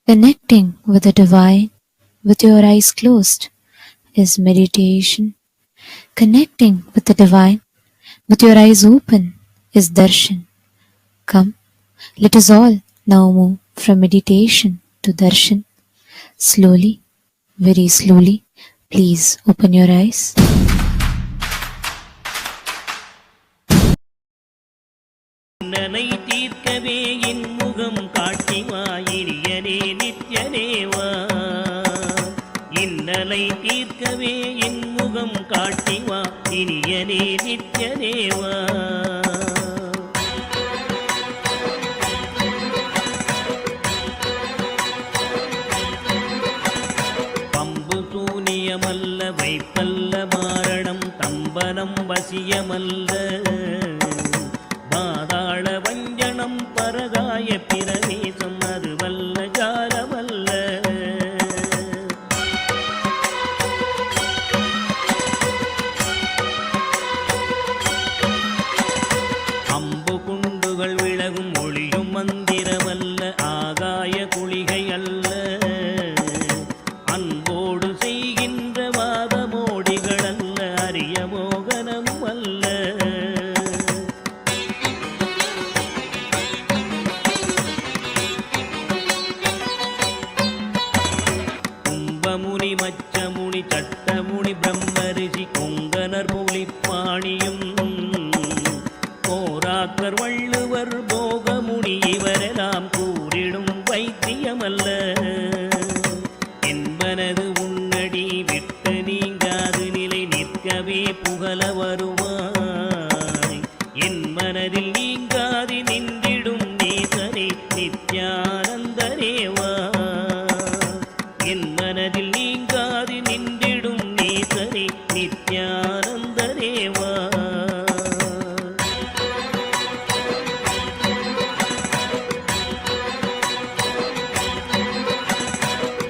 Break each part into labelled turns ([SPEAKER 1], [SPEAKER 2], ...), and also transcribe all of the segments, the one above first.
[SPEAKER 1] Connecting with the divine with your eyes closed is meditation. Connecting with the divine with your eyes open is darshan. Come, let us all now move from meditation to darshan. Slowly, very slowly, please open your eyes.
[SPEAKER 2] நனை தீர்க்கவே என் முகம் காட்டிவா இனியனே நித்யனேவா. இன்னலை தீர்க்கவே என் முகம் காட்டிவா இனியனே நித்யனேவா. Pump சூனியமல்ல வைப்பல்ல மாரணம் தம்பனம் வசியமல்ல பாதாள வஞ்சனம் பரகாய பிரவேசம் அதுவல்ல ஜாலமல்ல. அம்பு குண்டுகள் விலகும் ஒளியும் மந்திரமல்ல ஆகாய குளிகை அல்ல. அன்போடு செய்கின்ற வாதமோடிகள் அல்ல அரிய மோகனம் அல்ல. கும்பமுனி மச்சமுனி சட்டமுனி பிரம்மரிஷி கொங்கனர் புலிப்பாணியும் போராக்கர் வள்ளுவர் போகமுனி இவரெல்லாம் கூறிடும் வைத்தியமல்ல. என்பனது உன்னடி விட்டு நீங்காது நிலை நிற்கவே புகழ வருவாய். என் மனதில் நீங்காது நின்றிடும் நேசனே நித்யானந்தரேவா. என் மனதில் நீங்காது நின்றிடும் நேசனே நித்யானந்தரேவா.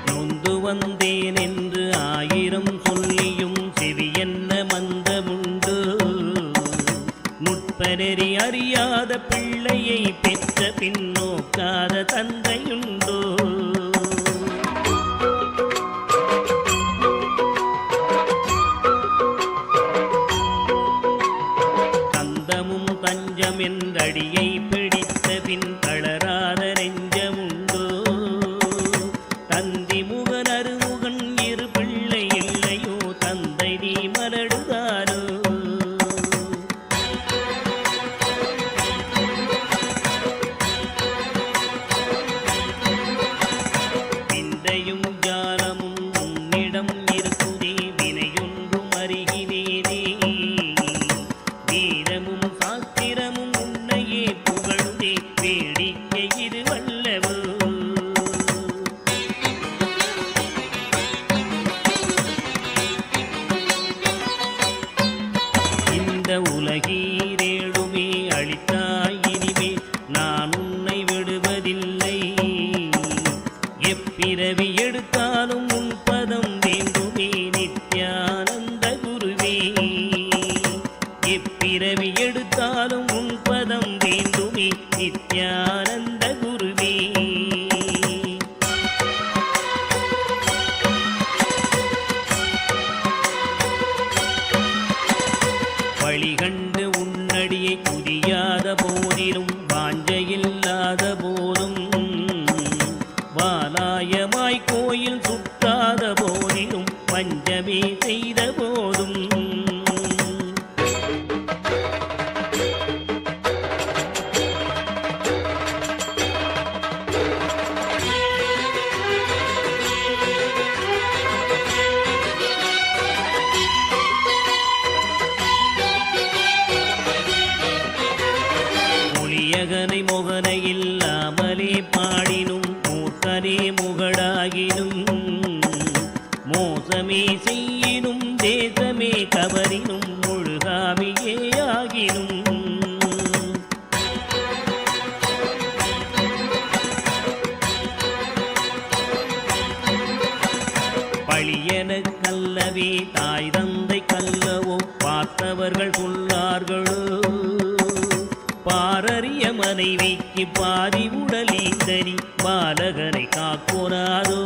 [SPEAKER 2] நொந்து வந்தேன் என்று ஆயிரம் சொல்லியும் செவியென்ன மந்தமுண்டு. நுட்பநெறி அறியாத பிள்ளையை பெற்ற பின்னோக்காத தந்தையுண்டோ. தந்தமும் தஞ்சம் என்றடியை பிடித்த பின் தளராத நெஞ்சமுண்டோ. தந்தி முகன் அருமுகன் இரு பிள்ளை இல்லையோ தந்தை நீ மலடுதாரோ. விந்தையும் ஜாலமும் உன்னிடம் இருக்குதே வினையொன்றும் அருகினேனே. வீரமும் சாத்திரமும் உன்னையே புகழுதே வேடிக்கை இது வல்லவோ. இந்த உலகீரேழுமே அளித்தாய் இனிமே நான் உன்னை விடுவதில்லை. எப்பிறவி எடுத்தாலும் உன் பதம் வேண்டுமே நித்யானந்த குருவே. எப்பிறவி எடுத்தாலும் உன் பதம் வேண்டுமே நித்யானந்த குருவே. வழிகண்டு உன்னடியை புரியாத போதிலும் வாஞ்சையில்லாத போதும் வாலாயமாய் கோயில் சுற்றாத போதிலும் பஞ்சமே செய்த போதும் ஒளியகனை மொகனை இல்லாமலே பாடினும் மூர்க்கனே முகடாகினும் மோசமே செய்யினும் தேசமே கவரினும் முழுகாமியே ஆகினும் பழியன கல்லவே தாய் தந்தை கல்லவோ பார்த்தவர்கள் சொல்லார்களோ. பாரறிய மனை மனைவிக்கு பாதி உடலீந்தனி பாலகனை காக்கோனாதோ.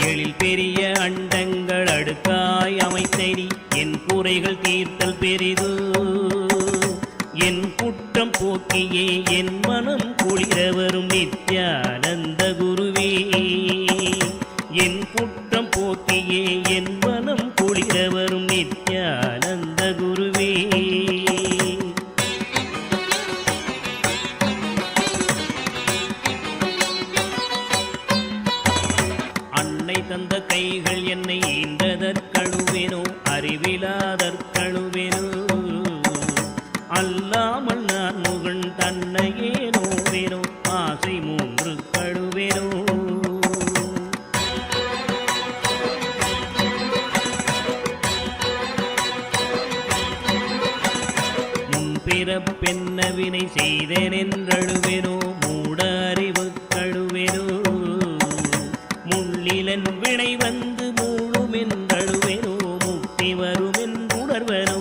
[SPEAKER 2] எழில் பெரிய அண்டங்கள் அடுக்காய் அமைத்தனி என் குறைகள் தீர்த்தல் பெரிது. என் குற்றம் போக்கியே என் மனம் குளிர வரும் நித்யானந்த குருவே. என் குற்றம் போக்கியே என் மனம் குளிர வரும் நித்யானந்த குருவே. அன்னை தந்த கைகள் என்னை ஈன்றதற்கழுவேனோ அறிவிலாதற்கழுவேனோ. அல்லாமல் நான் முகன் தன்னையே நோவேனோ ஆசை மூன்று கழுவேனோ. முன்பிறப்பென்னவினை செய்தேன் என்றழுவேனோ மூட அறிவு கழுவேனோ. முள்ளிலன் வினை வந்து மூழும் என்றழுவேனோ முக்தி வரும் என்றுணர்வனோ.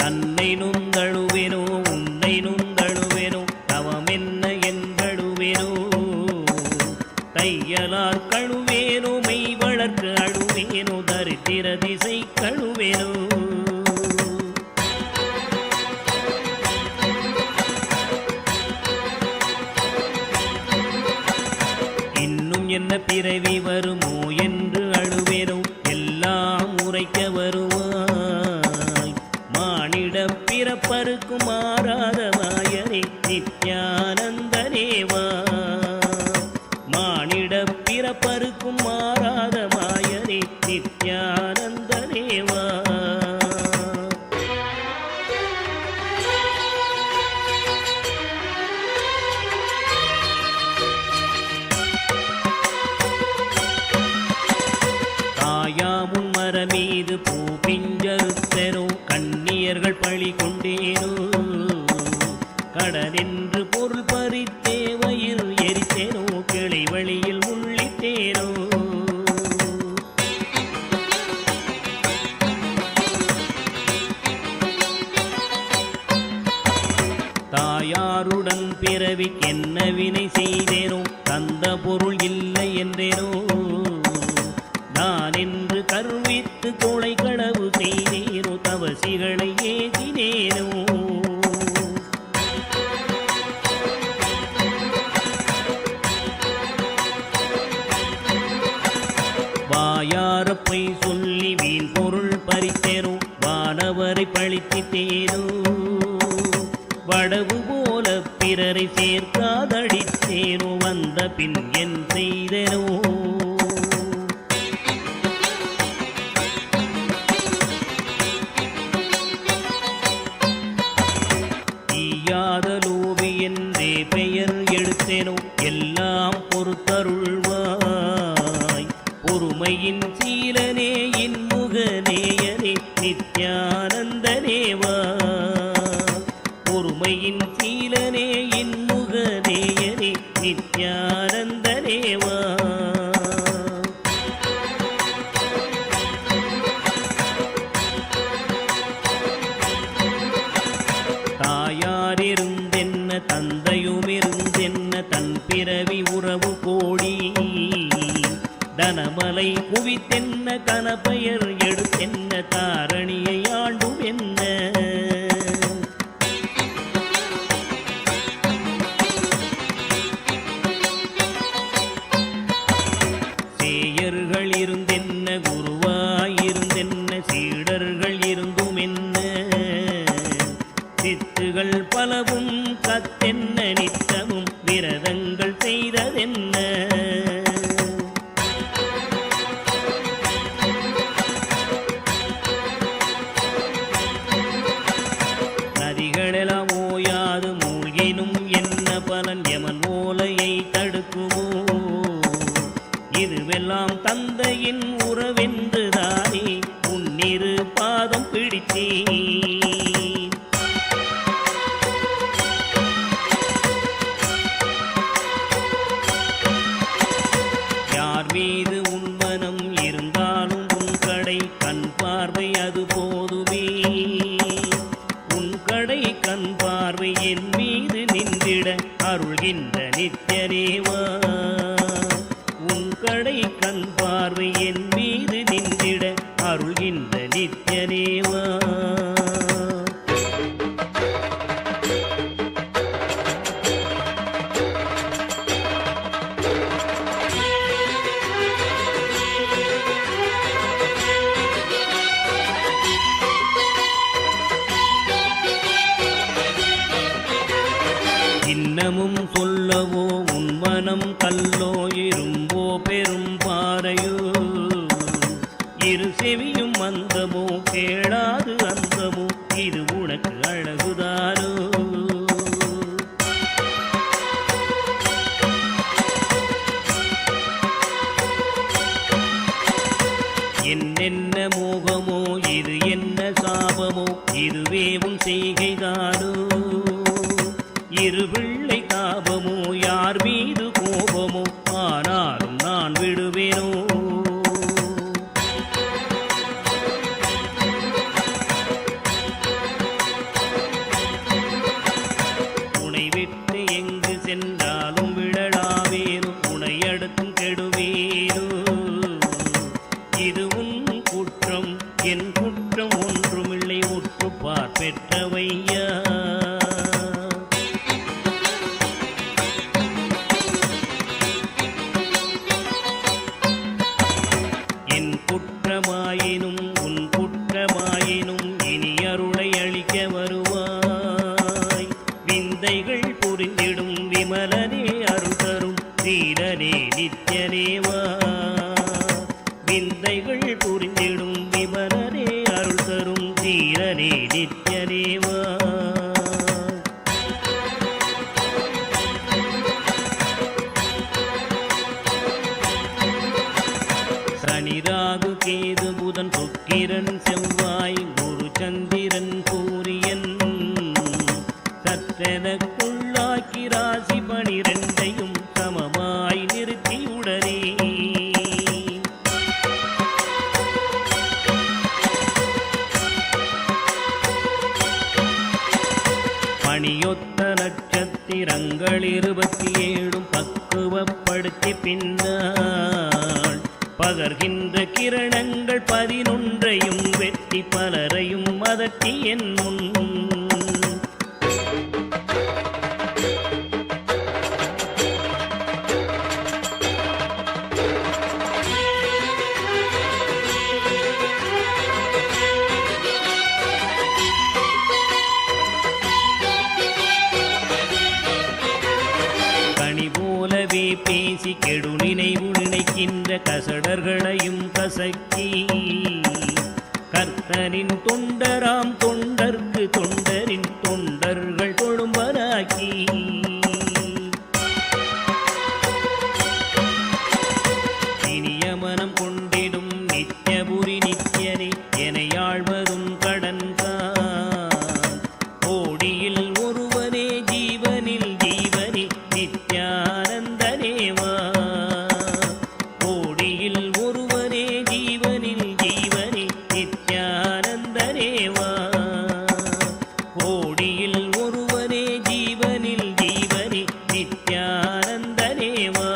[SPEAKER 2] தன்னை நுந்தழுவேனோ உன்னை நுந்தழுவேனோ தவமென்ன என்றழுவேனோ. தையலார் கழுவேனோ மெய் வளர்க்கு அழுவேனோ தரித்திர திசை கழுவேனோ. இன்னும் என்ன பிறவி வருமோ என்று அழுவேனோ எல்லாம் உரைக்க வருவாய். மானிட பிறப்பருக்கும் மாறாத வாயனே நித்யானந்தனேவா. மானிட பிறப்பருக்கும் மாறாத மாயனே நித்யானந்தனேவா. தாயாமுன் மரமீது பூ பிஞ்சறுத்தனோ கண்ணியர்கள் பழி கொண்டேனோ. கடனென்று பொருள் பறித்தே வயிறு எரித்தேனோ கிளை வழியில் முள்ளிட்டேனோ. தாயாருடன் பிறவிக்கென்ன வினை செய்தேனோ தந்த பொருள் இல்லை என்றேனோ. நான் என்று கருவித்து கொலை களவு செய்தேனோ தவசிகளை ஏதினேனோ. வாயாரப்பை சொல்லி வீண் பொருள் பறித்தேனோ வானவரை பழித்திட்டேனோ. வடவு போல பிறரை சேர்க்காதடித்தேனோ வந்த பின் என் செய்தேனோ. தீயாத லோபி என்றே பெயர் எடுத்தேனோ எல்லாம் பொறுத்தருள்வாய். பொறுமையின் சீலனே இன்முகநேயனே நித்யானந்தனேவா. பொறுமையின் சீலனே இன்முகநேயனே நித்யானந்தனேவா. தாயாரிருந்தென்ன தந்தையுமிருந்தென்ன தன் பிறவி உறவு கோடி. தனமலை குவித்தென்ன கனப்பெயர் எடுத்தென்ன தாரணியை ஆண்டும் என்ன. சேயர்கள் இருந்தென்ன குருவாயிருந்தென்ன சீடர்கள் இருந்தும் என்ன. சித்துகள் பலவும் கத்தென்ன நித்தமும் விரதங்கள் செய்ததென்ன. மீது நின்றிட அருள்கின்ற நித்யனேவா. உன் கடை கண் பார்வை என் மீது நின்றிட அருள்கின்ற நித்யனேவா. இன்னமும் சொல்லவோ உன் மனம் கல்லோ இரும்போ பெரும் பாறையோ, இரு செவியும் மந்தமோ கேளாது அந்தமோ, இது உனக்கு அழகுதானோ. என்னென்ன மோகமோ இது என்ன சாபமோ, இதுவே உன் செய்கைதானோ. இரு பிள்ளை தாபமோ யார் மீது கோபமோ, ஆனாலும் நான் விடுவேனோ. உனை விட்டு எங்கு சென்றாலும் விடலாவேனோ, உனை அடுத்தும் கெடுவேனோ. இது உன் குற்றம் என் குற்றம் ஒன்றுமில்லை, உற்றுப்பார் பெற்றவையா. குற்றமாயினும் உன் குற்றமாயினும் இனி அருளை அளிக்க வருவாய். விந்தைகள் புரிந்திடும் விமலனே அருள் தரும் தீரனே நித்யனேவா. விந்தைகள் புரிந்திடும் விமலனே அருள் தரும் தீரனே நித்யனேவா. சனிராகு கேது புதன் சுக்கிரன் செவ்வாய் குரு சந்திரன் சூரியன் சற்றெனக்குள்ளாக்கி ராசி 12ஐயும் சமமாய் நிறுத்தியுடனே பணியொத்த நட்சத்திரங்கள் 27 பக்குவப்படுத்தி பின்னால் பகர்கின்ற கிரணங்கள் 11ஐயும் வெட்டி பலரையும் அதட்டி என் முன். கனி போலவே பேசி கெடு நினைவு நினைக்கின்ற கசடர்களையும் கசக்கி கர்த்தனின் தொண்டராம் தொண்டர்க்கு தொண்டரின் தொண்டர்கள் தொழும்பராக்கி இனிய மனம் கொண்டிடும் நித்யபுரி நித்யனே என ஆழ்வதும் கடன்கான். கோடியில் ஒருவனே ஜீவனில் ஜீவனே நித்யானந்தனேவா. கோடியில் ஒருவனே ஜீவனில் ஜீவனே நித்யானந்தனேவா. கோடியில் ஒருவனே ஜீவனில் ஜீவனே நித்யானந்தனேவா.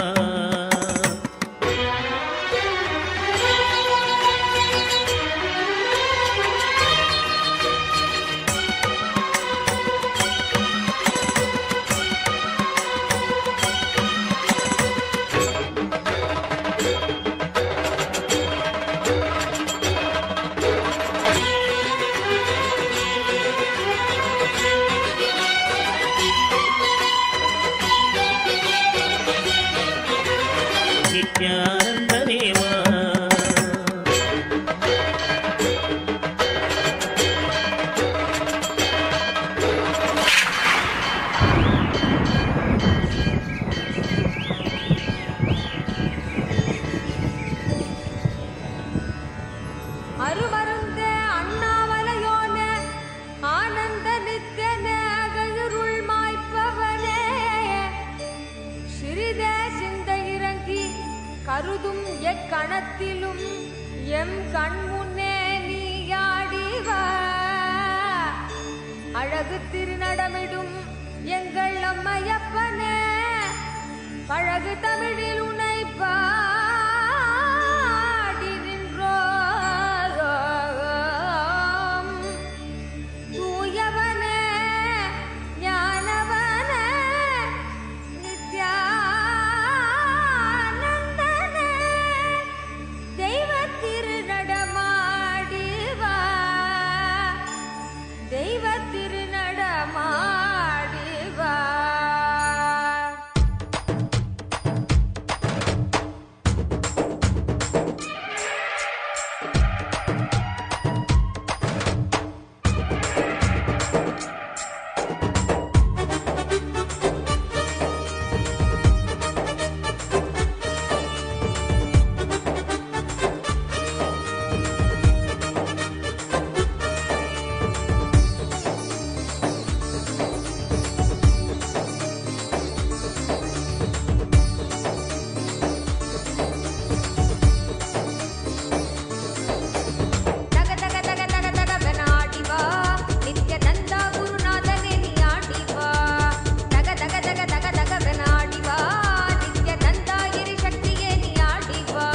[SPEAKER 2] நித்யானந்தனேவா.
[SPEAKER 3] அருமருந்தே அண்ணாமலையோனே ஆனந்த நித்யனே அகருள் மாய்ப்பவனே சிறிதே சிந்தை இறங்கி கருதும் எக்கணத்திலும் எம் கண்முன்னே நீயாடிவா. அழகு திருநடமிடும் எங்கள் அம்மையப்பனே பழகு தமிழில் உனை பாடி நின்றோம். தூயவனே ஞானவனே நித்யானந்தனே தெய்வ திருநடமாடிவா தெய்வ திருநடமாடிவா. தக தக தக தக தகவனாடிவா நித்யநந்தா குருநாதனே நீ ஆடிவா. தக தக தக தக தகவனாடிவா நித்யநந்தா இரு சக்தியே நீ ஆடிவா.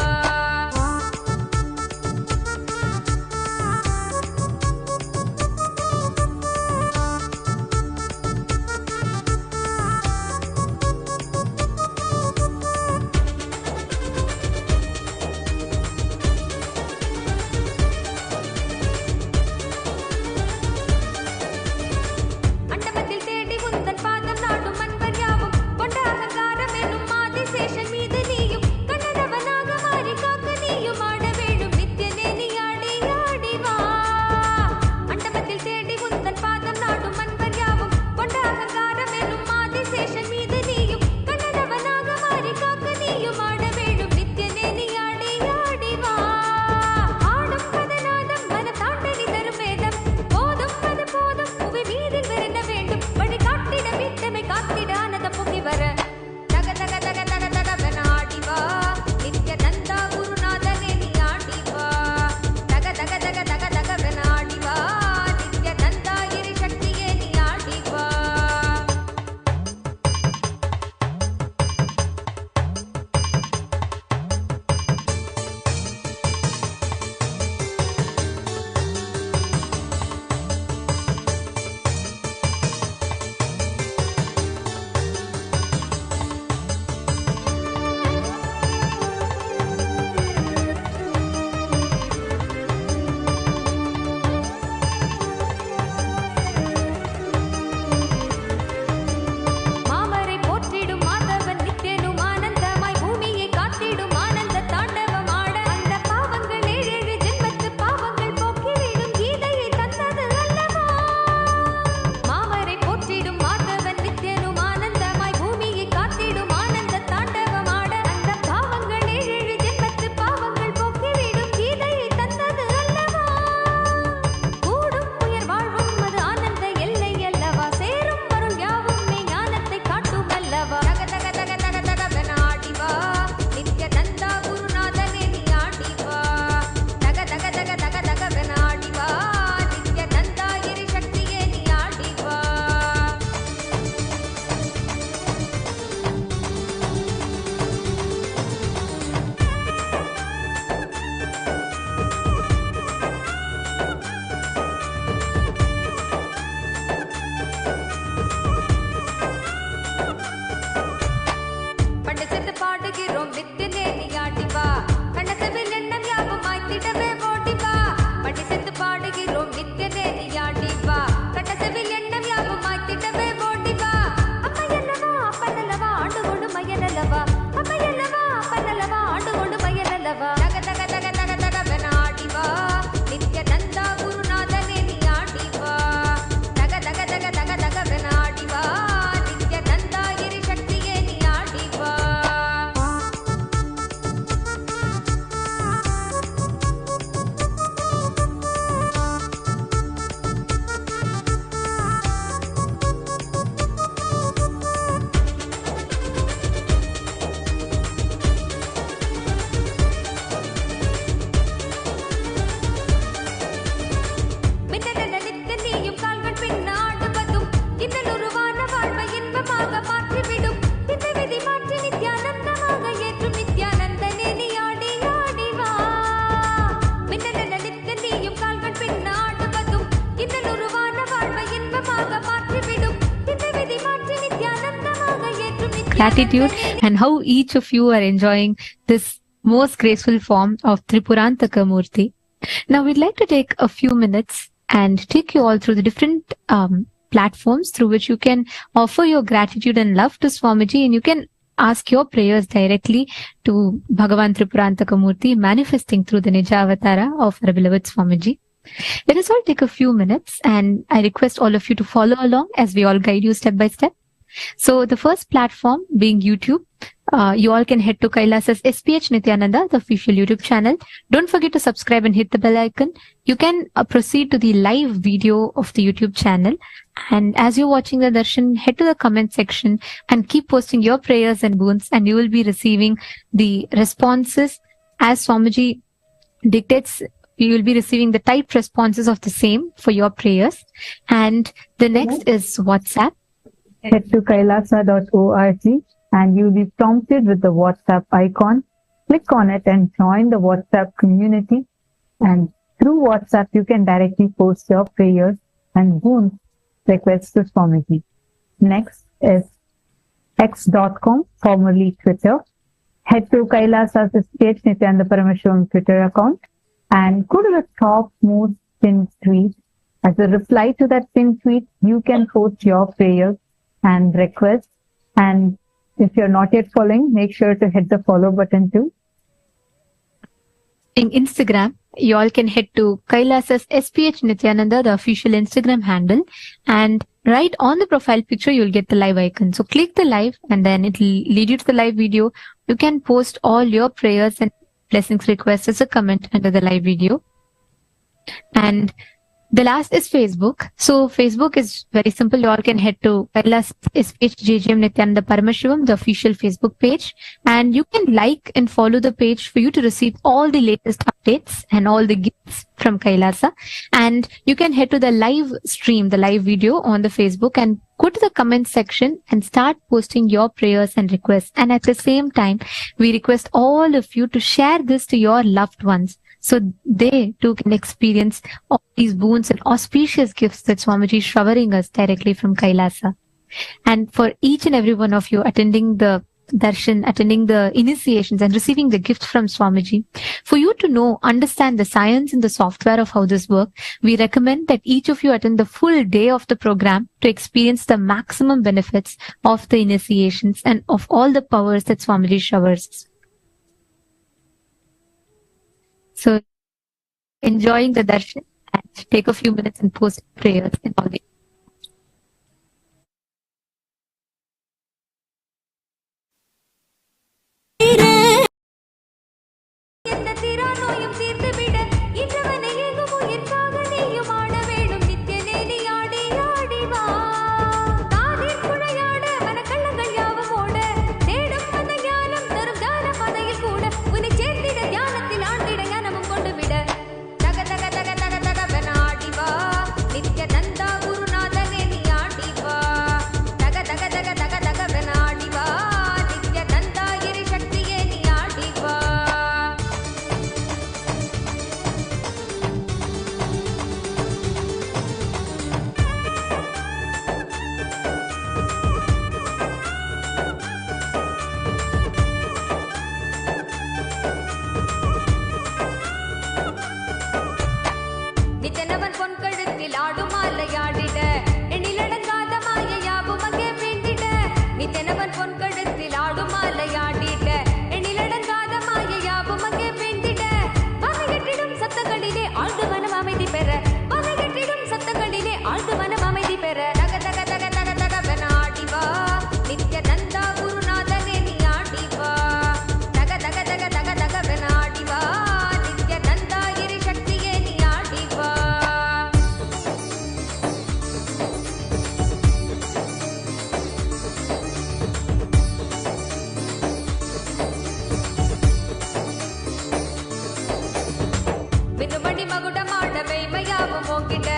[SPEAKER 3] அண்டமத்தில் தேடி உந்தன் பாதம் நாடும் அன்பர் யாவும் கொண்ட அகங்காரம் எனும் ஆதிசேஷன் மீது நீயும் கண்ணனவனாக மாறி காக்க நீயும் ஆட வேணும் நித்யனே நீ ஆடி ஆடிவா. அண்டமத்தில் தேடி உந்தன் பாதம் நாடும் அன்பர் யாவும் கொண்ட அகங்காரம் எனும் ஆதிசேஷன் மீது நீயும் கண்ணனவனாக மாறி காக்க நீயும் ஆட வேணும் நித்யனே நீ ஆடி ஆடிவா. ஆடும் பதநாதம் மனம் தாண்டனி தரும் வேதம் போதும் அது போதும் புவி மீதில் விரண்ட வேண்டும் வழி காட்டிட மீட்டமை காத்திட ஆனந்த பொங்கி வர. தக தக தக தக தகவனாடிவா நித்யநந்தா குருநாதனே நீ ஆடிவா. தக தக தக தக தகவனாடிவா நித்யநந்தா இரு சக்தியே நீ ஆடிவா.
[SPEAKER 1] gratitude and how each of you are enjoying this most graceful form of Tripurantaka Murty. Now, we'd like to take a few minutes and take you all through the different platforms through which you can offer your gratitude and love to Swamiji, and you can ask your prayers directly to Bhagavan Tripurantaka Murty, manifesting through the Nija Avatara of our beloved Swamiji. Let us all take a few minutes, and I request all of you to follow along as we all guide you step by step. So the first platform being YouTube. You all can head to Kailasa's SPH Nithyananda, the official YouTube channel. Don't forget to subscribe and hit the bell icon. You can proceed to the live video of the YouTube channel. And as you're watching the darshan, head to the comment section and keep posting your prayers and boons, and you will be receiving the responses as Swamiji dictates. You will be receiving the typed responses of the same for your prayers. And the next is WhatsApp.
[SPEAKER 4] Head to kailasa.org and you'll be prompted with the WhatsApp icon. Click on it and join the WhatsApp community. And through WhatsApp, you can directly post your prayers and boons requests to Swamiji. Next is x.com, formerly Twitter. Head to Kailasa's SPH Nithyananda Paramashivam Twitter account and go to the top most pinned tweet. As a reply to that pinned tweet, you can post your prayers and requests. And if you're not yet following, make sure to hit the follow button too.
[SPEAKER 1] In Instagram, you all can head to Kailasa's SPH Nithyananda, the official Instagram handle, and right on the profile picture, you'll get the live icon. So click the live and then it'll lead you to the live video. You can post all your prayers and blessings requests as a comment under the live video. And the last is Facebook. So Facebook is very simple. You all can head to Kailas SPH JGM Nithyananda Paramashivam, the official Facebook page, and you can like and follow the page for you to receive all the latest updates and all the gifts from Kailasa. And you can head to the live stream, the live video on the Facebook, and go to the comment section and start posting your prayers and requests. And at the same time, we request all of you to share this to your loved ones, so they too can experience all these boons and auspicious gifts that Swamiji is showering us directly from Kailasa. And for each and every one of you attending the darshan, attending the initiations and receiving the gift from Swamiji, for you to know, understand the science and the software of how this works, we recommend that each of you attend the full day of the program to experience the maximum benefits of the initiations and of all the powers that Swamiji showers. So, enjoying the darshan and take a few minutes and post prayers in all the
[SPEAKER 3] எந்த தீரா நோயும் தீர்த்து விட இன்றவனை ஏகும் உயிர்க்காக நீயும் ஆட வேணும் நித்யனே நீ ஆடி ஆடி வா தானீர் குழையாட மனக்கள்ளங்கள் யாவும் ஓட தேடும் அந்த ஞானம் தரும் தான பதையில் கூட உன்னை சேர்ந்திட ஞானத்தில் ஆண்டிட ஞானமும் கொண்டு விட தக தக தக தக தகவன ஆடி வா நித்யநந்தா குருநாதனே நீ ஆடி வா தக தக தக தக தகவன ஆடி வா நித்யநந்தா இரு சக்தியே நீ ஆடி வா நித்தனவன் பொன் கழுத்தில் ஆடும் மாலையாடிட எண்ணிலடங்காத மாயையாவும் அங்கே வேண்டிட நித்தனவன் பொன் கழுத்தில் ஆடும் மாலையாடிட எண்ணிலடங்காத மாயையாவும் அங்கே வேண்டிட வகையற்றிடும் சத்தங்களிலே ஆழ்ந்து மனம் அமைதி பெற வகையற்றிடும் சத்தங்களிலே ஆழ்ந்து மனம் அமைதி பெற தக தக தக தக தகவன ஆடி வா நித்யநந்தா குருநாதனே நீ ஆடி வா தக தக தக தக தகவன ஆடி வா நித்யநந்தா இரு சக்தியே நீ ஆடி வா மின்னுமணி மகுடமாட மெய்மையாவும் ஓங்கிட்ட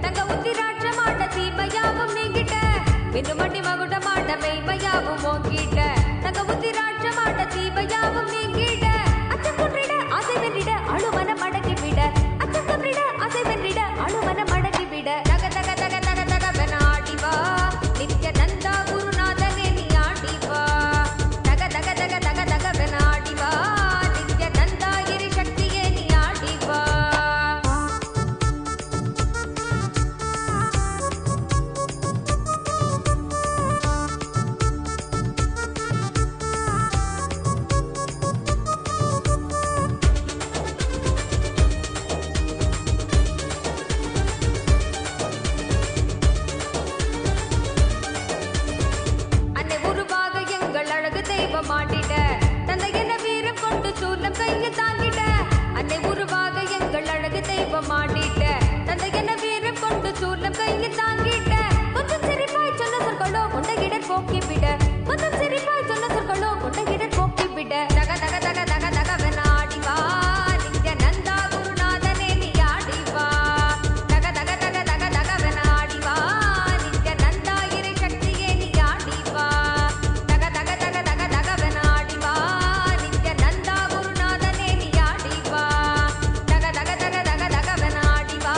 [SPEAKER 3] தங்க உத்திராட்சமாட தீமையாவும் நீங்கிட்ட மின்னுமணி மகுடமாட மெய்மையாவும் ஓங்கிட்ட தங்க உத்திராட்சமாட தீமையாவும் நீங்கிட அச்சம் குன்றிட ஆசை வென்றிட அழுமன மடக்கி விட அச்சம் குன்றிட ஆசை வென்றிட அழுமன மடக்கி விட தக தக தக தக தகவன ஆடி வா நித்யநந்தா குருநாதனே நீ ஆடி வா போக்கி விட மதம் சிரிப்பாய் சொன்ன சொற்களோ கொண்ட இடர் போக்கி விட தக தக தக தக தகவென ஆடிவா நித்யானந்தா குருநாதனே நீ ஆடிவா தக தக தக தக தகவென ஆடிவா நித்யானந்தா இறை சக்தியே நீ ஆடிவா தக தக தக தக தகவென ஆடிவா நித்யானந்தா குருநாதனே நீ ஆடிவா தக தக தக தக தகவென ஆடிவா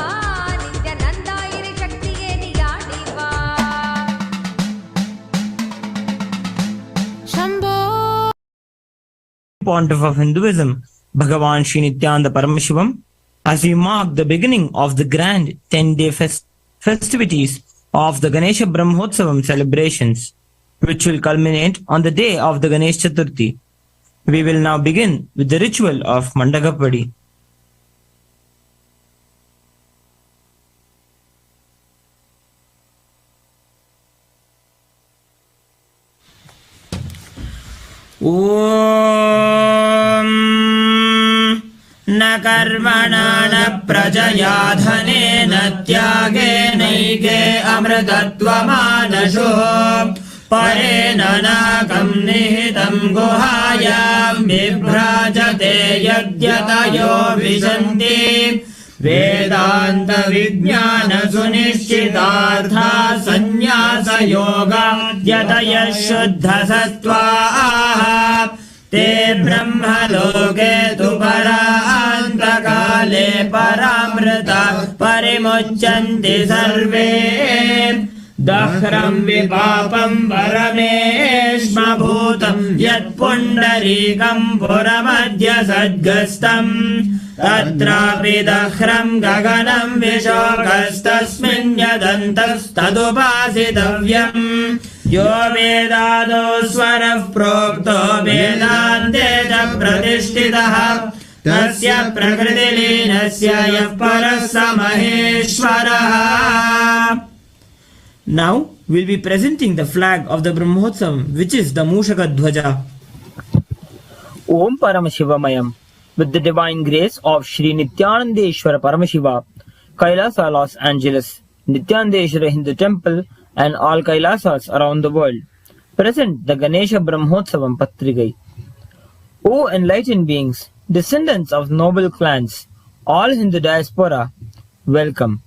[SPEAKER 3] நித்யானந்தா இறை சக்தியே நீ ஆடிவா
[SPEAKER 5] Pontiff of Hinduism, Bhagavan Sri Nithyananda Paramashivam, as we mark the beginning of the grand 10-day festivities of the Ganesha Brahmotsavam celebrations, which will culminate on the day of the Ganesh Chaturthi. We will now begin with the ritual of Mandagapadi. ॐ न कर्मणा न प्रजया धनेन त्यागेनैके अमृतत्वमानशो परेण नाकं निहितं गुहायां बिभ्राजते यद्यतयो विशन्ति वेदान्त विज्ञान सुनिश्चितार्था संन्यास योगा यतयः शुद्ध सत्त्वाः ते ब्रह्मलोके तु परान्तकाले परामृता परिमुच्यन्ति सर्वे दह्रं विपापं परमेष्मभूतं यत्पुण्डरीकं पुरमद्य सद्गस्तम् तत्रापि दह्रं गगनं विशोकस्तस्मिन् यदन्तस्तदुपासितव्यम् यो वेदादो स्वरः प्रोक्तो वेदान्ते च प्रतिष्ठितः तस्य प्रकृतिलीनस्य यः परः स महेश्वरः. Now we'll be presenting the flag of the Brahmotsavam, which is the Mushaka Dhwaja. Om Paramashivamayam. With the divine grace of Sri Nithyanandeshwara Paramashiva, Kailasa, Los Angeles, Nithyanandeshwara Hindu Temple, and all Kailasas around the world, present the Ganesha Brahmotsavam Patrigai. O enlightened beings, descendants of noble clans, all Hindu diaspora, welcome.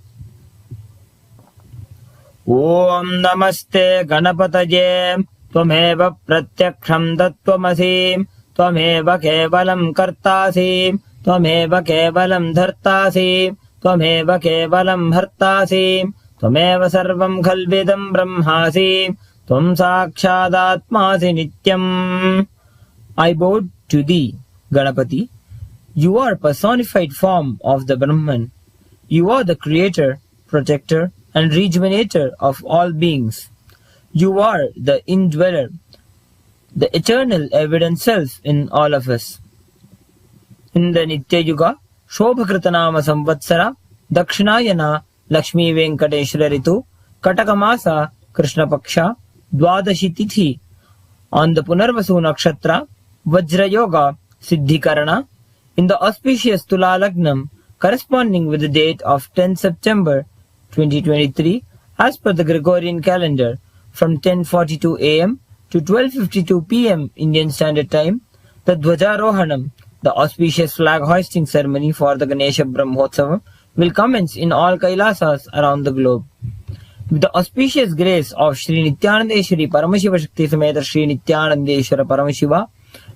[SPEAKER 5] Om Namaste Ganapataye, Tvameva Pratyaksham Tattvamasi, Tvameva Kevalam Kartasi, Tvameva Kevalam Dhartasi, Tvameva Kevalam Bhartasi, Tvameva Sarvam Khalvidam Brahmasi, Tvam Sakshadatmasi Nityam. I bow to thee, Ganapati. You are personified form of the Brahman. You are the creator, protector, and rejuvenator of all beings. You are the indweller, the eternal evident self in all of us. In the Nitya Yuga, Shobhakritanama Samvatsara, Dakshinayana, Lakshmi Venkateshwara Ritu, Katakamasa, Krishna Paksha, Dwadashi Tithi, on the Punarvasu Nakshatra, Vajra Yoga, Siddhikarana, in the auspicious Tula Lagnam, corresponding with the date of 10 September 2023, as per the Gregorian calendar, from 10:42 a.m. to 12:52 p.m. Indian Standard Time, the Dhwajarohanam, the auspicious flag hoisting ceremony for the Ganesha Brahmotsavam, will commence in all Kailasas around the globe. With the auspicious grace of Sri Nithyanandeshwari Paramashiva Shakti Sameta Sri Nithyanandeshwara Paramashiva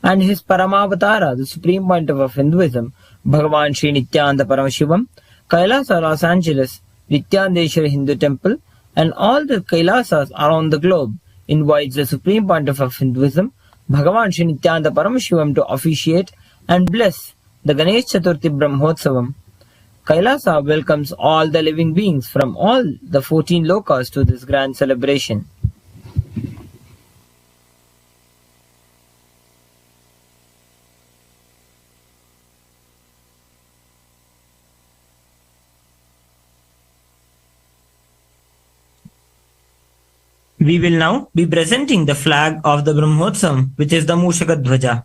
[SPEAKER 5] and his Paramavatara, the supreme point of Hinduism, Bhagavan Sri Nithyananda Paramashivam, Kailasa, Los Angeles, Nithyanandeshwara Hindu Temple, and all the Kailasas around the globe invites the supreme pontiff of Hinduism, Bhagavan Sri Nithyananda Paramashivam, to officiate and bless the Ganesh Chaturthi Brahmotsavam. Kailasa welcomes all the living beings from all the 14 lokas to this grand celebration. We will now be presenting the flag of the Brahmotsavam, which is the Mushaka Dhwaja.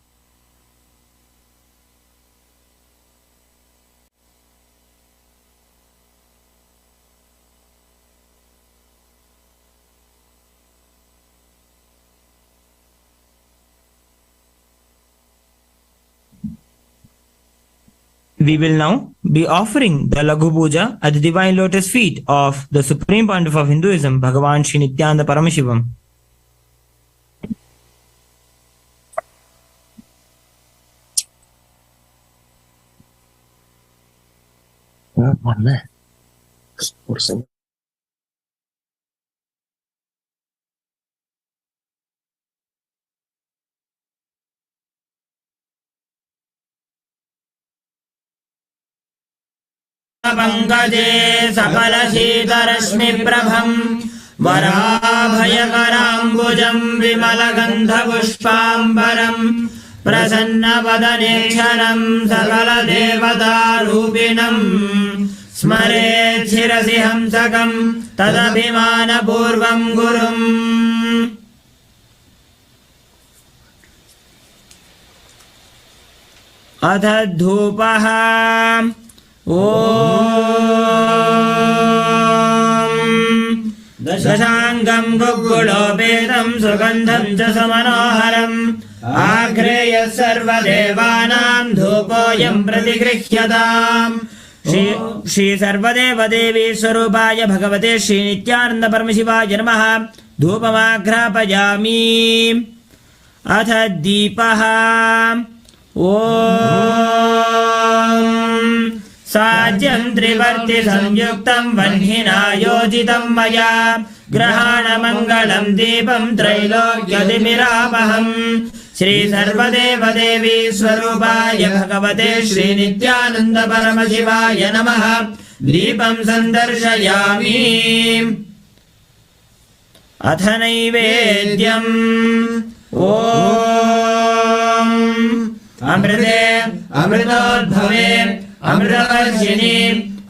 [SPEAKER 5] We will now be offering the Laghu Puja at the divine lotus feet of the Supreme Pontiff of Hinduism, Bhagavan Sri Nithyananda Paramashivam.
[SPEAKER 2] पङ्कजे सकलशीतरश्मिप्रभम् वराभयकराम्बुजम् विमलगन्धपुष्पाम्बरम् प्रसन्नवदनेक्षरम् सकलदेवतारूपिणम् स्मरेत् शिरसि हंसकम् तदभिमानपूर्वम् गुरुम्। अथ धूपः। दशाङ्गम् गुग्गुलोपेतम् सुगन्धम् च समनोहरम् आघ्रेयः सर्वदेवानाम् धूपोऽयम् प्रतिगृह्यताम्। श्री सर्वदेवदेवी स्वरूपाय भगवते श्री नित्यानन्द परमशिवाय नमः। धूपमाघ्रापयामि। अथ दीपः। साज्यम् त्रिवर्ति संयुक्तम् वह्निना योजितम् मया ग्रहाणमङ्गलम् दीपम् त्रैलोक्यतिमिरापहम्। श्री सर्वदेवदेवी स्वरूपाय भगवते श्री नित्यानन्द परमशिवाय नमः। दीपम् सन्दर्शयामि। अथ नैवेद्यम्। अमृते अमृतोद्भवे अमृतवर्षिणि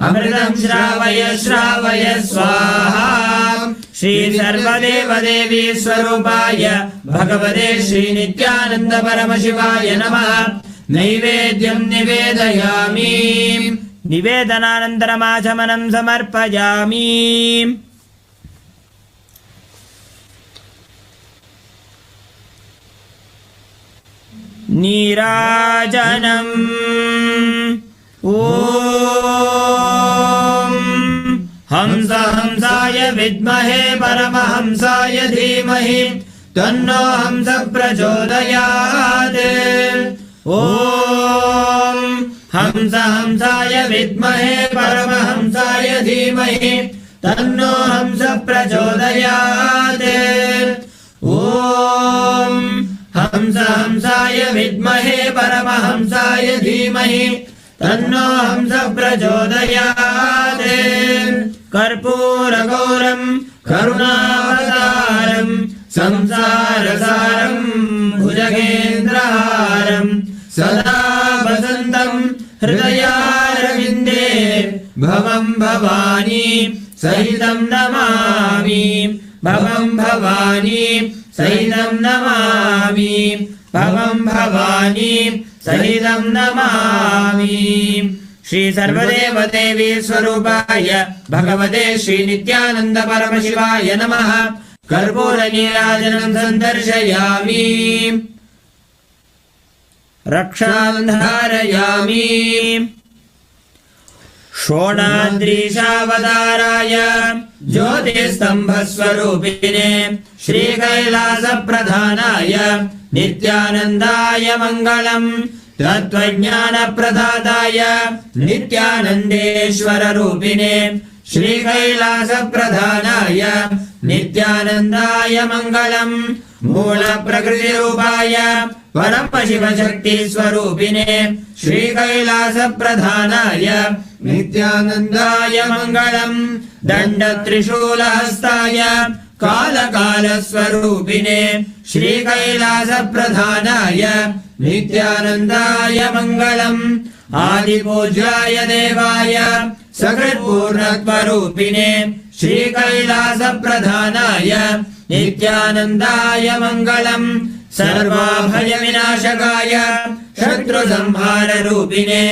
[SPEAKER 2] अमृतम् श्रावय श्रावय स्वाहा। श्री सर्वदेवदेवी स्वरूपाय भगवते श्री नित्यानन्द परमशिवाय नमः। नैवेद्यम् निवेदयामि। निवेदनानन्तरमाचमनम् समर्पयामि। नीराजनम्। हंस हंसाय विद्महे परमहंसाय धीमहि तन्नो हंस प्रचोदयात्। हंस हंसाय विद्महे परमहंसाय धीमहि तन्नो हंस प्रचोदयात्। हंस हंसाय विद्महे परमहंसाय धीमहि तन्नो हंस प्रचोदयात्। कर्पूरगौरम् करुणावतारम् संसारसारम् भुजगेन्द्रहारम् सदा वसन्तम् हृदयारविन्दे भवम् भवानी सहितम् नमामि। भवम् भवानी सहितम् नमामि। भवम् भवानी सहितम् नमामि। श्री सर्वदेवदेवी स्वरूपाय भगवते श्री नित्यानन्द परमशिवाय नमः। कर्पूरनीराजनम् सन्दर्शयामि। रक्षाम् धारयामि। षोणाद्रीशावताराय ज्योतिस्तम्भस्वरूपिणे श्रीकैलासप्रधानाय नित्यानन्दाय मङ्गलम्। तत्त्वज्ञानप्रदाताय नित्यानन्देश्वररूपिणे श्रीकैलासप्रधानाय नित्यानन्दाय मङ्गलम्। मूलप्रकृतिरूपाय परमशिवशक्तिस्वरूपिणे श्रीकैलासप्रधानाय नित्यानन्दाय मङ्गलम्। दण्डत्रिशूलहस्ताय कालकालस्वरूपिणे श्रीकैलासप्रधानाय नित्यानन्दाय मङ्गलम्। आदिपूज्याय देवाय सकृत्पूर्णत्वरूपिणे श्रीकैलासप्रधानाय नित्यानन्दाय मङ्गलम्। सर्वाभयविनाशकाय शत्रुसंहाररूपिणे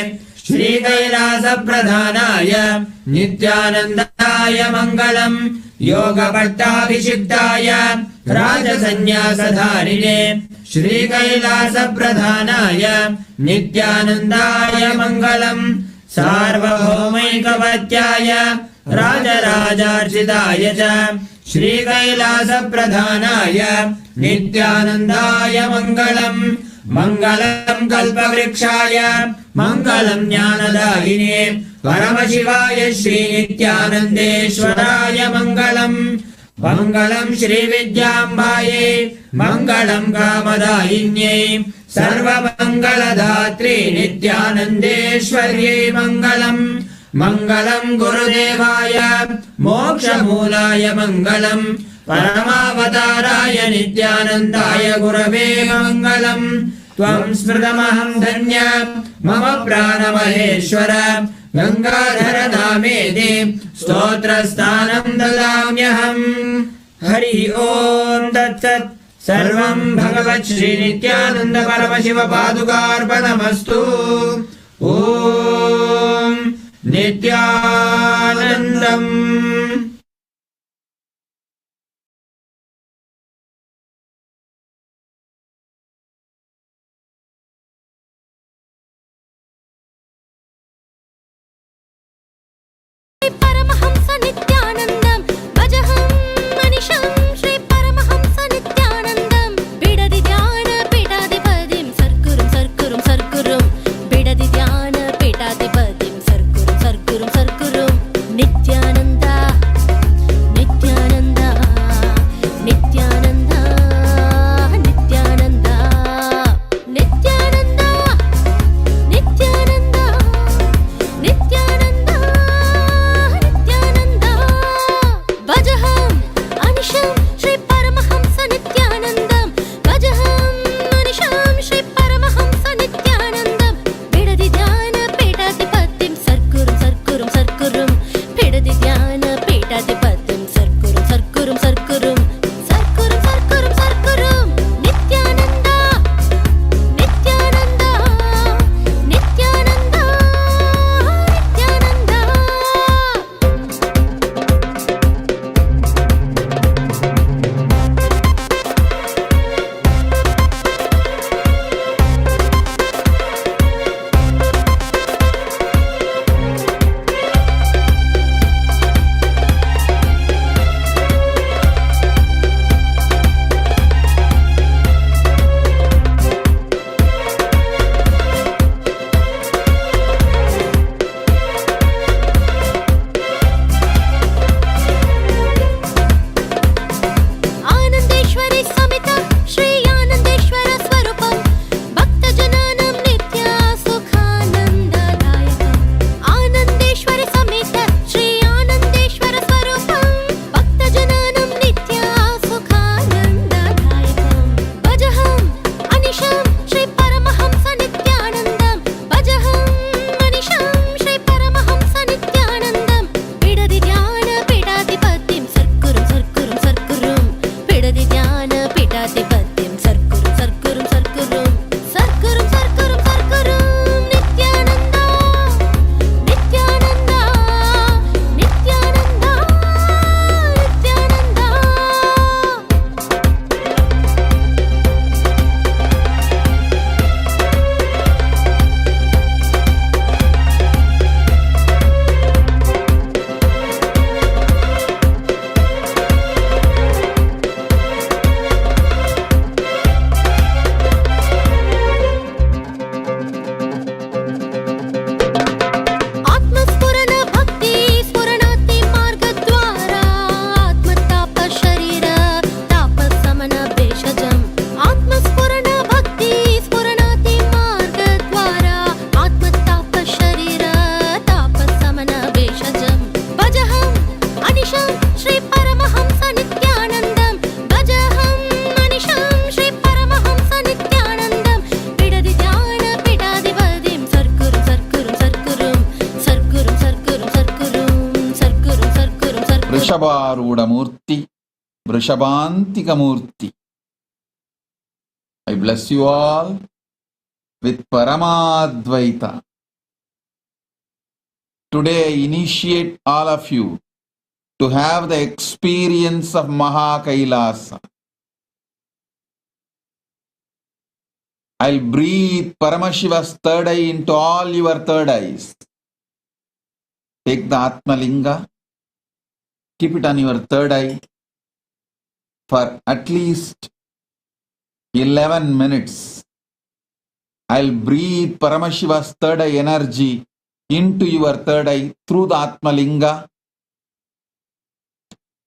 [SPEAKER 2] श्रीकैलासप्रधानाय नित्यानन्दाय मङ्गलम्।
[SPEAKER 5] योगपट्टाभिषिक्ताय राजसन्न्यासधारिणे श्रीकैलासप्रधानाय नित्यानन्दाय मङ्गलम् सार्वभौमैकवत्याय राजराजार्चिताय च श्रीकैलासप्रधानाय नित्यानन्दाय मङ्गलम् मङ्गलम् कल्पवृक्षाय मङ्गलम् ज्ञानदायिने परमशिवाय श्रीनित्यानन्देश्वराय मङ्गलम् मङ्गलम् श्रीविद्याम्बायै मङ्गलम् कामदायिन्यै सर्वमङ्गलदात्रे नित्यानन्देश्वर्यै मङ्गलम् मङ्गलम् गुरुदेवाय मोक्षमूलाय मङ्गलम् परमावताराय नित्यानन्दाय गुरवे मङ्गलम् त्वम् स्मृतमहम् धन्य मम प्राणमहेश्वर गङ्गाधर नामेति स्तोत्रस्थानम् ददाम्यहम् हरि ओम् तत्सत् सर्वम् भगवत् श्रीनित्यानन्द परमशिव पादुकार्पणमस्तु ॐ नित्यानन्दम्
[SPEAKER 3] परमहंस नित्यानन्दम् भजहं मनिषं श्री परमहंस नित्यानन्दम् बिडदि ध्यान पीठाधिपतिं सर्कुरुं बिडदि ध्यान पीठाधिपतिं सर्कुरुं नित्यानन्द नित्यानन्द नित्यानन्द नित्यानन्द नित्यानन्द नित्यानन्द नित्यानन्द भजहं अनिशं श्री परमहंस नित्यानन्दम् भजहं मनिषं श्री परमहंस नित्यानन्दम् बिडदि ध्यान पीठाधिपतिं सर्कुरुं बिडदि ध्यान पीठाधिपतिं सर्कुरुं नित्यानन्द नित्यानन्द नित्यानन्द नित्यानन्द आनन्देश्वरी समित श्री आनन्देश्वर स्वरूपं भक्तजनानं नित्या सुखानन्ददायकम् आनन्देश्वरी समित श्री आनन्देश्वर स्वरूपं भक्तजनानं नित्या सुखानन्ददायकम् भजहं अनिशं श्री परमहंस नित्यानन्दम् भजहं मनिषं श्री परमहंस नित्यानन्दम् बिडदि ध्यान पीठाधिपतिं सर्कुरुं बिडदि ध्यान पीठाधिपतिं सर्कुरुं नित्यानन्द नित्यानन्द नित्यानन्द नित्यानन्द आत्मस्फुरन भक्ति स्फुरणाति मार्गद्वारा आत्मताप शरीर तापशमन भेषजम् आत्मस्फुरन भक्ति स्फुरणाति मार्गद्वारा आत्मताप शरीर तापशमन भेषजम् भजहं अनिशं श्री परमहंस नित्यानन्दम् भजहं मनिषं श्री परमहंस नित्यानन्दम् बिडदि ध्यान पीठाधिपतिं सर्कुरुं
[SPEAKER 6] వృషభారూఢ మూర్తి వృషభాంతిక మూర్తి. I bless you all with Paramadvaita. Today I initiate all of you to have the experience of Mahakailasa. I'll breathe Paramashiva's third eye into all your third eyes. Take the Atmalinga, keep it on your third eye for at least 11 minutes. I'll breathe Paramashiva's third eye energy into your third eye through the Atmalinga,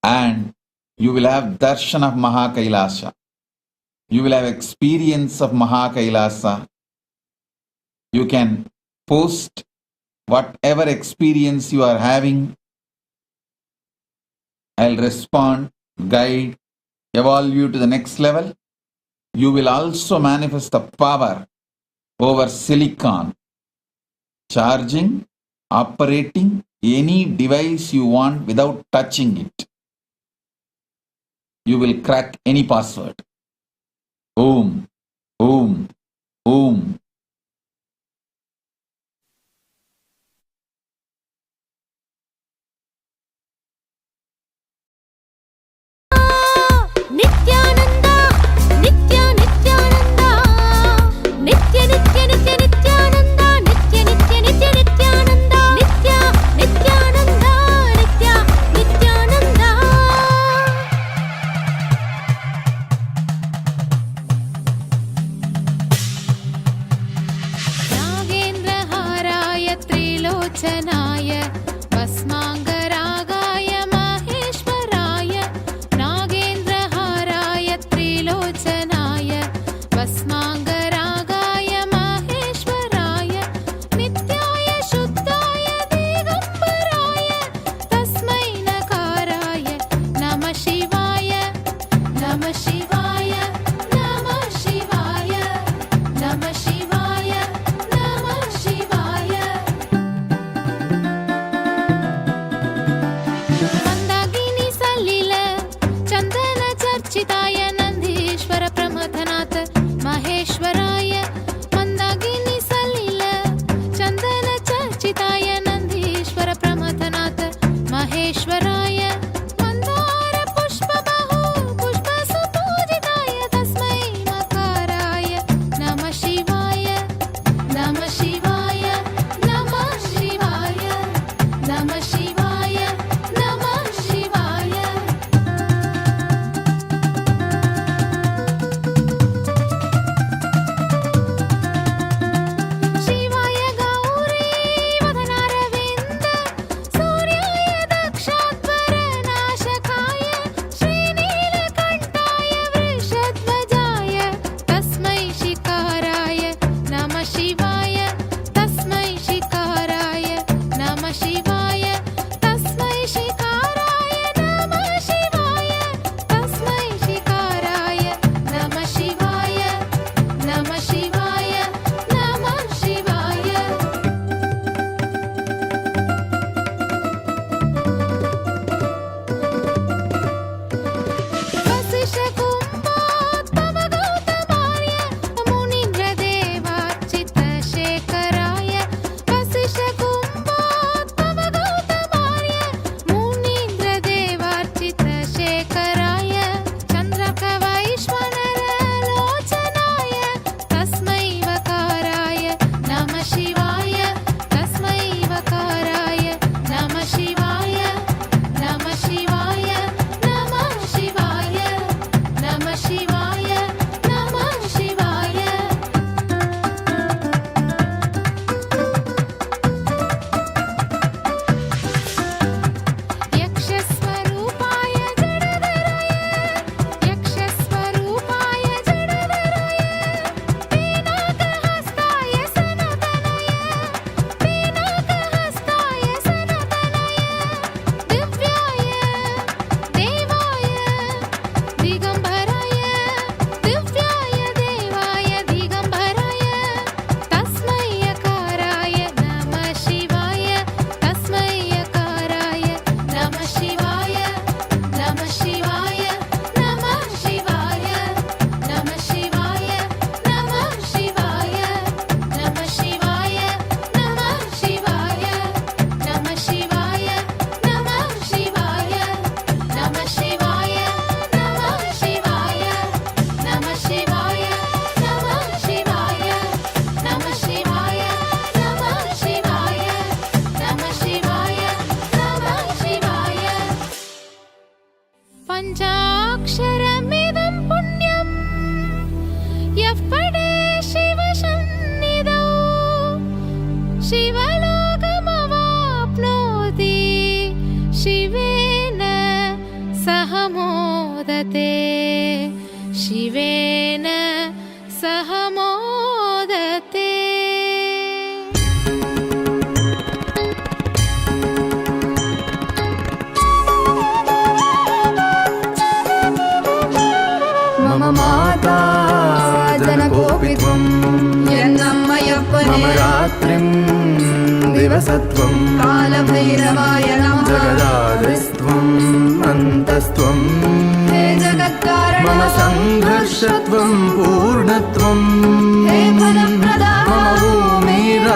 [SPEAKER 6] and you will have darshan of Mahakailasa. You will have experience of Mahakailasa. You can post whatever experience you are having. I'll respond, guide, evolve you to the next level. You will also manifest the power over silicon, charging, operating any device you want without touching it. You will crack any password. Om, Om, Om.
[SPEAKER 3] Nithyananda, Nithya Nithyananda, Nithya Nithya Nithya Nithyananda, Nithya Nithya Nithya Nithyananda, Nithya Nithyananda, Nithya Nithyananda. नागेन्द्रहाराय त्रिलोचनाय भस्माङ्गरागाय माहेश्वराय, नागेन्द्रहाराय त्रिलोचनाय भस्माङ्गरागाय माहेश्वराय, नित्याय शुद्धाय दिगम्बराय तस्मै नकाराय नमः शिवाय, नमः शिवाय, नमः शिवाय, नमः शिवाय, नमः शिवाय. मन्दाकिनी सलिल चन्दन चर्चिताय नन्दीश्वर प्रमथनाथ महेश यप्पडे शिवसन्निधौ शिवलोकमवाप्नोति शिवेन सह मोदते शिवेन सह मोदते।
[SPEAKER 7] मम माता जनकोऽपि त्वं मम रात्रिं दिवसत्वं
[SPEAKER 3] कालभैरवाय नमः।
[SPEAKER 7] जगदादिस्त्वं अन्तस्त्वं
[SPEAKER 3] हे जगत्कारण
[SPEAKER 7] मम संघर्षत्वं पूर्णत्वं
[SPEAKER 3] हे फलप्रदा
[SPEAKER 7] मम भूमिराकाशत्वं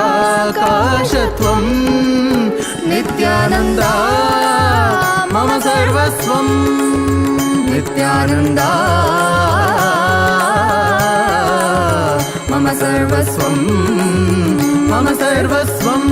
[SPEAKER 7] नित्यानन्दा मम सर्वस्वं नित्यानन्दा मम सर्वस्वं मम सर्वस्वं।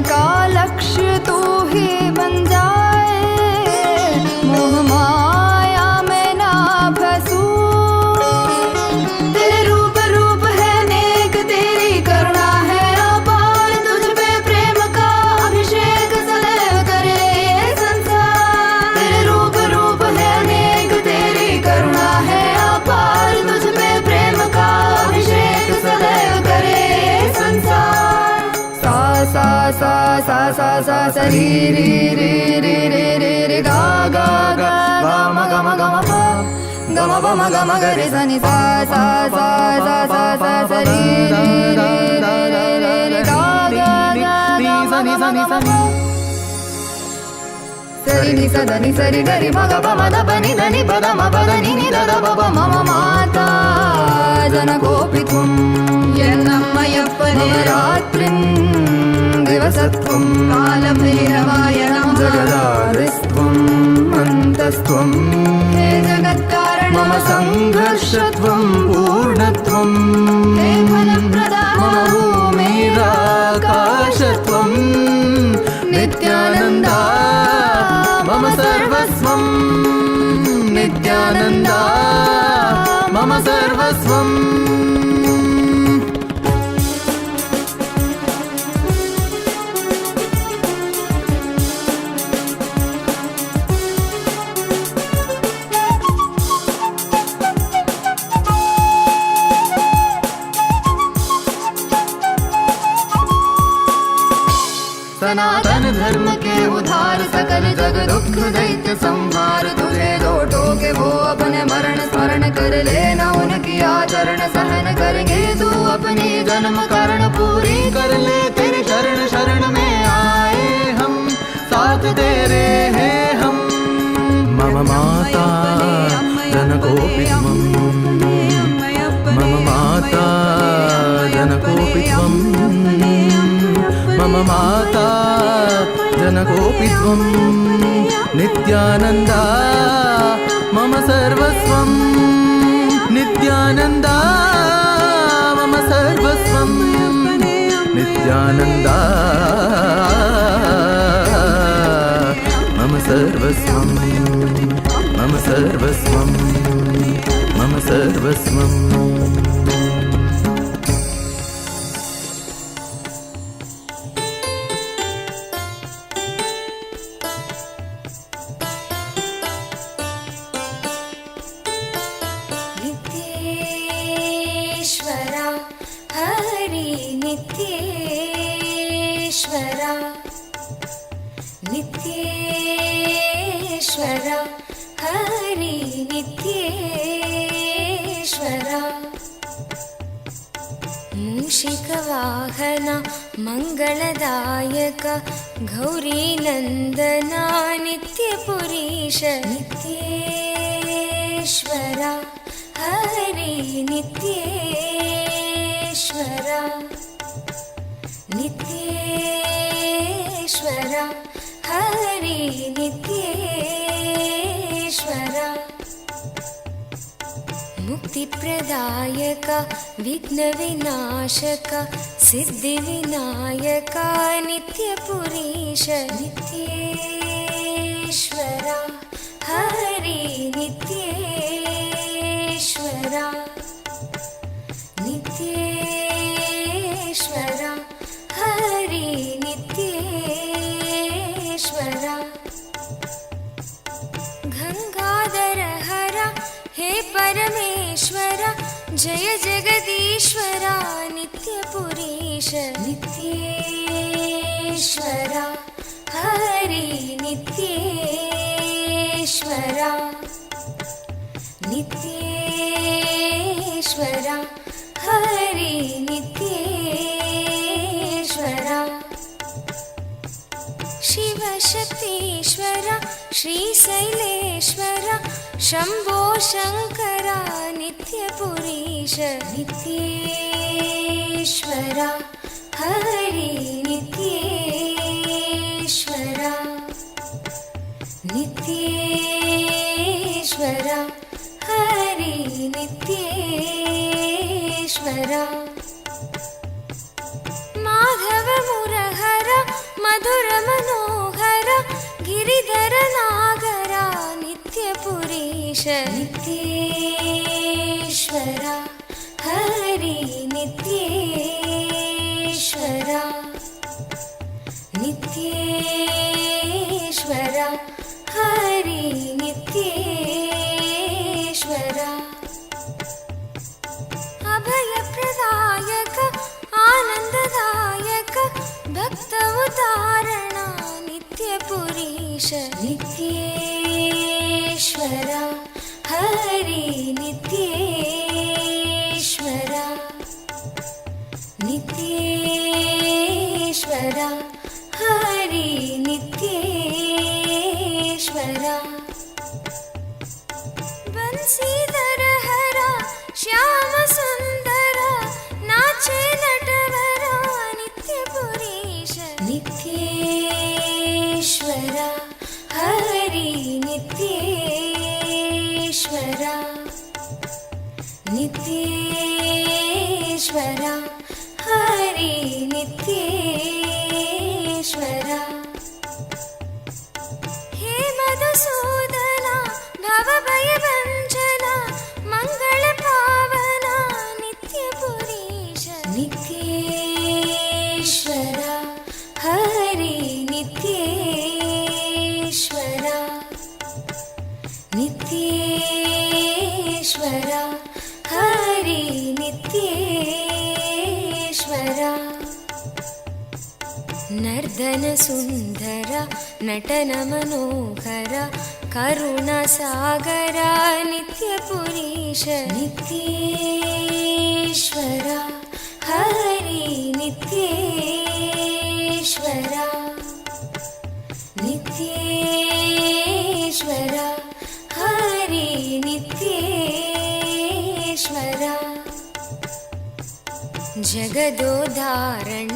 [SPEAKER 3] का लक्ष्य तू ही बन जाए मोह माया में ना फंसूं। तेरे रूप रूप है नेक तेरी करुणा है अपार तुझ पे प्रेम का अभिषेक सदैव करे ये संसार। तेरे रूप रूप है नेक तेरी करुणा है अपार तुझ पे प्रेम का अभिषेक सदैव करे ये संसार। सा सा सा सा सा सा री री री री री री री गा गा गा गा म ग म ग म प ग म प म ग म ग रे सा नि सा सा सा सा सा सा सा री री री री री री गा गा गा गा सा नि सा नि सा नि सरि नि सा द नि सरि ग रि म ग प म द प नि द नि प द म प द नि नि द द प प म म माता जनकोऽपि त्वं यन्नम्मयप्पने रात्रिं दिवसत्वं कालभैरवाय नमः। जगदादिस्त्वं अन्तस्त्वं हे जगत्कारण मम संघर्षत्वं पूर्णत्वं हे फलप्रदा मम भूमिराकाशत्वं नित्यानन्दा मम सर्वस्वं नित्यानन्दा मम सर्वस्वं। सनातन धर्म के उधार सकल जग दुख दैत्य संहार तुझे लौटो के वो अपने मरण स्मरण कर लेना उनकी आचरण सहन करेंगे तू अपनी जन्म कारण पूरी कर ले तेरे शरण शरण में आए हम साथ तेरे हैं हम। मम माता जनकोऽपि त्वं मम माता जनकोऽपि त्वं मम माता जनकोऽपि त्वं नित्यानन्दा मम सर्वस्वं नित्यानन्दा मम सर्वस्वं नित्यानन्दा मम सर्वस्वं मम सर्वस्वं मम सर्वस्वं। नित्येश्वरा हरि नित्येश्वरा मूषिकवाहना मंगलदायक गौरीनन्दना नित्यपुरीश नित्येश्वरा हरि नित्ये मुक्तिप्रदायक विघ्नविनाशक सिद्धिविनायक नित्यपुरीश नित्येश्वरा हरि नित्येश्वरा नित्येश्वरा हरि नित्येश्वरा गंगाधर हर हे परमेश्वर जय जगदीश्वरा नित्यपुरीश नित्येश्वरा हरि नित्येश्वरा नित्येश्वरा हरि नित्येश्वरा शिव शक्तीश्वर श्रीशैलेश्वर शंभो शंकर नित्यपुरीश नित्येश्वरा हरि नित्येश्वरा नित्येश्वरा हरि नित्येश्वरा माधव मुरहर मधुर मनोहर गिरिधर नागर नित्यपुरीश नित्येश्वरा हरि नित्येश्वरा नित्येश्वरा हरि नित्येश्वरा अभयप्रदायक आनन्ददायक भक्त उदाहरण नित्यपुरीश नित्येश्वरा हरि नित्येश्वरा नित्येश्वरा हरि नित्येश्वरा बंसीधर हर श्याम सुंदर नाचे नटवर नित्यपुरीश नित्येश्वरा हरि नित्येश्वरा नित्येश्वरा हरि नित्येश्वरा हे मधुसूदना भवभयभञ्जना मंगल पावना नित्यपुरीश नित्येश्वरा हरि नित्येश्वरा नित्येश्वरा हरि नित्येश्वरा नर्दन सुंदर नटन मनोहर करुण सागर नित्यपुरीश नित्येश्वरा हरि नित्येश्वरा नित्येश्वरा हरि नित्येश्वरा जगदोदाहरण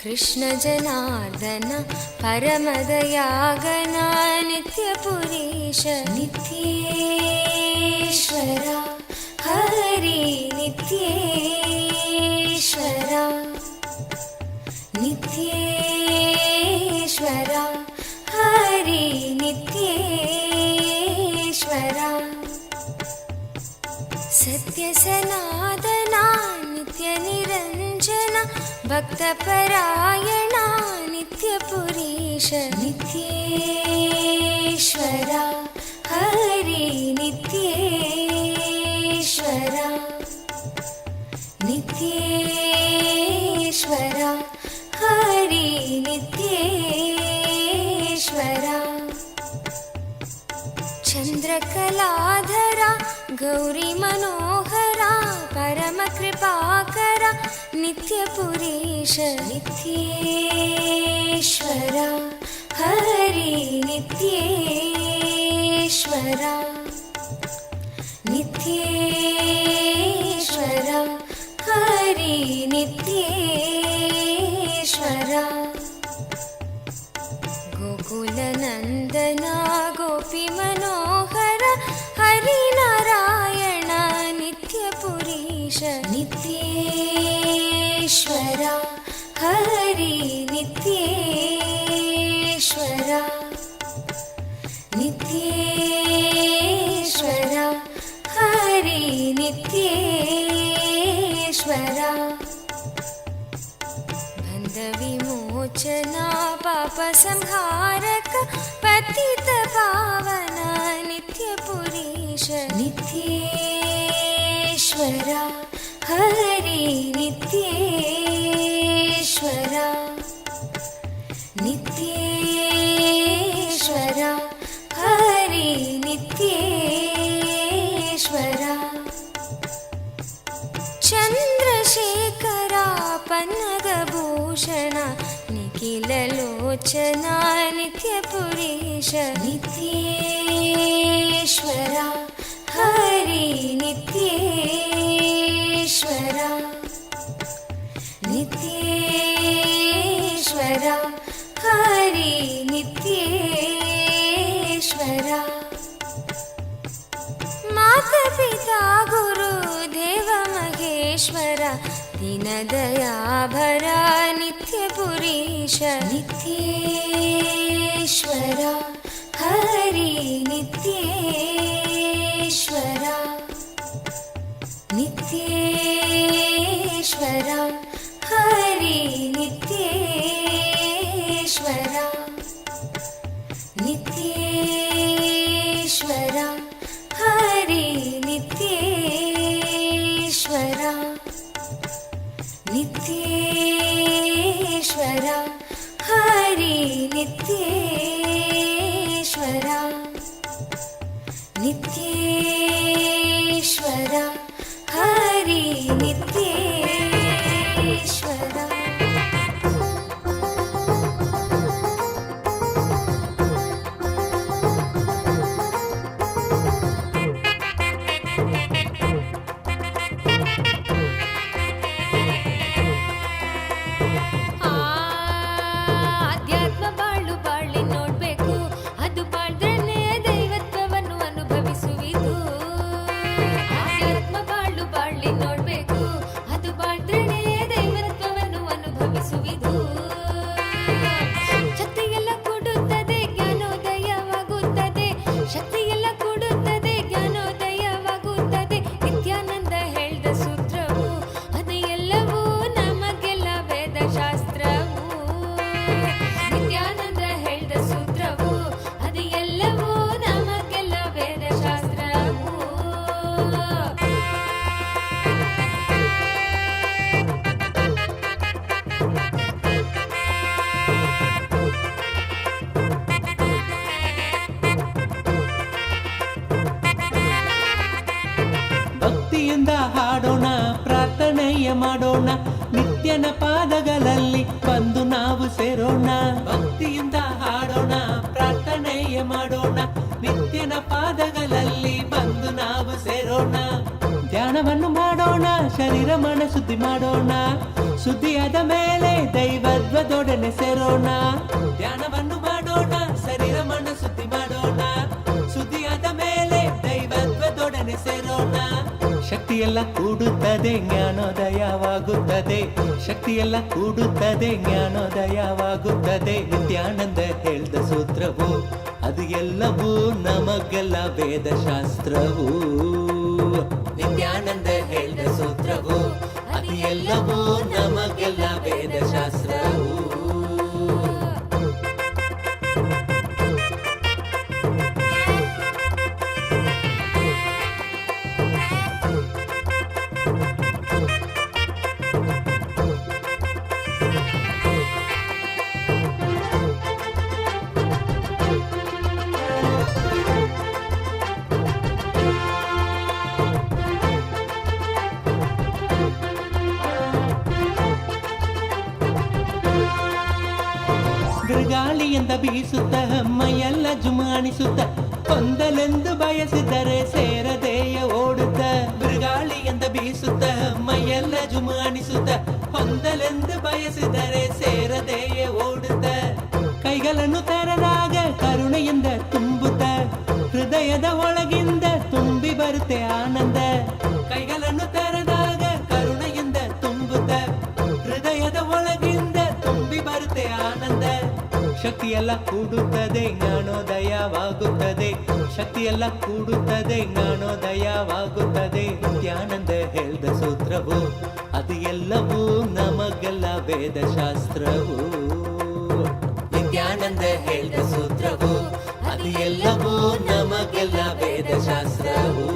[SPEAKER 3] कृष्ण जनार्दन परमदयागना नित्यपुरीश नित्येश्वरा हरि नित्येश्वरा नित्येश्वरा हरि नित्येश्वरा सत्य सनातना नित्य निरंजन भक्त परायणा नित्यपुरीश नित्येश्वरा हरि नित्येश्वरा नित्येश्वरा हरि नित्येश्वरा चंद्रकलाधरा गौरी मनोहरा परम कृपाकरा नित्यपुरीश नित्येश्वरा हरि नित्येश्वरा नित्येश्वरा हरि नित्येश्वरा गोकुलनन्दना गोपी मनोहर हरि नारायण नित्य पुरीश नित्येश्वरा हरि नित्येश्वरा नित्येश्वरा हरि नित्येश्वरा बन्ध विमोचना पाप संहारक पतित पावना नित्य पुरीश नित्येश्वरा हरि नित्येश्वरा नित्येश्वरा हरि नित्येश्वरा चन्द्रशेखरा पन्नगभूषण निखिललोचना नित्यपुरीश नित्येश्वरा हरि नित्येश्वरा नित्येश्वरा हरि नित्येश्वरा माता पिता गुरु देव महेश्वर दीनदयाभरा नित्यपुरीश नित्येश्वरा हरि नित्येश्वरा नित्येश्वरा हरि नित्येश्वरा नित्येश्वरा हरि नित्येश्वरा नित्येश्वरा हरि नित्येश्वरा नित्येश्वरा हरि नित्येश्वरा
[SPEAKER 8] ಭಕ್ತಿಯಿಂದ ಹಾಡೋಣ, ಪ್ರಾರ್ಥನೆಯ ಮಾಡೋಣ, ನಿತ್ಯನ ಪಾದಗಳಲ್ಲಿ ಬಂದು ನಾವು ಸೇರೋಣ. ಭಕ್ತಿಯಿಂದ ಹಾಡೋಣ, ಪ್ರಾರ್ಥನೆಯ ಮಾಡೋಣ, ನಿತ್ಯನ ಪಾದಗಳಲ್ಲಿ ಬಂದು ನಾವು ಸೇರೋಣ. ಧ್ಯಾನವನ್ನು ಮಾಡೋಣ, ಶರೀರ ಮನ ಶುದ್ಧಿ ಮಾಡೋಣ, ಶುದ್ಧಿಯಾದ ಮೇಲೆ ದೈವತ್ವದೊಡನೆ ಸೇರೋಣ. ಧ್ಯಾನವನ್ನು ಮಾಡೋಣ, ಶರೀರ ಮನ ಶುದ್ಧಿ ಮಾಡೋಣ, ಶುದ್ಧಿಯಾದ ಮೇಲೆ ದೈವತ್ವದೊಡನೆ ಸೇರೋಣ. ಶಕ್ತಿಯೆಲ್ಲ ಕೂಡುತ್ತದೆ, ಜ್ಞಾನೋದಯವಾಗುತ್ತದೆ. ಶಕ್ತಿಯೆಲ್ಲ ಕೂಡುತ್ತದೆ, ಜ್ಞಾನೋದಯವಾಗುತ್ತದೆ. ನಿತ್ಯಾನಂದ ಹೇಳಿದ ಸೂತ್ರವು ಅದು ಎಲ್ಲವೂ ನಮಗೆಲ್ಲ ವೇದಶಾಸ್ತ್ರವು. ನಿತ್ಯಾನಂದ ಹೇಳಿದ ಸೂತ್ರವು ಅದು ಎಲ್ಲವೂ ನಮಗೆಲ್ಲ ವೇದಶಾಸ್ತ್ರವು. ಗಾಳಿಯಿಂದ ಬೀಸುತ್ತ ಮೈಯೆಲ್ಲ ಜುಮಾಣಿಸುತ್ತ, ಹೊಂದಲೆಂದು ಬಯಸಿದರೆ ಸೇರದೆಯ ಓಡುತ್ತ. ಬಿರುಗಾಳಿಯಿಂದ ಬೀಸುತ್ತ ಮೈಯೆಲ್ಲ ಜುಮಾಣಿಸುತ್ತ, ಹೊಂದಲೆಂದು ಬಯಸಿದರೆ ಸೇರದೆಯ ಓಡುತ್ತ. ಕೈಗಳನ್ನು ತೆರೆದಾಗ ಕರುಣೆಯಿಂದ ತುಂಬುತ್ತ, ಹೃದಯದ ಒಳಗಿಂದ ತುಂಬಿ ಬರುತ್ತೆ ಆನಂದ. ಕೈಗಳನ್ನು ತೆರೆದಾಗ ಶಕ್ತಿಯೆಲ್ಲ ಕೂಡುತ್ತದೆ ಜ್ಞಾನೋದಯವಾಗುತ್ತದೆ. ಶಕ್ತಿಯೆಲ್ಲ ಕೂಡುತ್ತದೆ ಜ್ಞಾನೋದಯವಾಗುತ್ತದೆ. ನಿತ್ಯಾನಂದ ಹೇಳಿದ ಸೂತ್ರವು ಅದು ಎಲ್ಲವೂ ನಮಗೆಲ್ಲ ವೇದಶಾಸ್ತ್ರವು. ನಿತ್ಯಾನಂದ ಹೇಳಿದ ಸೂತ್ರವು ಅದು ಎಲ್ಲವೂ ನಮಗೆಲ್ಲ ವೇದಶಾಸ್ತ್ರವು.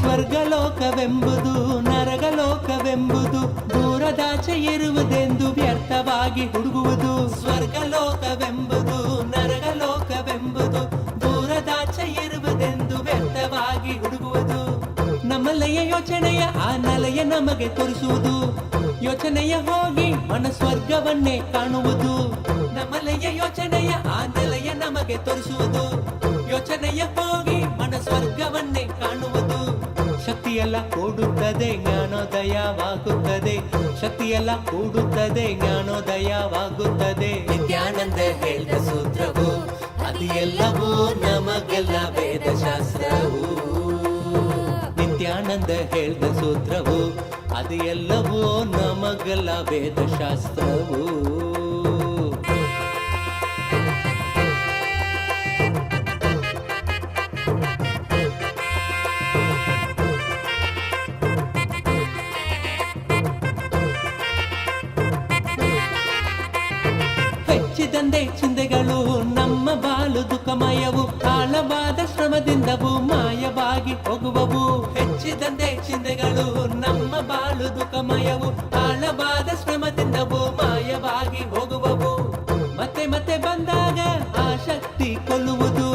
[SPEAKER 8] ಸ್ವರ್ಗಲೋಕವೆಂಬುದು ನರಗಲೋಕವೆಂಬುದು ದೂರದಾಚೆ ಇರುವುದೆಂದು ವ್ಯರ್ಥವಾಗಿ ಹುಡುಗುವುದು. ಸ್ವರ್ಗಲೋಕವೆಂಬುದು ನರಗಲೋಕವೆಂಬುದು ದೂರದಾಚೆ ಇರುವುದೆಂದು ವ್ಯರ್ಥವಾಗಿ ಹುಡುಗುವುದು. ನಮ್ಮಲೆಯ ಯೋಚನೆಯ ಆ ನೆಲೆಯ ನಮಗೆ ತೋರಿಸುವುದು. ಯೋಚನೆಯ ಹೋಗಿ ಮನ ಸ್ವರ್ಗವನ್ನೇ ಕಾಣುವುದು. ನಮ್ಮಲೆಯ ಯೋಚನೆಯ ಆ ನೆಲೆಯ ನಮಗೆ ತೋರಿಸುವುದು. ಯೋಚನೆಯ ಹೋಗಿ ಮನ ಸ್ವರ್ಗವನ್ನೇ ಕಾಣುವುದು. ಶಕ್ತಿಯೆಲ್ಲ ಕೂಡುತ್ತದೆ ಜ್ಞಾನೋದಯವಾಗುತ್ತದೆ. ಶಕ್ತಿಯೆಲ್ಲ ಕೂಡುತ್ತದೆ ಜ್ಞಾನೋದಯವಾಗುತ್ತದೆ. ನಿತ್ಯಾನಂದ ಹೇಳಿದ ಸೂತ್ರವು ಅದು ಎಲ್ಲವೂ ನಮಗೆಲ್ಲ ವೇದಶಾಸ್ತ್ರವು. ನಿತ್ಯಾನಂದ ಹೇಳಿದ ಸೂತ್ರವು ಅದು ಎಲ್ಲವೂ ನಮಗೆಲ್ಲ ವೇದಶಾಸ್ತ್ರವು. ಹೆಚ್ಚಿದಂತೆ ಚಿಂತೆಗಳು ನಮ್ಮ ಬಾಳು ದುಃಖಮಯವು. ಆಳವಾದ ಶ್ರಮದಿಂದವು ಮಾಯವಾಗಿ ಹೋಗುವವು. ಹೆಚ್ಚಿದಂತೆ ಚಿಂತೆಗಳು ನಮ್ಮ ಬಾಳು ದುಃಖಮಯವು. ಆಳವಾದ ಶ್ರಮದಿಂದವು ಮಾಯವಾಗಿ ಹೋಗುವವು. ಮತ್ತೆ ಮತ್ತೆ ಬಂದಾಗ ಆ ಶಕ್ತಿ ಕೊಲ್ಲುವುದು.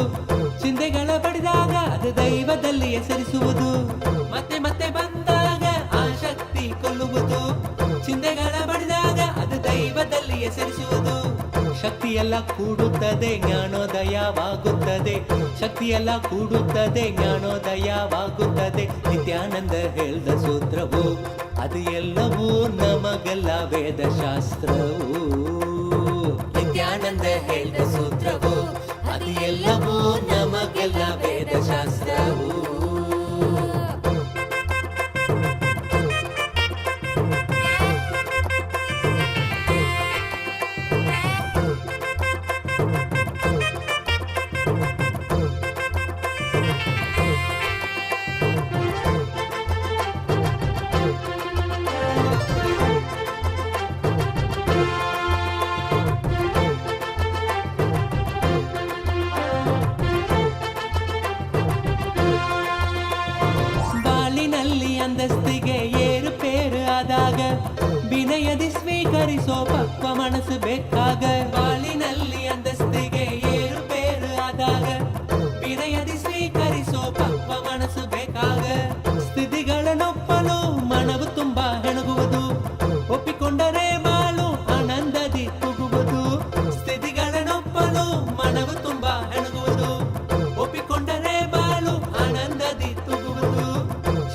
[SPEAKER 8] ಚಿಂತೆಗಳ ಬಡಿದಾಗ ಅದು ದೈವದಲ್ಲಿ ಹೆಸರಿಸುವುದು. ಮತ್ತೆ ಮತ್ತೆ ಬಂದಾಗ ಆ ಶಕ್ತಿ ಕೊಲ್ಲುವುದು. ಚಿಂತೆಗಳ ಬಡಿದಾಗ ಅದು ದೈವದಲ್ಲಿ ಹೆಸರಿಸುವುದು. ಶಕ್ತಿಯೆಲ್ಲ ಕೂಡುತ್ತದೆ ಜ್ಞಾನೋದಯವಾಗುತ್ತದೆ. ಶಕ್ತಿಯೆಲ್ಲ ಕೂಡುತ್ತದೆ ಜ್ಞಾನೋದಯವಾಗುತ್ತದೆ. ನಿತ್ಯಾನಂದ ಹೇಳಿದ ಸೂತ್ರವು ಅದು ಎಲ್ಲವೂ ನಮಗೆಲ್ಲ ವೇದಶಾಸ್ತ್ರವು. ನಿತ್ಯಾನಂದ ಹೇಳಿದ ಸೂತ್ರವು ಅದು ಎಲ್ಲವೂ ನಮಗೆಲ್ಲ ವೇದಶಾಸ್ತ್ರವು. ಅಂತಸ್ತಿಗೆ ಏರುಪೇರು ಆದಾಗ ವಿನಯದಿ ಸ್ವೀಕರಿಸೋ ಪಕ್ವ ಮನಸ್ಸು ಬೇಕಾಗ. ಬಾಳಿನಲ್ಲಿ ಅಂತಸ್ತಿಗೆ ಏರುಪೇರು ಆದಾಗ ವಿನಯದಿ ಸ್ವೀಕರಿಸೋ ಪಕ್ವ ಮನಸ್ಸು ಬೇಕಾಗ. ಸ್ಥಿತಿಗಳನ್ನೊಪ್ಪಲು ಮನವು ತುಂಬಾ ಹೆಣಗುವುದು. ಒಪ್ಪಿಕೊಂಡರೆ ಬಾಳು ಆನಂದದಿ ತೂಗುವುದು. ಸ್ಥಿತಿಗಳನ್ನೊಪ್ಪಲು ಮನವು ತುಂಬಾ ಹೆಣಗುವುದು. ಒಪ್ಪಿಕೊಂಡರೆ ಬಾಳು ಆನಂದದಿ ತೂಗುವುದು.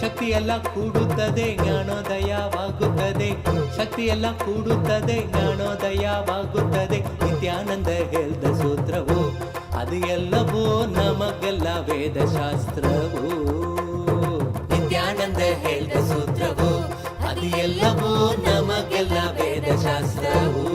[SPEAKER 8] ಶಕ್ತಿಯೆಲ್ಲ ಕೂಡುತ್ತದೆ ಜ್ಞಾನೋದಯವಾಗುತ್ತದೆ. ಶಕ್ತಿಯೆಲ್ಲ ಕೂಡುತ್ತದೆ ಜ್ಞಾನೋದಯವಾಗುತ್ತದೆ. ನಿತ್ಯಾನಂದ ಹೇಳಿದ ಸೂತ್ರವು ಅದು ಎಲ್ಲವೂ ನಮಗೆಲ್ಲ ವೇದಶಾಸ್ತ್ರವು. ನಿತ್ಯಾನಂದ ಹೇಳಿದ ಸೂತ್ರವು ಅದು ಎಲ್ಲವೂ ನಮಗೆಲ್ಲ ವೇದಶಾಸ್ತ್ರವು.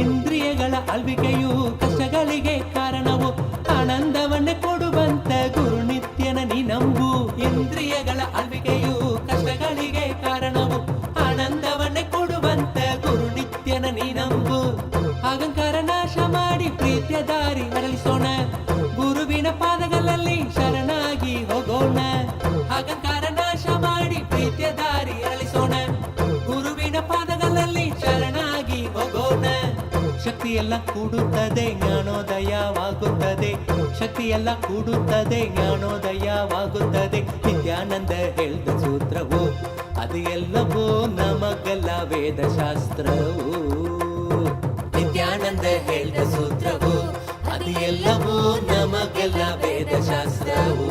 [SPEAKER 8] ಇಂದ್ರಿಯಗಳ ಅಲ್ವಿಕೆಯು ಕಷ್ಟಗಳಿಗೆ ಕಾರಣವು. ಆನಂದವನ್ನೇ ಕೊಡುವಂತ ಗುರು ನಿತ್ಯನ ನೀ ನಂಬು. ಇಂದ್ರಿಯಗಳ ಅಲ್ವಿಕೆಯು ಕಷ್ಟಗಳಿಗೆ ಕಾರಣವು. ಆನಂದವನ್ನೇ ಕೊಡುವಂತ ಗುರು ನಿತ್ಯನ ನೀ ನಂಬು. ಶಕ್ತಿಯೆಲ್ಲ ಕೂಡುತ್ತದೆ ಜ್ಞಾನೋದಯವಾಗುತ್ತದೆ. ಶಕ್ತಿಯೆಲ್ಲ ಕೂಡುತ್ತದೆ ಜ್ಞಾನೋದಯವಾಗುತ್ತದೆ. ನಿತ್ಯಾನಂದ ಹೇಳಿದ ಸೂತ್ರವು ಅದು ಎಲ್ಲವೂ ನಮಗೆಲ್ಲ ವೇದಶಾಸ್ತ್ರವು. ನಿತ್ಯಾನಂದ ಹೇಳಿದ ಸೂತ್ರವು ಅದು ಎಲ್ಲವೂ ನಮಗೆಲ್ಲ ವೇದಶಾಸ್ತ್ರವು.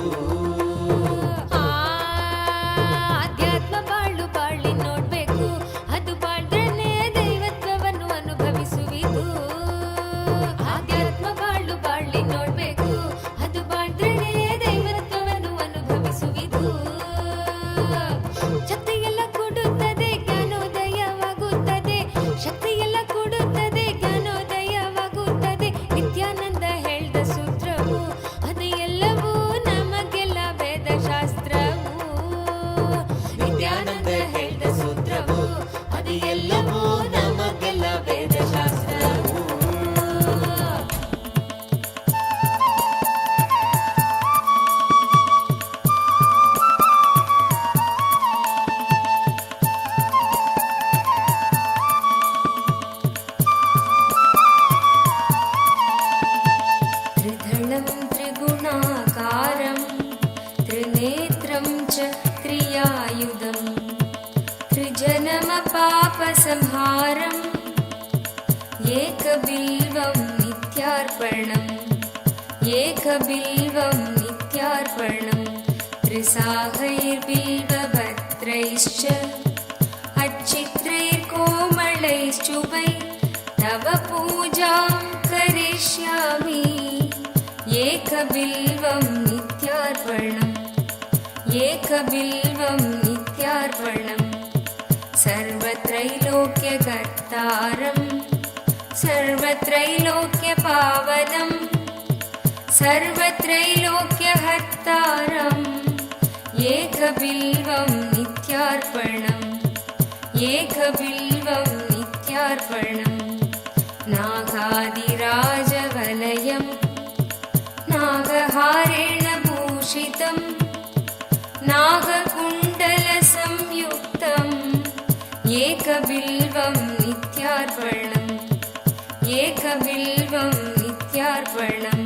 [SPEAKER 3] ಆಧ್ಯಾತ್ಮ ಬಾಳು ಬಾಳಿ ನೋಡ್ಬೇಕು, ಅದು ಬಾಳ್ದ್ರನೆ ದೈವತ್ವವನ್ನು ಅನುಭವಿಸುವಿದು. ಆಧ್ಯಾತ್ಮ ಬಾಳು ಬಾಳಿ ನೋಡ್ಬೇಕು, ಅದು ಬಾಳ್ದ್ರನೆ ದೈವತ್ವವನ್ನು ಅನುಭವಿಸುವಿದು. ಶಕ್ತಿಯೆಲ್ಲ ಕೊಡುತ್ತದೆ ಜ್ಞಾನೋದಯವಾಗುತ್ತದೆ. ಶಕ್ತಿಯೆಲ್ಲ ಕೊಡುತ್ತದೆ ಜ್ಞಾನೋದಯವಾಗುತ್ತದೆ. ನಿತ್ಯಾನಂದ ಹೇಳಿದ ಸೂತ್ರವು ಅದು ಎಲ್ಲವೂ ನಮಗೆಲ್ಲ ವೇದಶಾಸ್ತ್ರವು.
[SPEAKER 8] ನಿತ್ಯಾನಂದ ಹೇಳಿದ ಸೂತ್ರವು ಅದು ಎಲ್ಲವೂ ನಮಗೆಲ್ಲ ವೇದಶಾಸ್ತ್ರವು.
[SPEAKER 3] त्रिधलं त्रिगुणाकारं त्रिनेत्रं च त्रियायुधं त्रिजन्मपापसंहारम् एकबिल्वं नित्यार्पणम् एकबिल्वं नित्यार्पणम् त्रिसाहैर्बिल्वपत्रैश्च अच्छित्रैर्कोमलैश्चुभै तव पूजां करिष्यामि. एकबिल्वं नित्यार्पणम् एकबिल्वं नित्यार्पणम् सर्वत्रैलोक्यकर्तारं सर्वत्रैलोक्यपावनं सर्वत्रैलोक्यहर्तारम् एकबिल्वं नित्यार्पणम् एकबिल्वं नित्यार्पणम् नागादिराजवलयं नागहारेण भूषितं नागकुण्डलसंयुक्तम् एकबिल्वं नित्यार्पणम् एकबिल्वं नित्यार्पणम्.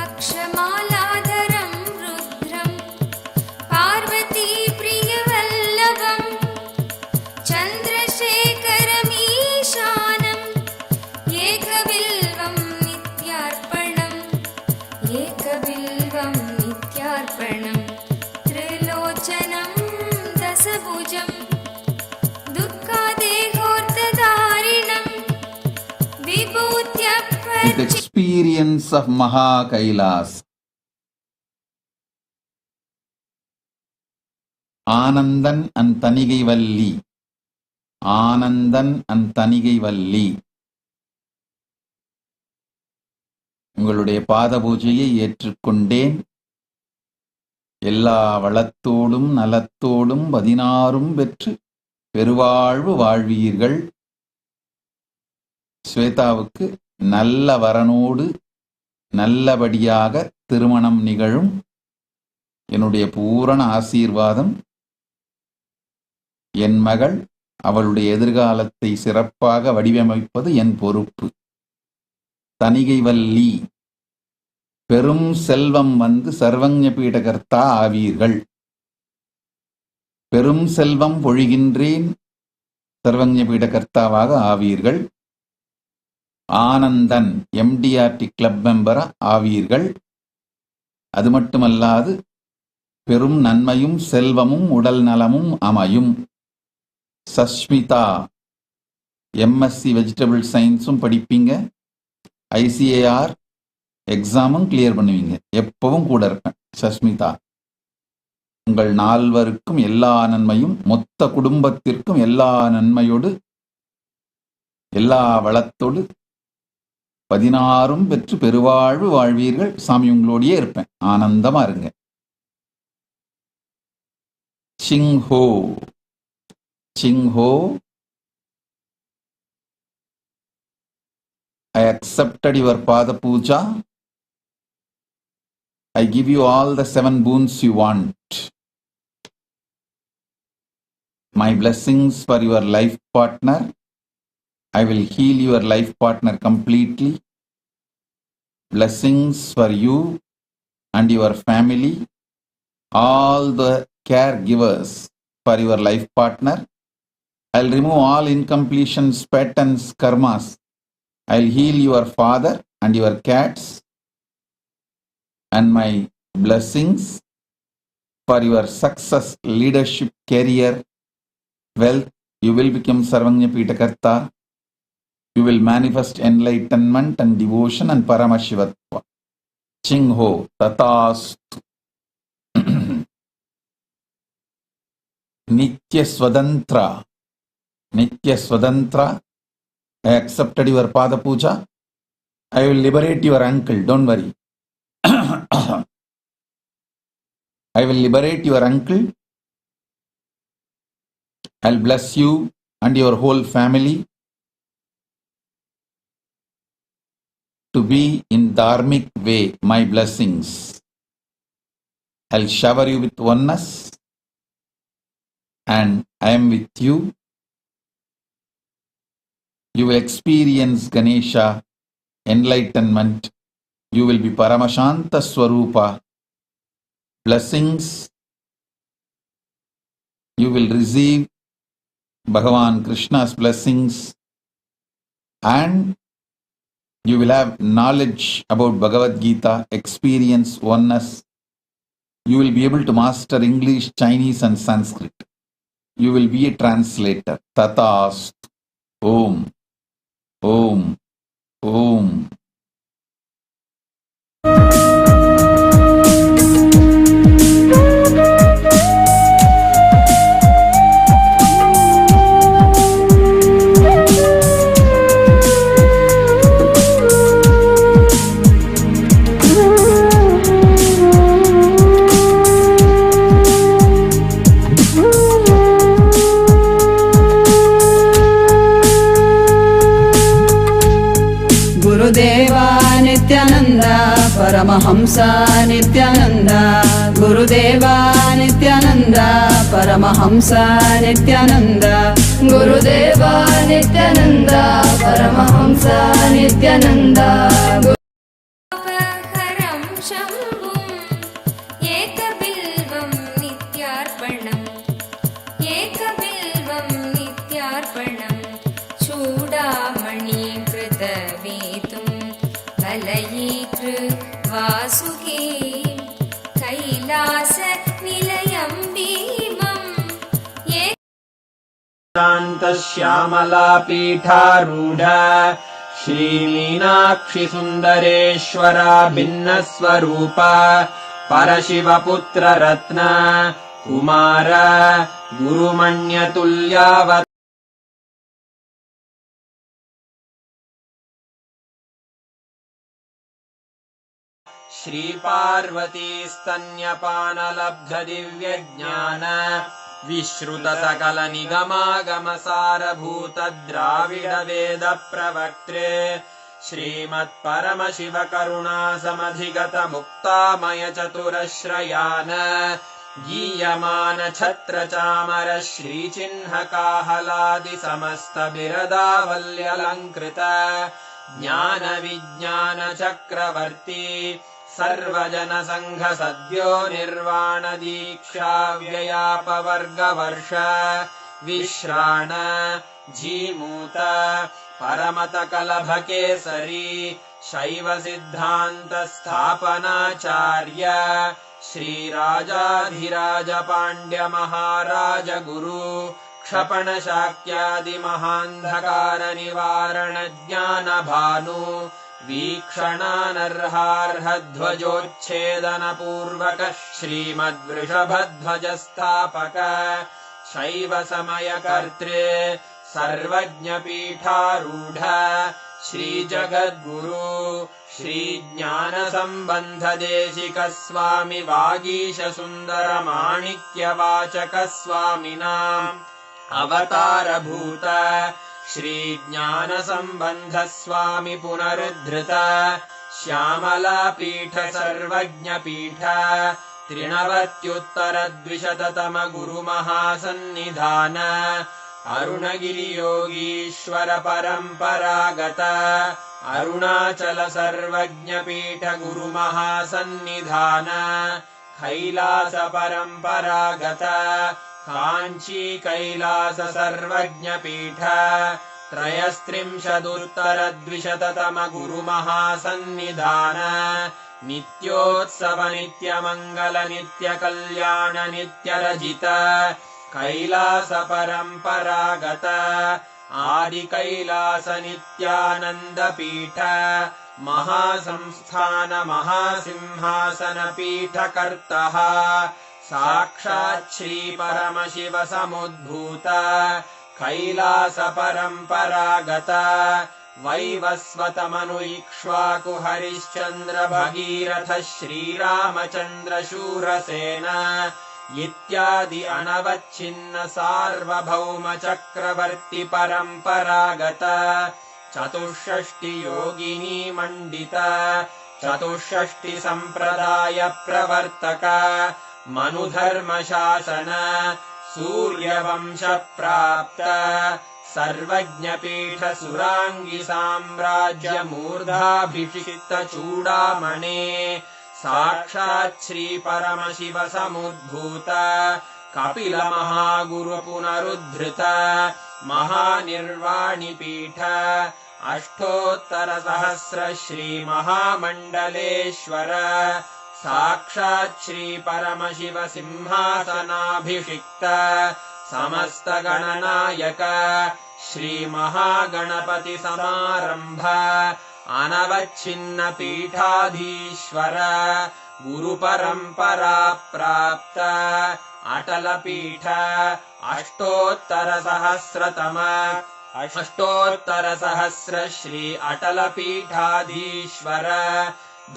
[SPEAKER 3] अक्षमालाधरं रुद्रं पार्वतीप्रियवल्लभं चन्द्रशेखरमीशानम् एकबिल्वं नित्यार्पणम् एकबिल्वं नित्यार्पणम् त्रिलोचनं दशभुजं दुःखादेहोर्तधारिणं
[SPEAKER 6] With experience of Maha Kailas, Anandan and Tanigai Valli, Anandan and Tanigai Valli. உங்களுடைய பாத பூஜையை ஏற்றுக்கொண்டேன். எல்லா வளத்தோடும் நலத்தோடும் 16 பெற்று பெருவாழ்வு வாழ்வீர்கள். ஸ்வேதாவுக்கு நல்ல வரனோடு நல்லபடியாக திருமணம் நிகழும். என்னுடைய பூரண ஆசீர்வாதம். என் மகள் அவளுடைய எதிர்காலத்தை சிறப்பாக வடிவமைப்பது என் பொறுப்பு. தனிகைவல்லி, பெரும் செல்வம் வந்து சர்வஞ பீடகர்த்தா ஆவீர்கள். பெரும் செல்வம் பொழிகின்றேன், சர்வஞ பீடகர்த்தாவாக ஆவீர்கள். ஆனந்தன் எம்டிஆர்டி கிளப் மெம்பரா ஆவீர்கள். அது மட்டுமல்லாது பெரும் நன்மையும் செல்வமும் உடல் நலமும் அமையும். சஷ்மிதா எம்எஸ்சி வெஜிடபிள் சயின்ஸும் படிப்பீங்க. ஐசிஏஆர் எக்ஸாமும் கிளியர் பண்ணுவீங்க. எப்பவும் கூட இருப்பேன். சஷ்மிதா, உங்கள் நால்வருக்கும் எல்லா நன்மையும், மொத்த குடும்பத்திற்கும் எல்லா நன்மையோடு எல்லா வளத்தோடு 16 பெற்று பெருவாழ்வு வாழ்வீர்கள். சாமி உங்களோடையே இருப்பேன். ஆனந்தமா இருங்க. சிங்ஹோ சிங்ஹோ I accepted your Pada Puja. I give you all the 7 boons you want. My blessings for your life partner. I will heal your life partner completely. Blessings for you and your family. All the caregivers for your life partner. I'll remove all incompletions, patterns, karmas. I'll heal your father and your cats. And my blessings for your success, leadership, career, wealth. You will become Sarvanya Pitakarta. You will manifest enlightenment and devotion and Paramashivatva. Chingho, Tatastu. Nitya Swadantra. Nitya Swadantra. I accepted your Pada Puja. I will liberate your uncle, don't worry. I will liberate your uncle. I'll bless you and your whole family to be in dharmic way, my blessings. I'll shower you with oneness and I am with you. You will experience Ganesha, enlightenment. You will be Paramashanta Swarupa. Blessings. You will receive Bhagavan Krishna's blessings and you will have knowledge about Bhagavad Gita, experience oneness. You will be able to master English, Chinese and Sanskrit. You will be a translator. Tatast. Om. Om. Om.
[SPEAKER 9] Paramahamsa Nithyananda Gurudeva Nithyananda Paramahamsa Nithyananda Gurudeva Nithyananda Paramahamsa Nithyananda
[SPEAKER 3] Haram Shambhum Ekabilvam Nityarpanam Ekabilvam Nityarpanam Chudamani Kritavetum Valayikru Vasuki Kailasa Nilayam Bhimam
[SPEAKER 5] Shyamala Pitharudha Shri Meenakshi Sundareshwara Bhinnaswarupa Parashiva Putra Ratna Kumara Gurumanya Tulyavat Shri Parvati Stanyapana Labdha Divya Jnana Vishruta Sakala Nigama Gamasara Bhuta Dravida Veda Pravaktre Shrimat Paramashiva Karuna Samadhigata Mukta Maya Chaturashrayana Giyamana Chatra Chamara Shri Chinha Kahaladi Samasta Birada Valyalankrita Jnana Vijnana Chakravarti Sarvajana Sangha Sadhyo Nirvana Diksha Vyayapavarga Varsha Vishrana Jimuta Paramata Kalabhakesari Shaiva Siddhanta Sthapanacharya Shri Rajadhiraja Pandya Maharaja Guru Kshapana Shakyadi Mahandhakara Nivarana Jnana Bhanu Vikshana-narharha-dhvajochedana purvaka Shrimad-vrishabhadhvajastapaka Shaiva Samaya-kartre Sarvajña-pitharudha Shri Jagadguru Shri Jnana-sambandha-deshika Swami Vagisha-sundara-manikya-vachaka Swaminam Avatara-bhuta
[SPEAKER 10] श्रीज्ञानसम्बन्धस्वामि पुनरुद्धृत श्यामलापीठ सर्वज्ञपीठ त्रिनवत्युत्तरद्विशततम गुरुमहासन्निधान अरुणगिरियोगीश्वर परम्परागत अरुणाचल सर्वज्ञपीठ गुरुमहासन्निधान कैलास परम्परागत काञ्ची कैलास सर्वज्ञपीठ त्रयस्त्रिंशदुत्तरद्विशततम गुरुमहासन्निधान नित्योत्सव नित्यमङ्गल नित्यकल्याण नित्यरजित कैलास परम्परागत आदिकैलास नित्यानन्दपीठ महासंस्थान महासिंहासन पीठकर्तः साक्षात् श्रीपरमशिव समुद्भूत कैलास परम्परागत वैवस्वतमनु इक्ष्वाकु हरिश्चन्द्र भगीरथ श्रीरामचन्द्र शूरसेन इत्यादि अनवच्छिन्न सार्वभौम चक्रवर्ति परम्परागत चतुष्षष्टि योगिनी मण्डित चतुष्षष्टि सम्प्रदाय प्रवर्तक मनुधर्म शासन सूर्यवंश प्राप्त सर्वज्ञपीठ सुराङ्गि साम्राज्य मूर्धाभिषिक्त चूडामणे साक्षात् श्री परमशिव समुद्भूत कपिल महागुरु पुनरुद्धृत महानिर्वाणि पीठ अष्टोत्तर सहस्र श्री महामण्डलेश्वर साक्षात् श्री परमशिव सिंहासनाभिषिक्त समस्त गणनायक श्री महागणपति समारंभ अनवच्छिन्न पीठाधीश्वर गुरु परंपरा प्राप्त अटल पीठ अष्टोत्तर सहस्र श्री अटल पीठाधीश्वर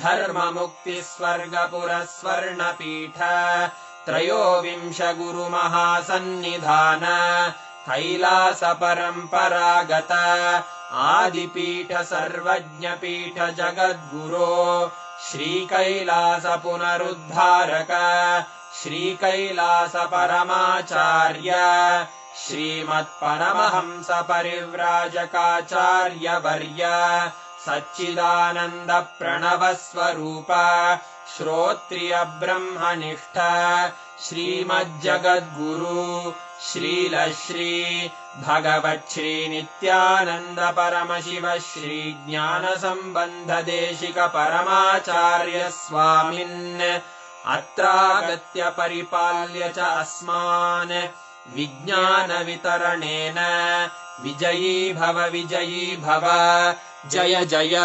[SPEAKER 10] धर्म मुक्ति स्वर्गपुर स्वर्ण पीठ त्रयोविंश गुरु महासन्निधान कैलास परम्परागत आदिपीठ सर्वज्ञपीठ जगद्गुरो श्रीकैलास पुनरुद्धारक श्रीकैलास परमाचार्य श्रीमत्परमहंस परिव्राजकाचार्य वर्य सच्चिदानन्द प्रणव स्वरूप श्रोत्रिय ब्रह्मनिष्ठ श्रीमज्जगद्गुरु श्रील श्री भगवच्छ्री नित्यानन्द परमशिव श्री ज्ञान सम्बन्ध देशिक परमाचार्य स्वामिन् अत्रागत्य परिपाल्य च अस्मान् विज्ञान वितरणेन विजयी भव जय जय।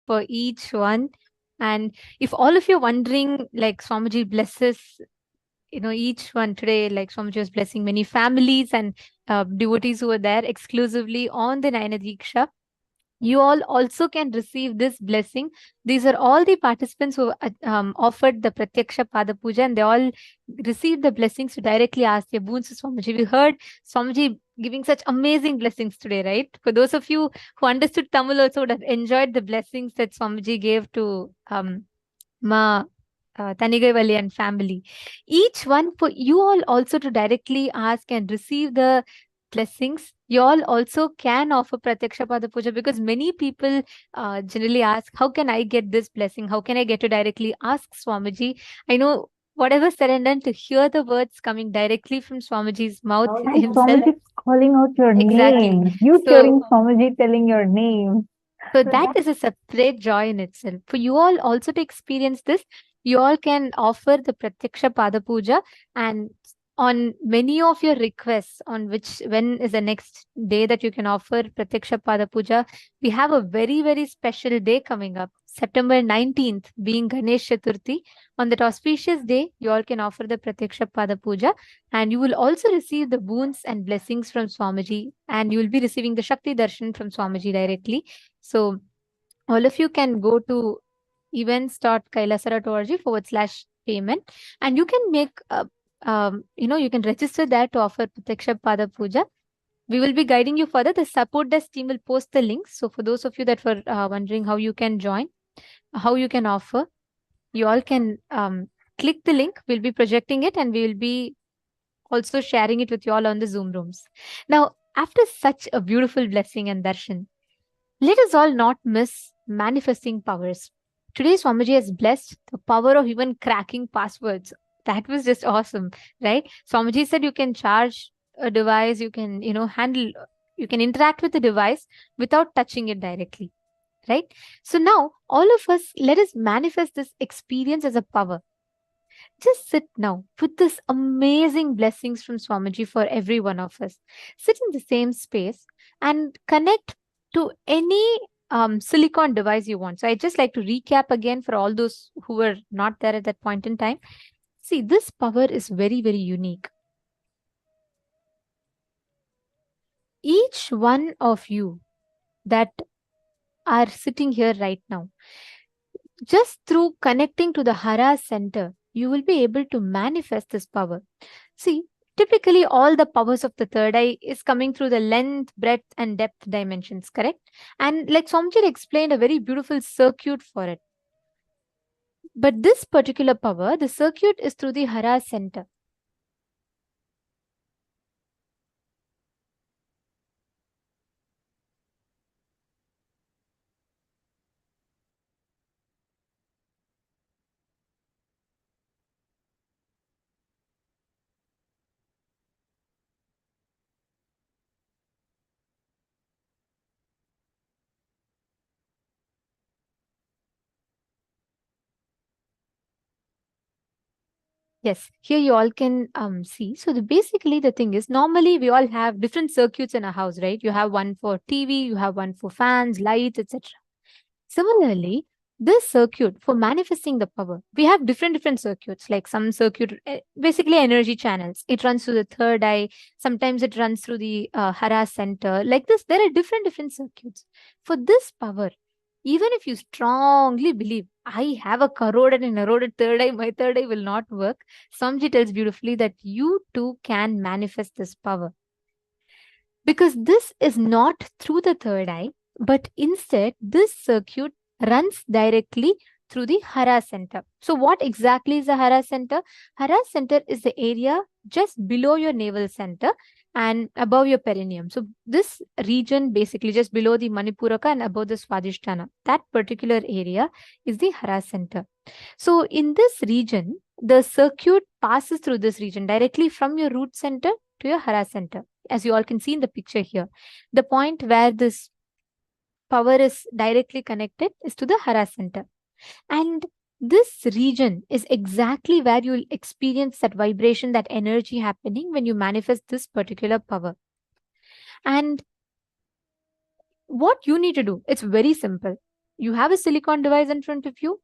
[SPEAKER 11] For each one. And if all of you are wondering, like Swamiji blesses, each one today, like Swamiji was blessing many families and devotees who were there exclusively on the Nayana Diksha. You all also can receive this blessing. These are all the participants who offered the Pratyaksha Pada Puja, and they all received the blessings to directly ask their boons to Swamiji. We heard Swamiji giving such amazing blessings today, right? For those of you who understood Tamil also would have enjoyed the blessings that Swamiji gave to Ma Tanigaivalli and family. Each one for you all also to directly ask and receive the blessings. You all also can offer Pratyaksha Pada Puja, because many people generally ask, how can I get this blessing? How can I get to directly ask Swamiji? I know whatever said and done, to hear the words coming directly from Swamiji's mouth
[SPEAKER 4] And
[SPEAKER 11] himself.
[SPEAKER 4] Swamiji calling out your
[SPEAKER 11] Exactly.
[SPEAKER 4] name. You
[SPEAKER 11] So,
[SPEAKER 4] hearing Swamiji telling your name.
[SPEAKER 11] so that is a separate joy in itself. For you all also to experience this, you all can offer the Pratyaksha Pada Puja, and on many of your requests on which when is the next day that you can offer Pratyaksha Pada Puja, we have a very, very special day coming up. September 19th being Ganesh Chaturthi. On that auspicious day, you all can offer the Pratyaksha Pada Puja, and you will also receive the boons and blessings from Swamiji, and you will be receiving the Shakti Darshan from Swamiji directly. So all of you can go to events.kailasara.org/payment, and you can make you can register there to offer Pratyaksha Pada Puja. We will be guiding you further. The support desk team will post the links. So for those of you that were wondering how you can join, how you can offer, you all can click the link. We'll be projecting it, and we will be also sharing it with you all on the Zoom rooms. Now, after such a beautiful blessing and darshan, let us all not miss manifesting powers. Today, Swamiji has blessed the power of even cracking passwords. That was just awesome, right? Swamiji said you can charge a device, you can, you can interact with the device without touching it directly, right? So now, all of us, let us manifest this experience as a power. Just sit now with this amazing blessings from Swamiji for every one of us. Sit in the same space and connect to any silicon device you want. So I just like to recap again for all those who were not there at that point in time. See, this power is very, very unique. Each one of you that are sitting here right now, just through connecting to the Hara center, you will be able to manifest this power. See, typically all the powers of the third eye is coming through the length, breadth, and depth dimensions, correct? And like Somjit explained, a very beautiful circuit for it. But this particular power, the circuit is through the Hara center. Yes, here you all can see. So basically the thing is, normally we all have different circuits in a house, right? You have one for TV, you have one for fans, lights, etc. Similarly, this circuit for manifesting the power, we have different circuits, like some circuit, basically energy channels. It runs through the third eye. Sometimes it runs through the Hara center. Like this, there are different circuits. For this power, even if you strongly believe, I have a corroded and eroded third eye, my third eye will not work. Samji tells beautifully that you too can manifest this power. Because this is not through the third eye, but instead this circuit runs directly through the Hara center. So what exactly is the Hara center? Hara center is the area just below your navel center and above your perineum. So this region basically just below the Manipuraka and above the Swadhisthana, that particular area is the Hara center. So in this region, the circuit passes through this region directly from your root center to your Hara center. As you all can see in the picture here, the point where this power is directly connected is to the Hara center. And this region is exactly where you'll experience that vibration, that energy happening when you manifest this particular power. And what you need to do, it's very simple. You have a silicon device in front of you,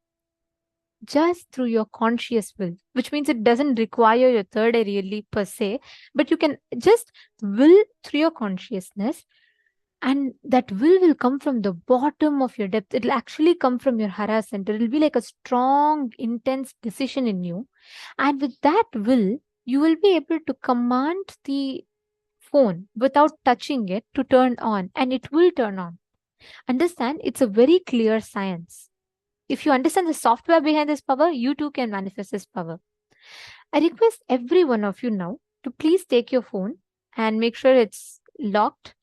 [SPEAKER 11] just through your conscious will, which means it doesn't require your third eye really per se, but you can just will through your consciousness And that will come from the bottom of your depth. It'll actually come from your hara center. It'll be like a strong, intense decision in you. And with that will, you will be able to command the phone without touching it to turn on, and it will turn on. Understand, it's a very clear science. If you understand the software behind this power, you too can manifest this power. I request every one of you now to please take your phone and make sure it's locked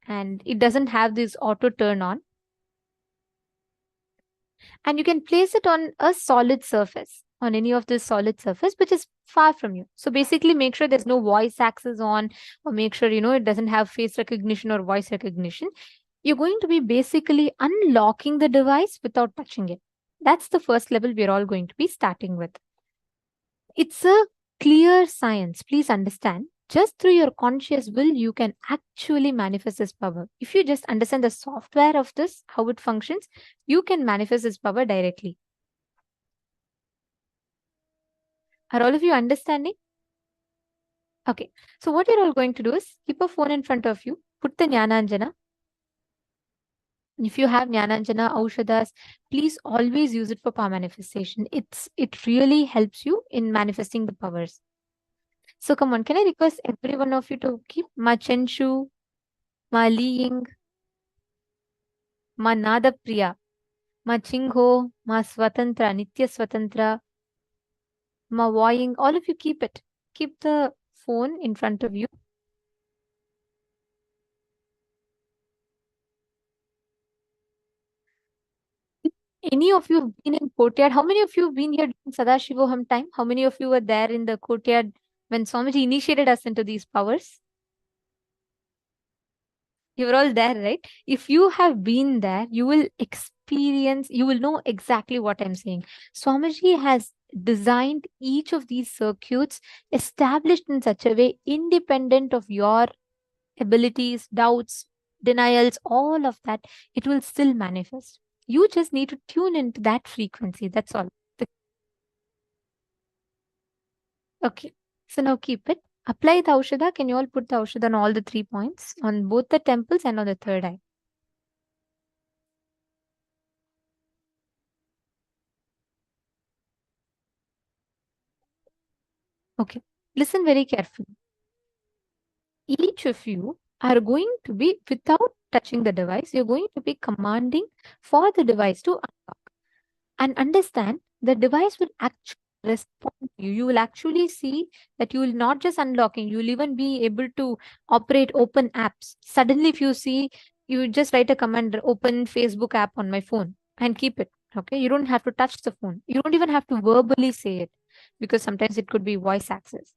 [SPEAKER 11] and it doesn't have this auto turn on. And you can place it on a solid surface, on any of this solid surface which is far from you. So basically make sure there's no voice access on, or make sure it doesn't have face recognition or voice recognition. You're going to be basically unlocking the device without touching it. That's the first level we're all going to be starting with. It's a clear science. Please understand. Just through your conscious will, you can actually manifest this power. If you just understand the software of this, how it functions, you can manifest this power directly. Are all of you understanding? Okay. So what you're all going to do is keep a phone in front of you, put the Jnananjana. If you have Jnananjana, Aushadas, please always use it for power manifestation. It really helps you in manifesting the powers. So come on, can I request every one of you to keep Ma Chenshu, Ma Liying, Ma Nada Priya, Ma Chingho, Ma Swatantra, Nitya Swatantra, Ma Voying, all of you keep it. Keep the phone in front of you. Any of you have been in courtyard? How many of you have been here during Sadashivoham time? How many of you were there in the courtyard when Swamiji initiated us into these powers? You were all there, right? If you have been there, you will experience, you will know exactly what I'm saying. Swamiji has designed each of these circuits established in such a way, independent of your abilities, doubts, denials, all of that, it will still manifest. You just need to tune into that frequency. That's all. Okay. So now keep it. Apply the Aushadha. Can you all put the Aushadha on all the 3 points, on both the temples and on the third eye? Okay. Listen very carefully. Each of you are going to be, without touching the device, you're going to be commanding for the device to unlock. And understand, the device will actually respond to you. You will actually see that you will not just unlocking, you will even be able to operate open apps. Suddenly, if you see, you just write a command, open Facebook app on my phone and keep it. Okay. You don't have to touch the phone. You don't even have to verbally say it, because sometimes it could be voice access.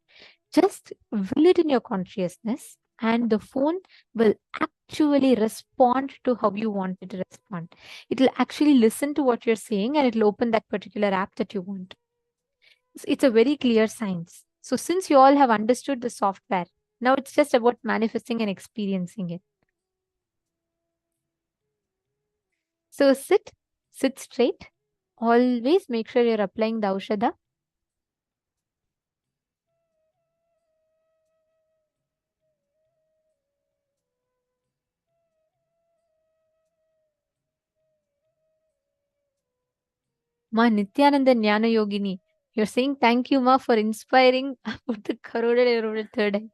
[SPEAKER 11] Just will it in your consciousness, and the phone will actually respond to how you want it to respond. It will actually listen to what you're saying, and it will open that particular app that you want. It's a very clear science. So since you all have understood the software, now it's just about manifesting and experiencing it. So sit straight. Always make sure you're applying the Aushadha. Ma Nithyananda Jnana Yogini, you're saying thank you, Ma, for inspiring about the Karoded third eye.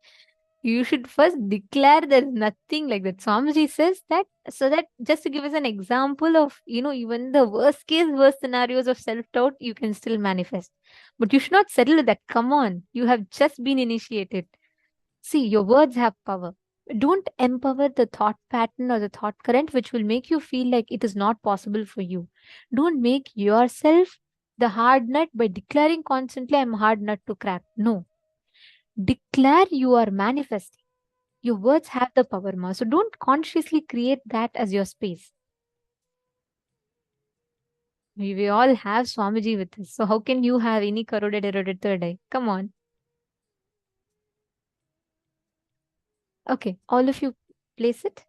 [SPEAKER 11] You should first declare there's nothing like that. Swamiji says that, so that just to give us an example of, even the worst scenarios of self-doubt, you can still manifest. But you should not settle with that. Come on, you have just been initiated. See, your words have power. Don't empower the thought pattern or the thought current which will make you feel like it is not possible for you. Don't make yourself the hard nut by declaring constantly, I'm hard nut to crack. No. Declare you are manifesting. Your words have the power, Ma. So don't consciously create that as your space. We all have Swamiji with us. So how can you have any corroded, eroded third eye? Come on. Okay, all of you place it.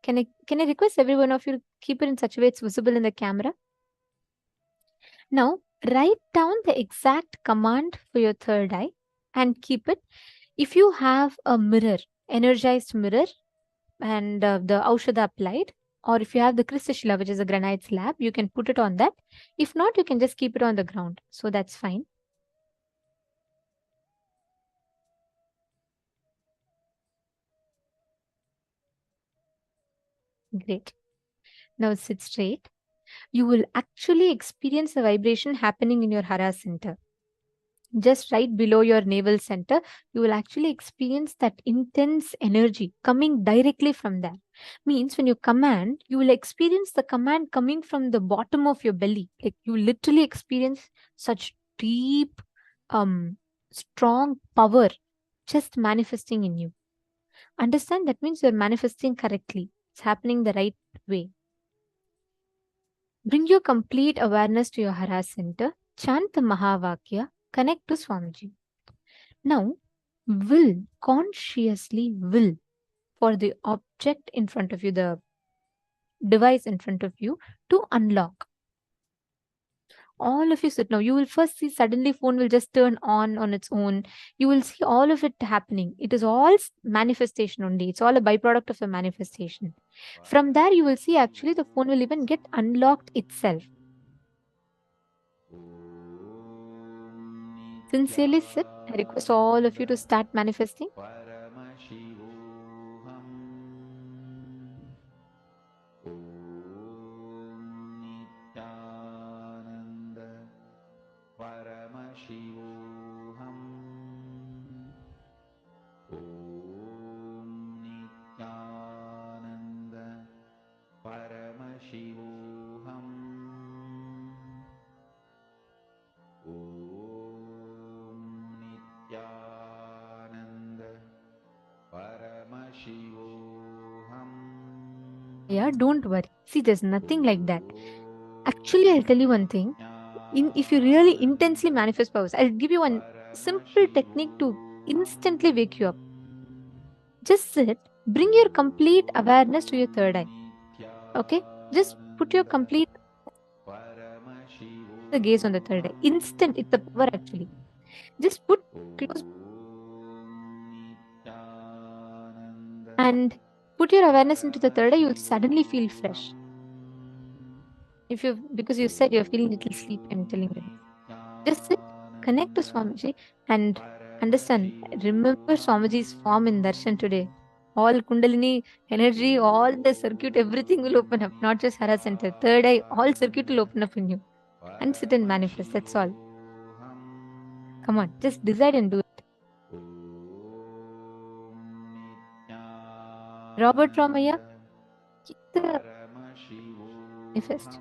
[SPEAKER 11] Can I request every one of you to keep it in such a way it's visible in the camera? Now, write down the exact command for your third eye and keep it. If you have a mirror, energized mirror, and the Aushadha applied. Or if you have the Kristashila, which is a granite slab, you can put it on that. If not, you can just keep it on the ground. So that's fine. Great. Now sit straight. You will actually experience the vibration happening in your Hara center. Just right below your navel center, you will actually experience that intense energy coming directly from there. Means when you command, you will experience the command coming from the bottom of your belly. Like you literally experience such deep, strong power just manifesting in you. Understand that means you're manifesting correctly. It's happening the right way. Bring your complete awareness to your Hara center. Chant the Mahavakya. Connect to Swamiji. Now, consciously will for the object in front of you, the device in front of you to unlock. All of you sit now. You will first see suddenly phone will just turn on its own. You will see all of it happening. It is all manifestation only. It's all a byproduct of a manifestation. From there, you will see actually the phone will even get unlocked itself. Sincerely sit. I request all of you to start manifesting. Yeah, don't worry. See, there's nothing like that. Actually, I'll tell you one thing. If you really intensely manifest powers, I'll give you one simple technique to instantly wake you up. Just sit, bring your complete awareness to your third eye. Okay? Just put your complete the gaze on the third eye. Instant, it's the power actually. Just put close and put your awareness into the third eye, you'll suddenly feel fresh. Because you said you're feeling a little sleepy, I'm telling you. Just sit, connect to Swamiji and understand. Remember Swamiji's form in Darshan today. All Kundalini energy, all the circuit, everything will open up. Not just Hara Center. Third eye, all circuit will open up in you. And sit and manifest. That's all. Come on, just decide and do it. Robert Ramaya, keep the manifest.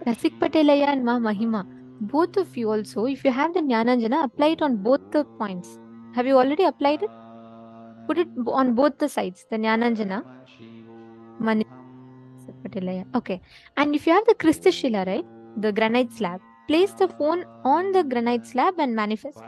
[SPEAKER 11] Rasik Patelaya and Ma Mahima, both of you also, if you have the Jnananjana, apply it on both the points. Have you already applied it? Put it on both the sides, the Jnananjana. Patelaya. Okay. And if you have the Kristashila, right, the granite slab, place the phone on the granite slab and manifest.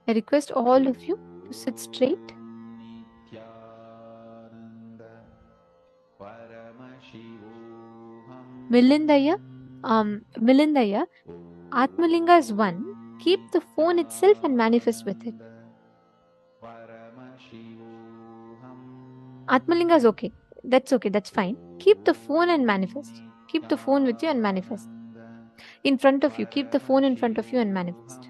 [SPEAKER 11] I request all of you to sit straight. Milindaya, Atmalinga is one. Keep the phone itself and manifest with it. Atmalinga is okay. That's okay. That's fine. Keep the phone and manifest. Keep the phone with you and manifest. In front of you. Keep the phone in front of you and manifest.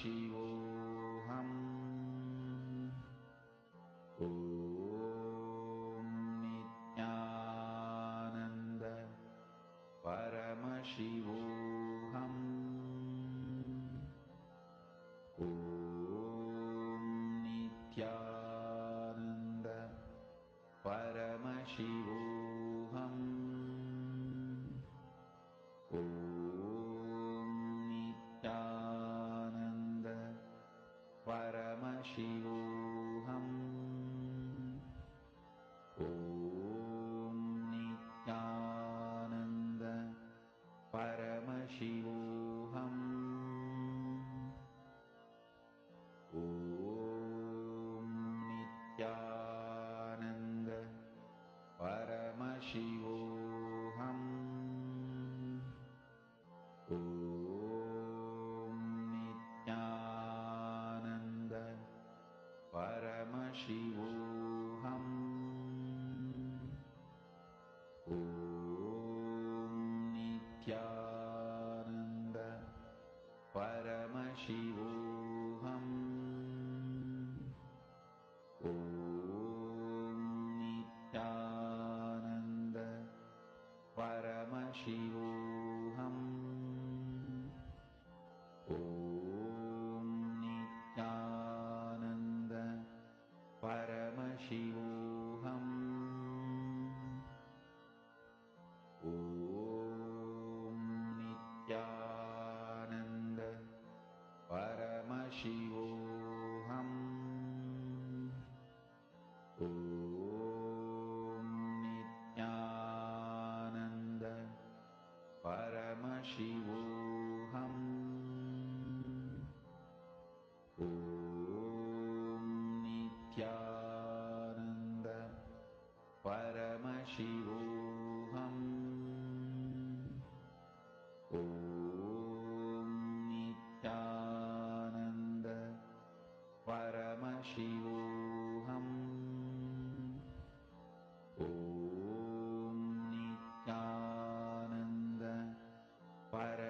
[SPEAKER 6] Paramashivoham. Om Nithyananda Paramashivoham. Om Nithyananda Paramashivoham. Om Nithyananda Paramashivoham. Om Nithyananda Paramashivoham. Om Nithyananda Paramashivoham. Om Nithyananda Paramashivoham. Om Nithyananda Paramashivoham. Om Nithyananda Paramashivoham. Om Nithyananda Paramashivoham. Om Nithyananda Paramashivoham. Om Nithyananda Paramashivoham. Om Nithyananda Paramashivoham. Om Nithyananda Paramashivoham. Om Nithyananda Paramashivoham.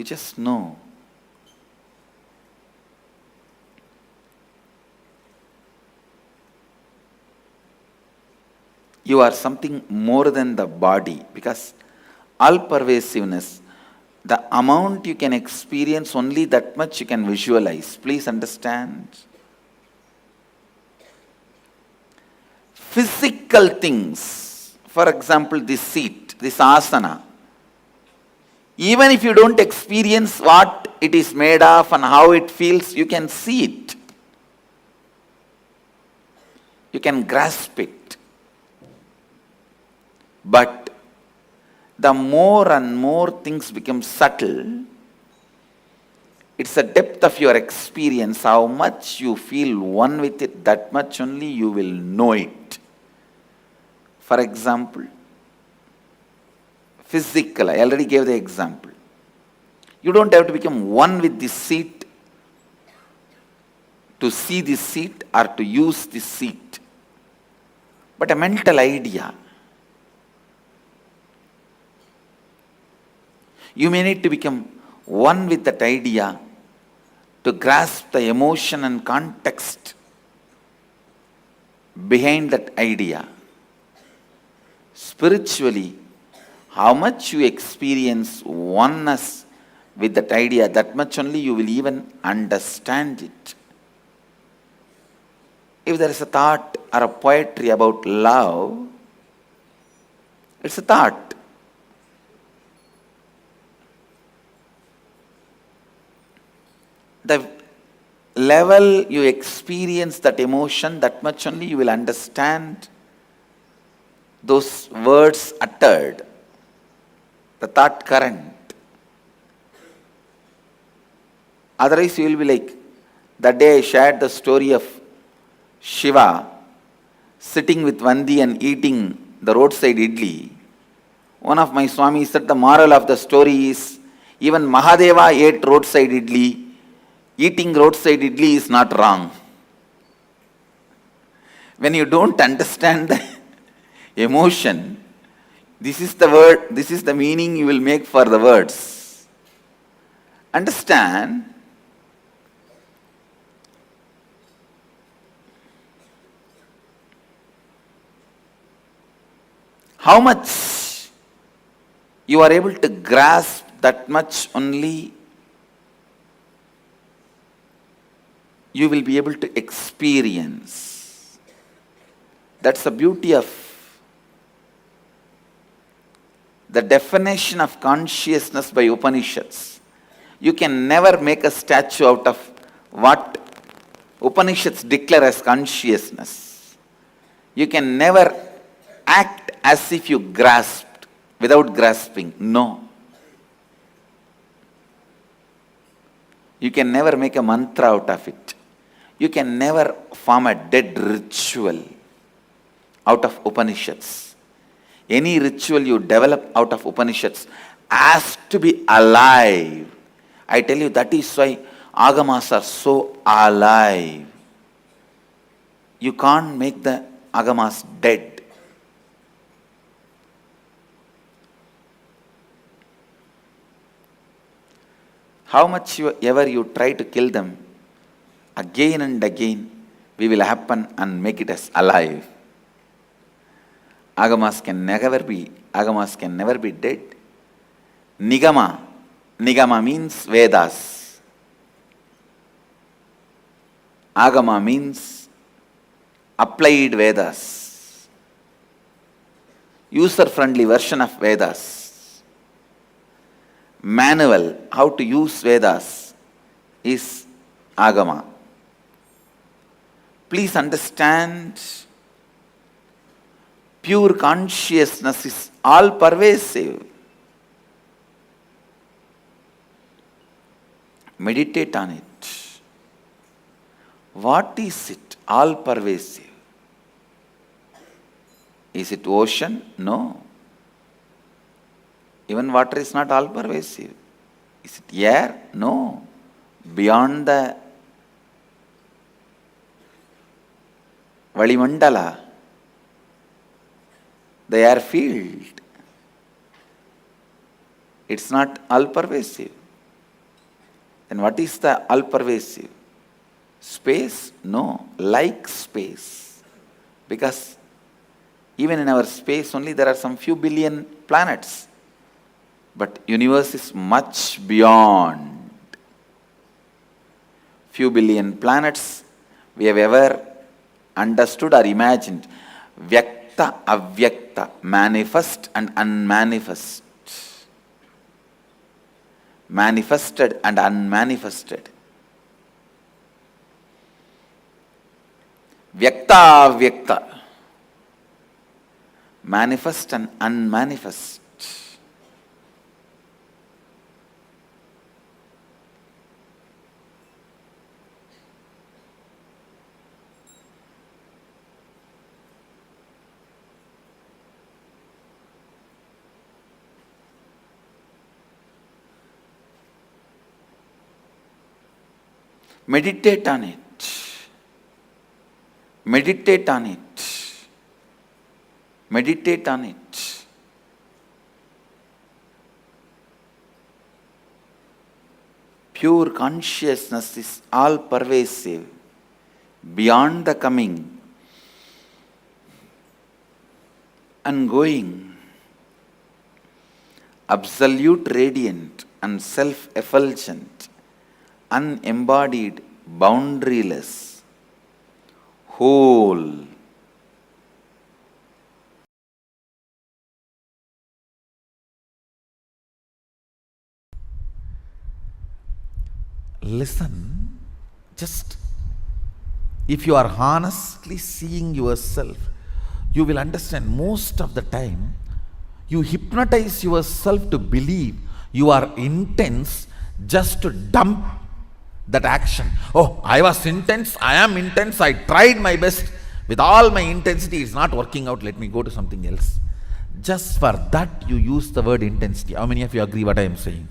[SPEAKER 6] You just know. You are something more than the body, because all pervasiveness, the amount you can experience, only that much you can visualize. Please understand. Physical things, for example, this seat, this asana, even if you don't experience what it is made of and how it feels, you can see it. You can grasp it. But the more and more things become subtle, it's the depth of your experience, how much you feel one with it, that much only you will know it. For example, physical, I already gave the example. You don't have to become one with this seat to see this seat or to use this seat, but a mental idea. You may need to become one with that idea to grasp the emotion and context behind that idea. Spiritually, how much you experience oneness with that idea, that much only you will even understand it. If there is a thought or a poetry about love, it's a thought. The level you experience that emotion, that much only you will understand those words uttered, the thought current. Otherwise you will be like, that day I shared the story of Shiva sitting with Vandi and eating the roadside idli. One of my Swamis said the moral of the story is, even Mahadeva ate roadside idli. Eating roadside idli is not wrong. When you don't understand the emotion, this is the word, this is the meaning you will make for the words. Understand? How much you are able to grasp, that much only you will be able to experience. That's the beauty of the definition of consciousness by Upanishads. You can never make a statue out of what Upanishads declare as consciousness. You can never act as if you grasped without grasping. No. You can never make a mantra out of it. You can never form a dead ritual out of Upanishads. Any ritual you develop out of Upanishads has to be alive. I tell you, that is why Agamas are so alive. You can't make the Agamas dead. How much ever you try to kill them, again and again we will happen and make it as alive. Agamas can never be dead. Nigama means Vedas. Agama means applied Vedas. User-friendly version of Vedas. Manual, how to use Vedas, is Agama. Please understand, pure consciousness is all pervasive. Meditate on it. What is it? All pervasive. Is it ocean? No. Even water is not all pervasive. Is it air? No. Beyond the Valimandala, the airfield, it's not all pervasive. Then what is the all-pervasive? Space? No, like space. Because even in our space only there are some few billion planets. But universe is much beyond few billion planets we have ever understood or imagined. Vyakta, avyakta, manifest and unmanifest. Manifested and unmanifested. Vyakta, avyakta. Manifest and unmanifest. Meditate on it. Meditate on it. Meditate on it. Pure consciousness is all pervasive, beyond the coming and going, absolute radiant and self-effulgent, unembodied, boundaryless, whole.
[SPEAKER 12] Listen, just if you are honestly seeing yourself, you will understand most of the time you hypnotize yourself to believe you are intense just to dump that action. Oh, I was intense, I am intense, I tried my best with all my intensity, it's not working out, let me go to something else. Just for that you use the word intensity. How many of you agree what I am saying?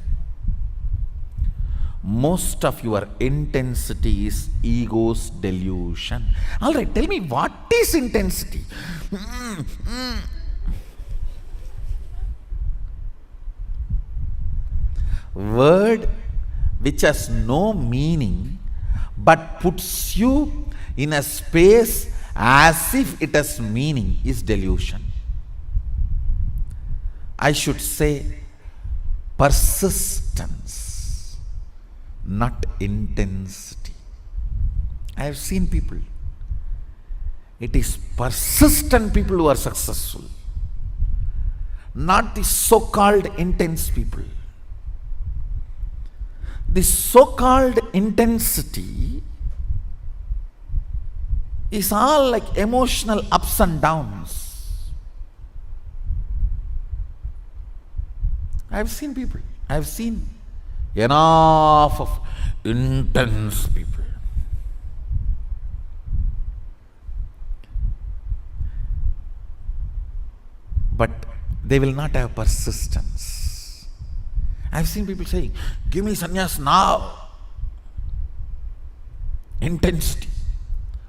[SPEAKER 12] Most of your intensity is ego's delusion. Alright, tell me, what is intensity? Word which has no meaning but puts you in a space as if it has meaning is delusion. I should say persistence, not intensity. I have seen people. It is persistent people who are successful, not the so-called intense people. The so-called intensity is all like emotional ups and downs. I have seen people. I have seen enough of intense people. But they will not have persistence. I've seen people saying, give me sannyas now. Intensity.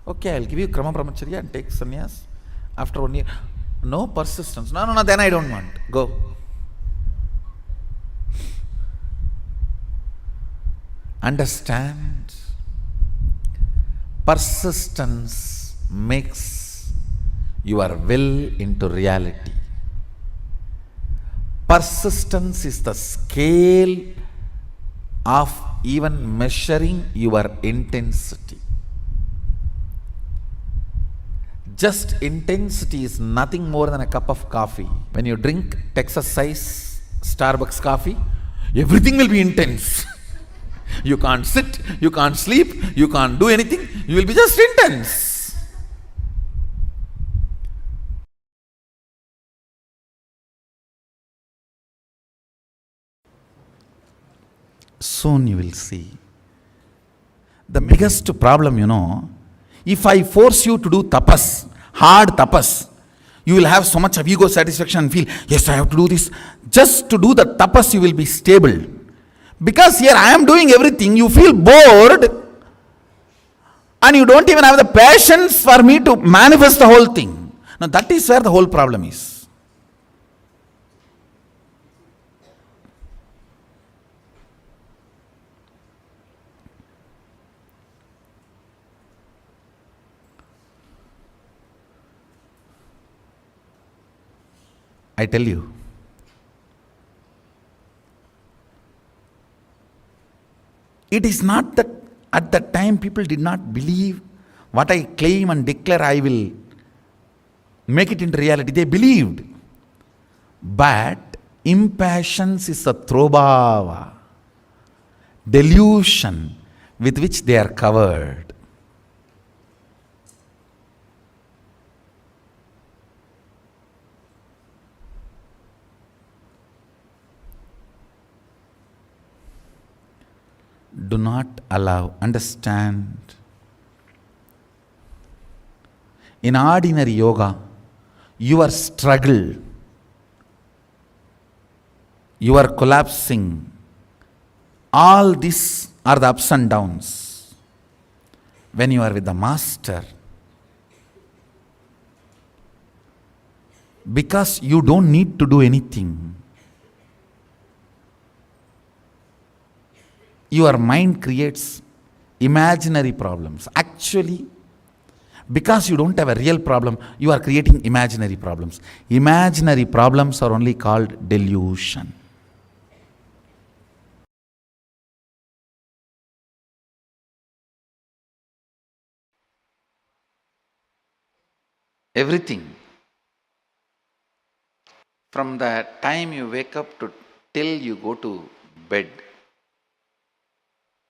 [SPEAKER 12] Okay, I'll give you krama brahmacharya and take sannyas after 1 year. No persistence. No, then I don't want. Go. Understand. Persistence makes your will into reality. Persistence is the scale of even measuring your intensity. Just intensity is nothing more than a cup of coffee. When you drink Texas size Starbucks coffee, everything will be intense. You can't sit, you can't sleep, you can't do anything, you will be just intense. Soon you will see. The biggest problem, if I force you to do tapas, hard tapas, you will have so much of ego satisfaction and feel, yes, I have to do this. Just to do the tapas, you will be stable. Because here I am doing everything, you feel bored and you don't even have the patience for me to manifest the whole thing. Now that is where the whole problem is. I tell you. It is not that at that time people did not believe what I claim and declare I will make it into reality. They believed. But impatience is a throbhava, delusion with which they are covered. Do not allow, understand. In ordinary yoga, your struggle, your collapsing, all these are the ups and downs. When you are with the master, because you don't need to do anything, your mind creates imaginary problems. Actually, because you don't have a real problem, you are creating imaginary problems. Imaginary problems are only called delusion. Everything, from the time you wake up to till you go to bed,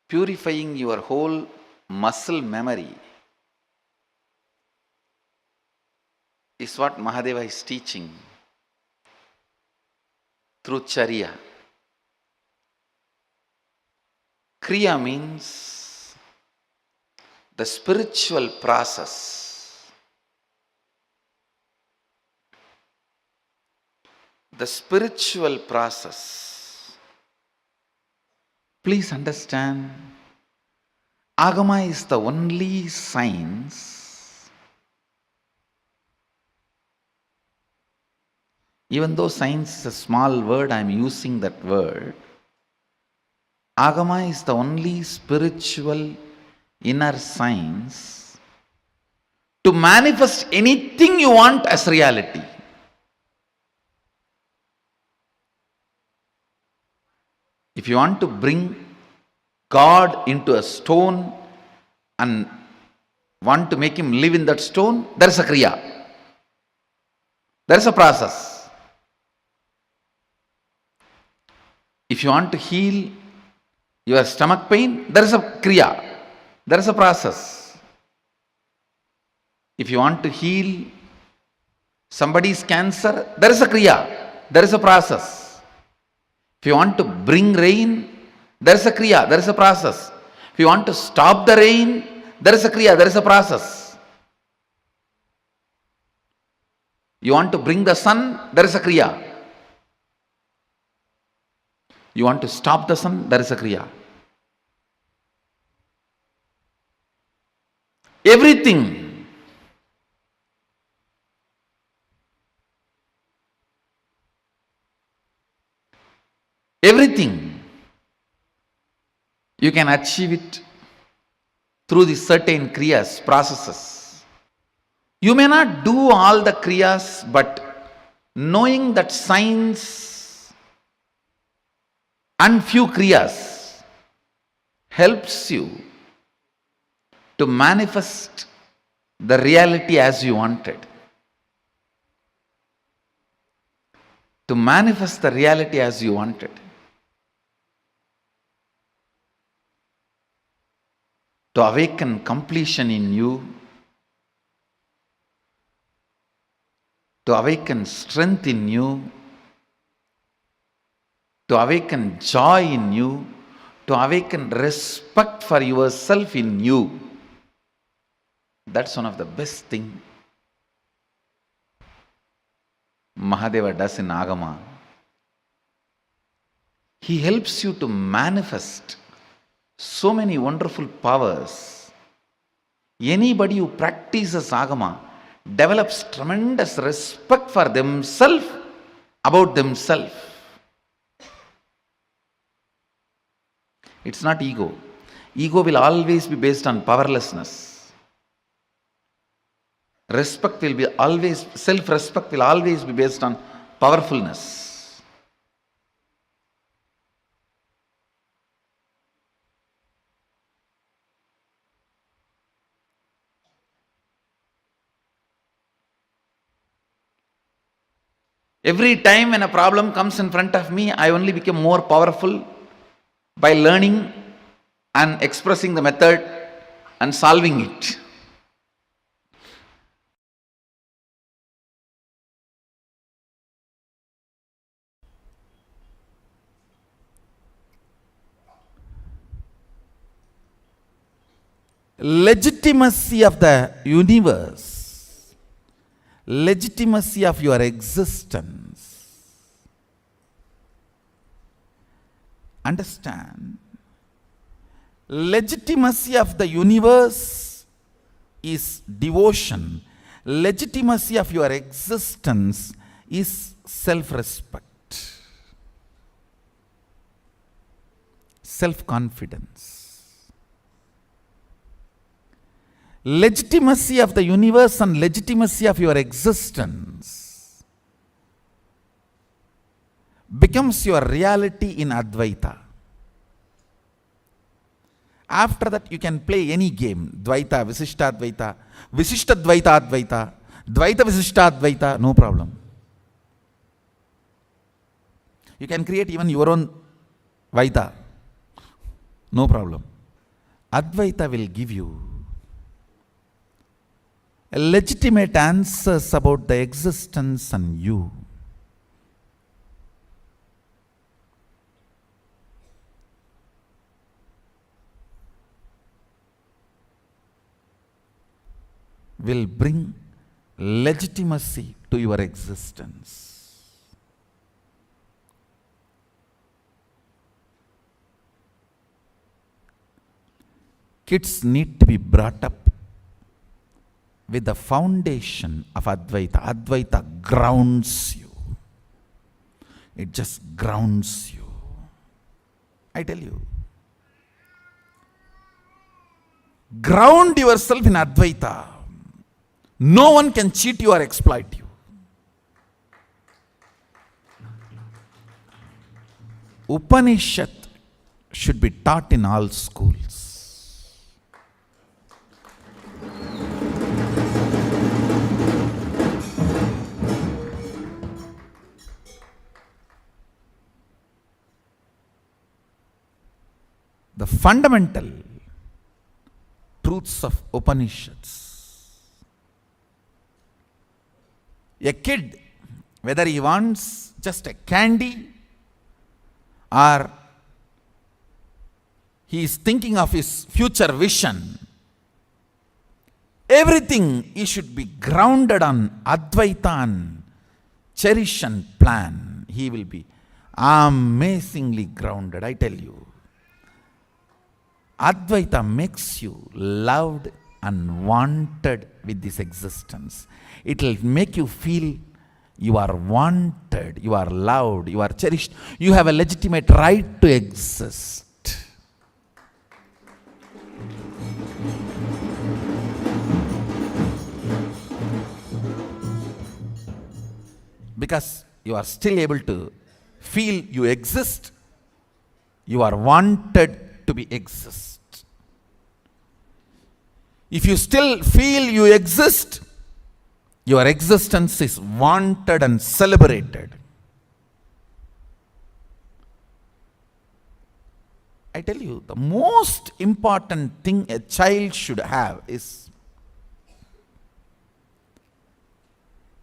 [SPEAKER 12] purifying your whole muscle memory is what Mahadeva is teaching through Charya. Kriya means the spiritual process. The spiritual process. Please understand, Agama is the only science, even though science is a small word, I am using that word. Agama is the only spiritual inner science to manifest anything you want as reality. If you want to bring God into a stone and want to make him live in that stone, there is a kriya. There is a process. If you want to heal your stomach pain, there is a kriya. There is a process. If you want to heal somebody's cancer, there is a kriya. There is a process. If you want to bring rain, there is a kriya, there is a process. If you want to stop the rain, there is a kriya, there is a process. You want to bring the sun, there is a kriya. You want to stop the sun, there is a kriya. Everything. Everything. You can achieve it through the certain kriyas, processes. You may not do all the kriyas, but knowing that science and few kriyas helps you to manifest the reality as you wanted. To manifest the reality as you wanted. To awaken completion in you, to awaken strength in you, to awaken joy in you, to awaken respect for yourself in you. That's one of the best things Mahadeva does in Agama. He helps you to manifest so many wonderful powers. Anybody who practices Agama develops tremendous respect for themselves, about themselves. It's not ego. Ego will always be based on powerlessness. Respect will be always, self-respect will always be based on
[SPEAKER 6] powerfulness. Every time when a problem comes in front of me, I only become more powerful by learning and expressing the method and solving it. Legitimacy of the universe, legitimacy of your existence. Understand? Legitimacy of the universe is devotion. Legitimacy of your existence is self-respect, self-confidence. Legitimacy of the universe and legitimacy of your existence becomes your reality in Advaita. After that, you can play any game. Dvaita, Visishtadvaita, Visishtadvaita Advaita, Dvaita Visishtadvaita, no problem. You can create even your own Vaita, no problem. Advaita will give you legitimate answers about the existence and you. Will bring legitimacy to your existence. Kids need to be brought up with the foundation of Advaita. Advaita grounds you. It just grounds you. I tell you. Ground yourself in Advaita. No one can cheat you or exploit you. Upanishad should be taught in all schools. The fundamental truths of Upanishads. A kid, whether he wants just a candy or he is thinking of his future vision, everything he should be grounded on Advaita and cherish and plan. He will be amazingly grounded, I tell you. Advaita makes you loved and wanted with this existence. It will make you feel you are wanted, you are loved, you are cherished. You have a legitimate right to exist. Because you are still able to feel you exist, you are wanted to be exist. If you still feel you exist, your existence is wanted and celebrated. I tell you, the most important thing a child should have is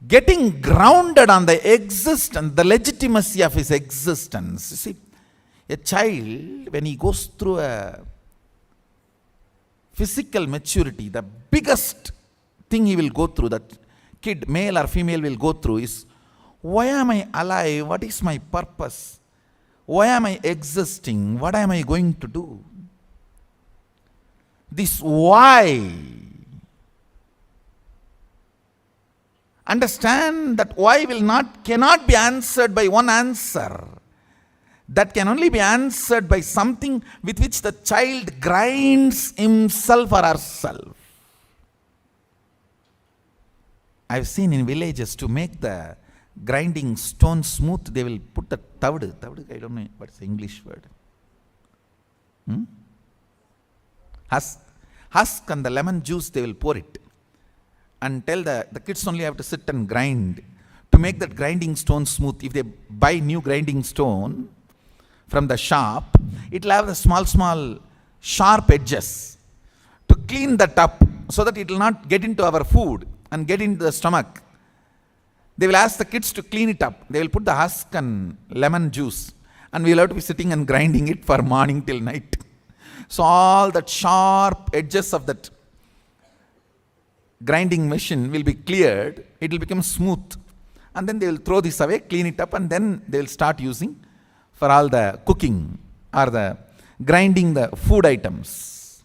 [SPEAKER 6] getting grounded on the existence, the legitimacy of his existence. You see, a child, when he goes through a physical maturity, the biggest thing he will go through, that kid, male or female, will go through is, why am I alive? What is my purpose? Why am I existing? What am I going to do? This why. Understand that why cannot be answered by one answer. That can only be answered by something with which the child grinds himself or herself. I've seen in villages, to make the
[SPEAKER 12] grinding stone smooth, they will put the tavdu. Tavdu, I don't know what's the English word. Husk and the lemon juice, they will pour it. And tell the kids only have to sit and grind to make that grinding stone smooth. If they buy new grinding stone from the shop, it will have the small sharp edges to clean that up so that it will not get into our food and get into the stomach. They will ask the kids to clean it up. They will put the husk and lemon juice, and we will have to be sitting and grinding it for morning till night. So all that sharp edges of that grinding machine will be cleared. It will become smooth. And then they will throw this away, clean it up, and then they will start using for all the cooking or the grinding the food items.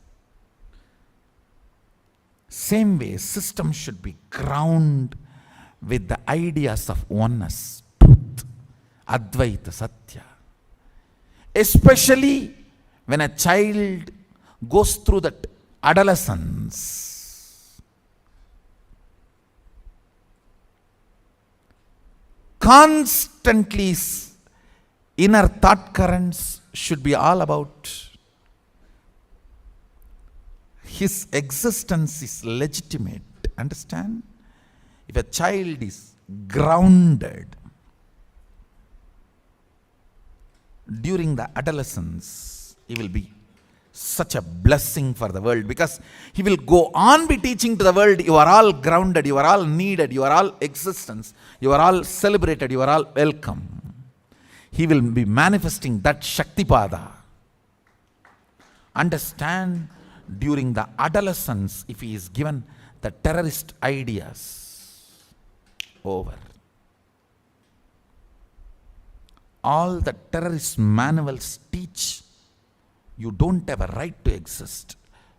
[SPEAKER 12] Same way, system should be ground with the ideas of oneness, truth, Advaita, Satya. Especially when a child goes through that adolescence. Constantly inner thought currents should be all about his existence is legitimate. Understand? If a child is grounded during the adolescence, he will be such a blessing for the world, because he will go on be teaching to the world, you are all grounded, you are all needed, you are all existence, you are all celebrated, you are all welcome. He will be manifesting that Shaktipada. Understand, during the adolescence, if he is given the terrorist ideas, over. All the terrorist manuals teach you don't have a right to exist.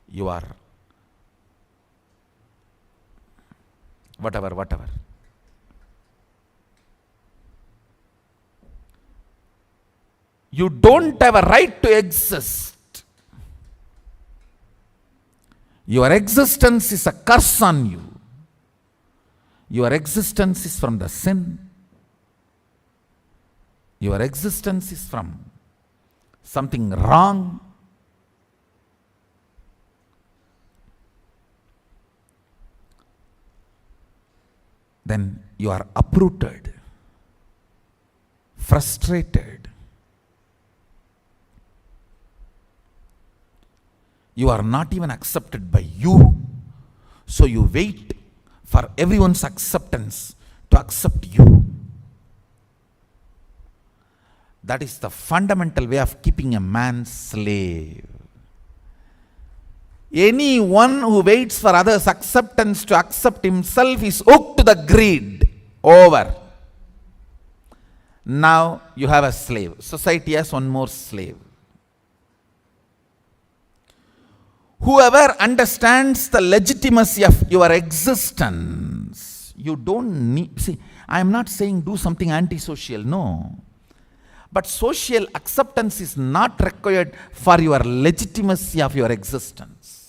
[SPEAKER 12] You are whatever. You don't have a right to exist. Your existence is a curse on you. Your existence is from the sin. Your existence is from something wrong. Then you are uprooted, frustrated. You are not even accepted by you. So you wait for everyone's acceptance to accept you. That is the fundamental way of keeping a man slave. Anyone who waits for others' acceptance to accept himself is hooked to the greed. Over. Now you have a slave. Society has one more slave. Whoever understands the legitimacy of your existence, you don't need, see, I am not saying do something antisocial, no. But social acceptance is not required for your legitimacy of your existence.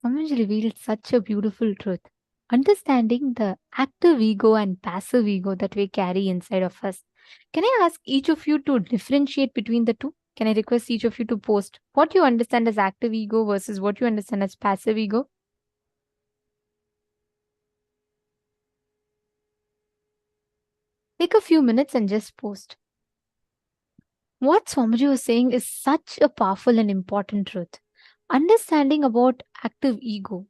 [SPEAKER 11] Swamiji revealed such a beautiful truth. Understanding the active ego and passive ego that we carry inside of us. Can I ask each of you to differentiate between the two? Can I request each of you to post what you understand as active ego versus what you understand as passive ego? Take a few minutes and just post. What Swamiji was saying is such a powerful and important truth. Understanding about active ego.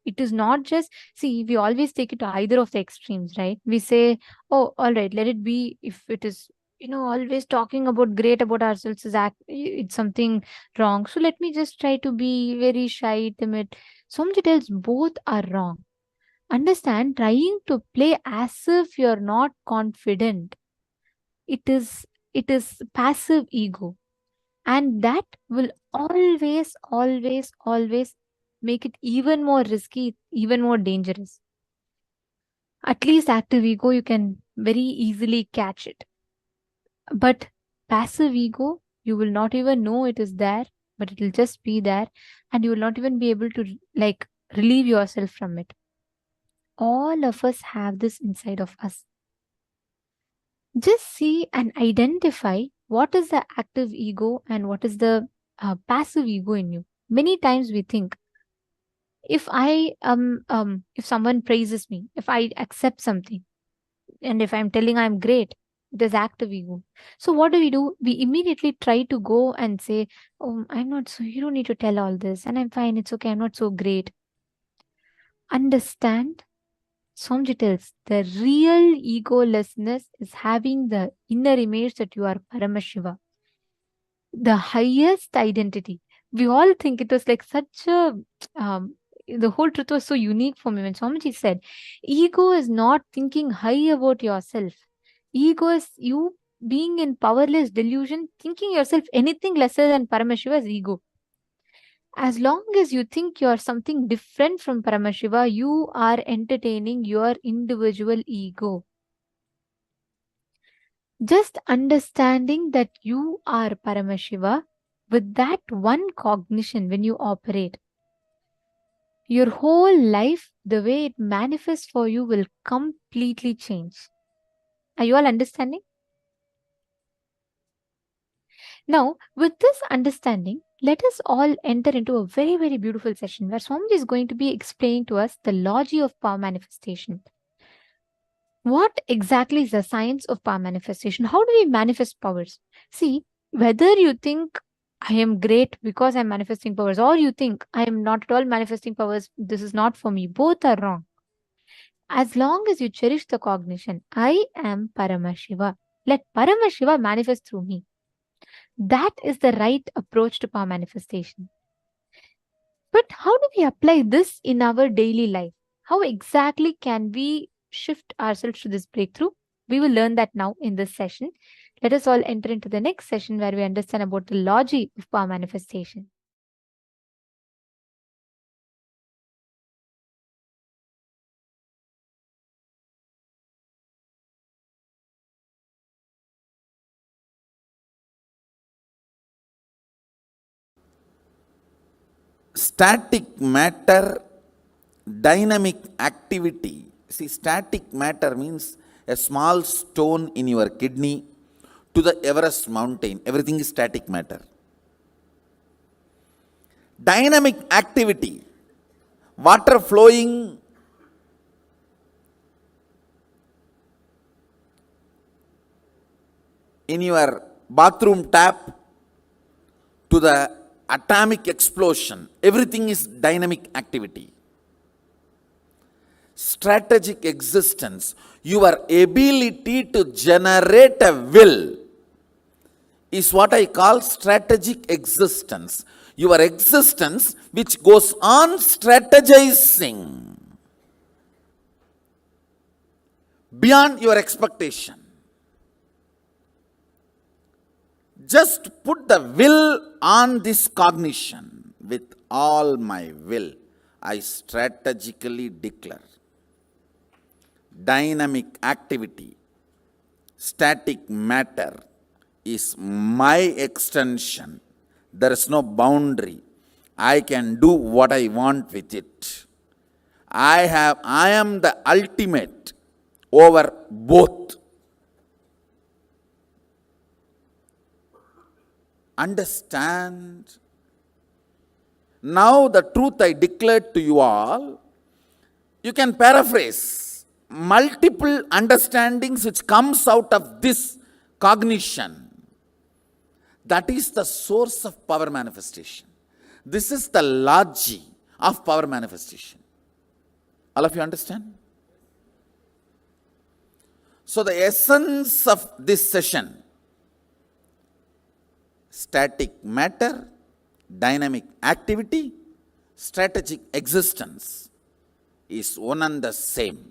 [SPEAKER 11] It is not just, see, we always take it to either of the extremes, right? We say, oh, all right, let it be. If it is, always talking about great about ourselves is it's something wrong. So let me just try to be very shy, timid. Swamiji tells both are wrong. Understand, trying to play as if you're not confident. It is passive ego, and that will always make it even more risky, even more dangerous. At least active ego, you can very easily catch it. But passive ego, you will not even know it is there, but it will just be there, and you will not even be able to relieve yourself from it. All of us have this inside of us. Just see and identify what is the active ego and what is the passive ego in you. Many times we think, if someone praises me, if I accept something, and if I'm telling I'm great, it is active ego. So what do? We immediately try to go and say, oh, I'm not so, you don't need to tell all this, and I'm fine, it's okay, I'm not so great. Understand, Somji tells, the real egolessness is having the inner image that you are Paramashiva, the highest identity. We all think it was like such a, the whole truth was so unique for me when Swamiji said, ego is not thinking high about yourself. Ego is you being in powerless delusion, thinking yourself anything lesser than Paramashiva is ego. As long as you think you are something different from Paramashiva, you are entertaining your individual ego. Just understanding that you are Paramashiva, with that one cognition when you operate, your whole life, the way it manifests for you, will completely change. Are you all understanding? Now, with this understanding, let us all enter into a very, very beautiful session where Swamiji is going to be explaining to us the logic of power manifestation. What exactly is the science of power manifestation? How do we manifest powers? See, whether you think I am great because I'm manifesting powers, or you think I am not at all manifesting powers, this is not for me, both are wrong. As long as you cherish the cognition, I am Paramashiva, let Paramashiva manifest through me. That is the right approach to power manifestation. But how do we apply this in our daily life? How exactly can we shift ourselves to this breakthrough? We will learn that now in this session. Let us all enter into the next session where we understand about the logic of power manifestation.
[SPEAKER 12] Static matter, dynamic activity. See, static matter means a small stone in your kidney to the Everest mountain. Everything is static matter. Dynamic activity, water flowing in your bathroom tap to the atomic explosion. Everything is dynamic activity. Strategic existence, your ability to generate a will, is what I call strategic existence. Your existence which goes on strategizing beyond your expectation. Just put the will on this cognition. With all my will, I strategically declare. Dynamic activity, static matter is my extension. There is no boundary.
[SPEAKER 6] I can do what I want with it. I am the ultimate over both. Understand? Now the truth I declared to you all, you can paraphrase multiple understandings which comes out of this cognition. That is the source of power manifestation. This is the logic of power manifestation. All of you understand? So the essence of this session, static matter, dynamic activity, strategic existence, is one and the same.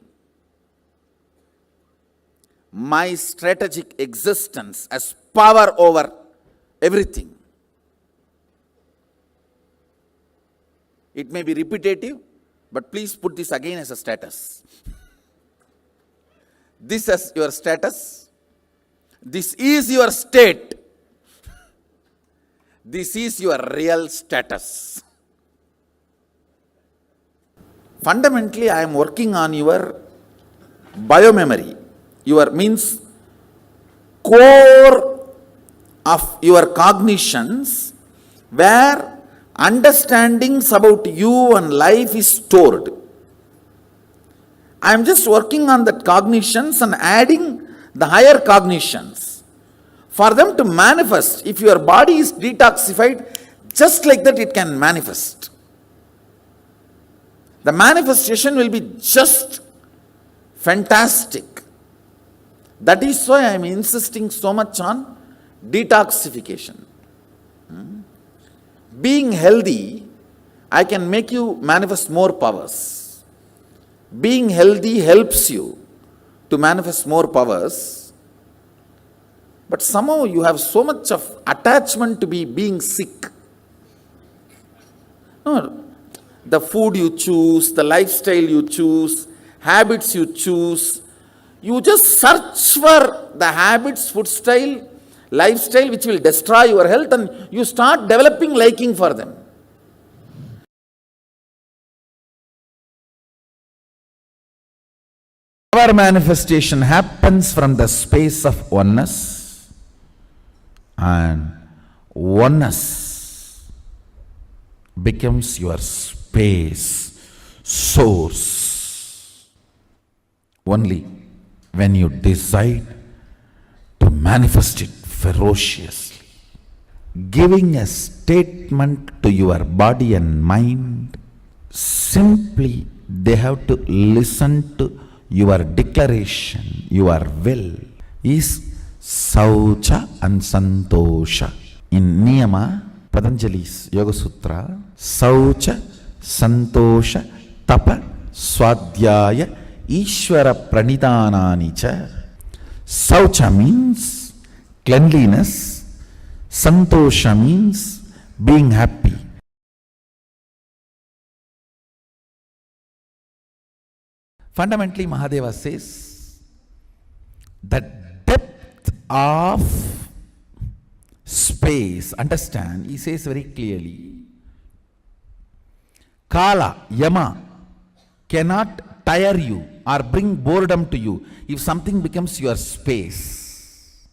[SPEAKER 6] My strategic existence has power over everything. It may be repetitive, but please put this again as a status. This as your status. This is your state. This is your real status. Fundamentally, I am working on your biomemory. Your means core of your cognitions, where understandings about you and life is stored. I am just working on that cognitions and adding the higher cognitions for them to manifest. If your body is detoxified, just like that it can manifest. The manifestation will be just fantastic. That is why I am insisting so much on detoxification. Being healthy, I can make you manifest more powers. Being healthy helps you to manifest more powers. But somehow you have so much of attachment to being sick. No, the food you choose, the lifestyle you choose, habits you choose, you just search for the habits, food style, lifestyle which will destroy your health, and you start developing liking for them. Our manifestation happens from the space of oneness, and oneness becomes your space, source. Only when you decide to manifest it ferociously, giving a statement to your body and mind, simply they have to listen to your declaration, your will, is Saucha and Santosha. In Niyama, Patanjali's Yoga Sutra, Saucha, Santosha, Tapa, Swadhyaya, Ishvara Pranidhanani cha. Saucha means cleanliness, Santosha means being happy. Fundamentally, Mahadeva says that depth of space, understand, he says very clearly, Kala, Yama cannot tire you or bring boredom to you if something becomes your space.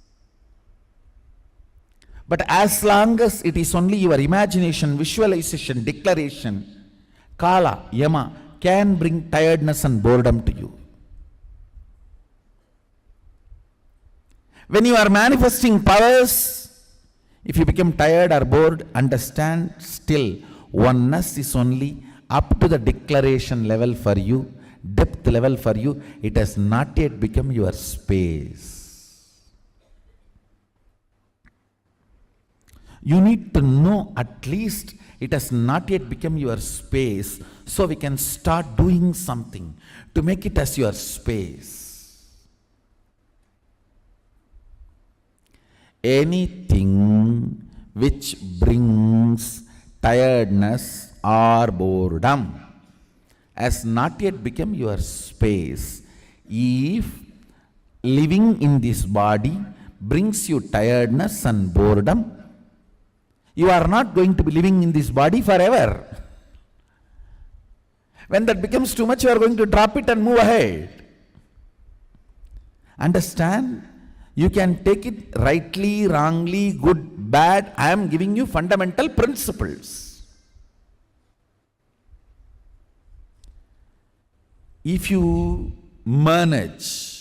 [SPEAKER 6] But as long as it is only your imagination, visualization, declaration, Kala, Yama can bring tiredness and boredom to you. When you are manifesting powers, if you become tired or bored, understand still oneness is only up to the declaration level for you, depth level for you. It has not yet become your space. You need to know at least it has not yet become your space, so we can start doing something to make it as your space. Anything which brings tiredness or boredom has not yet become your space. If living in this body brings you tiredness and boredom,
[SPEAKER 12] You are not going to be living in this body forever. When that becomes too much, you are going to drop it and move ahead. Understand? You can take it rightly, wrongly, good, bad. I am giving you fundamental principles. If you manage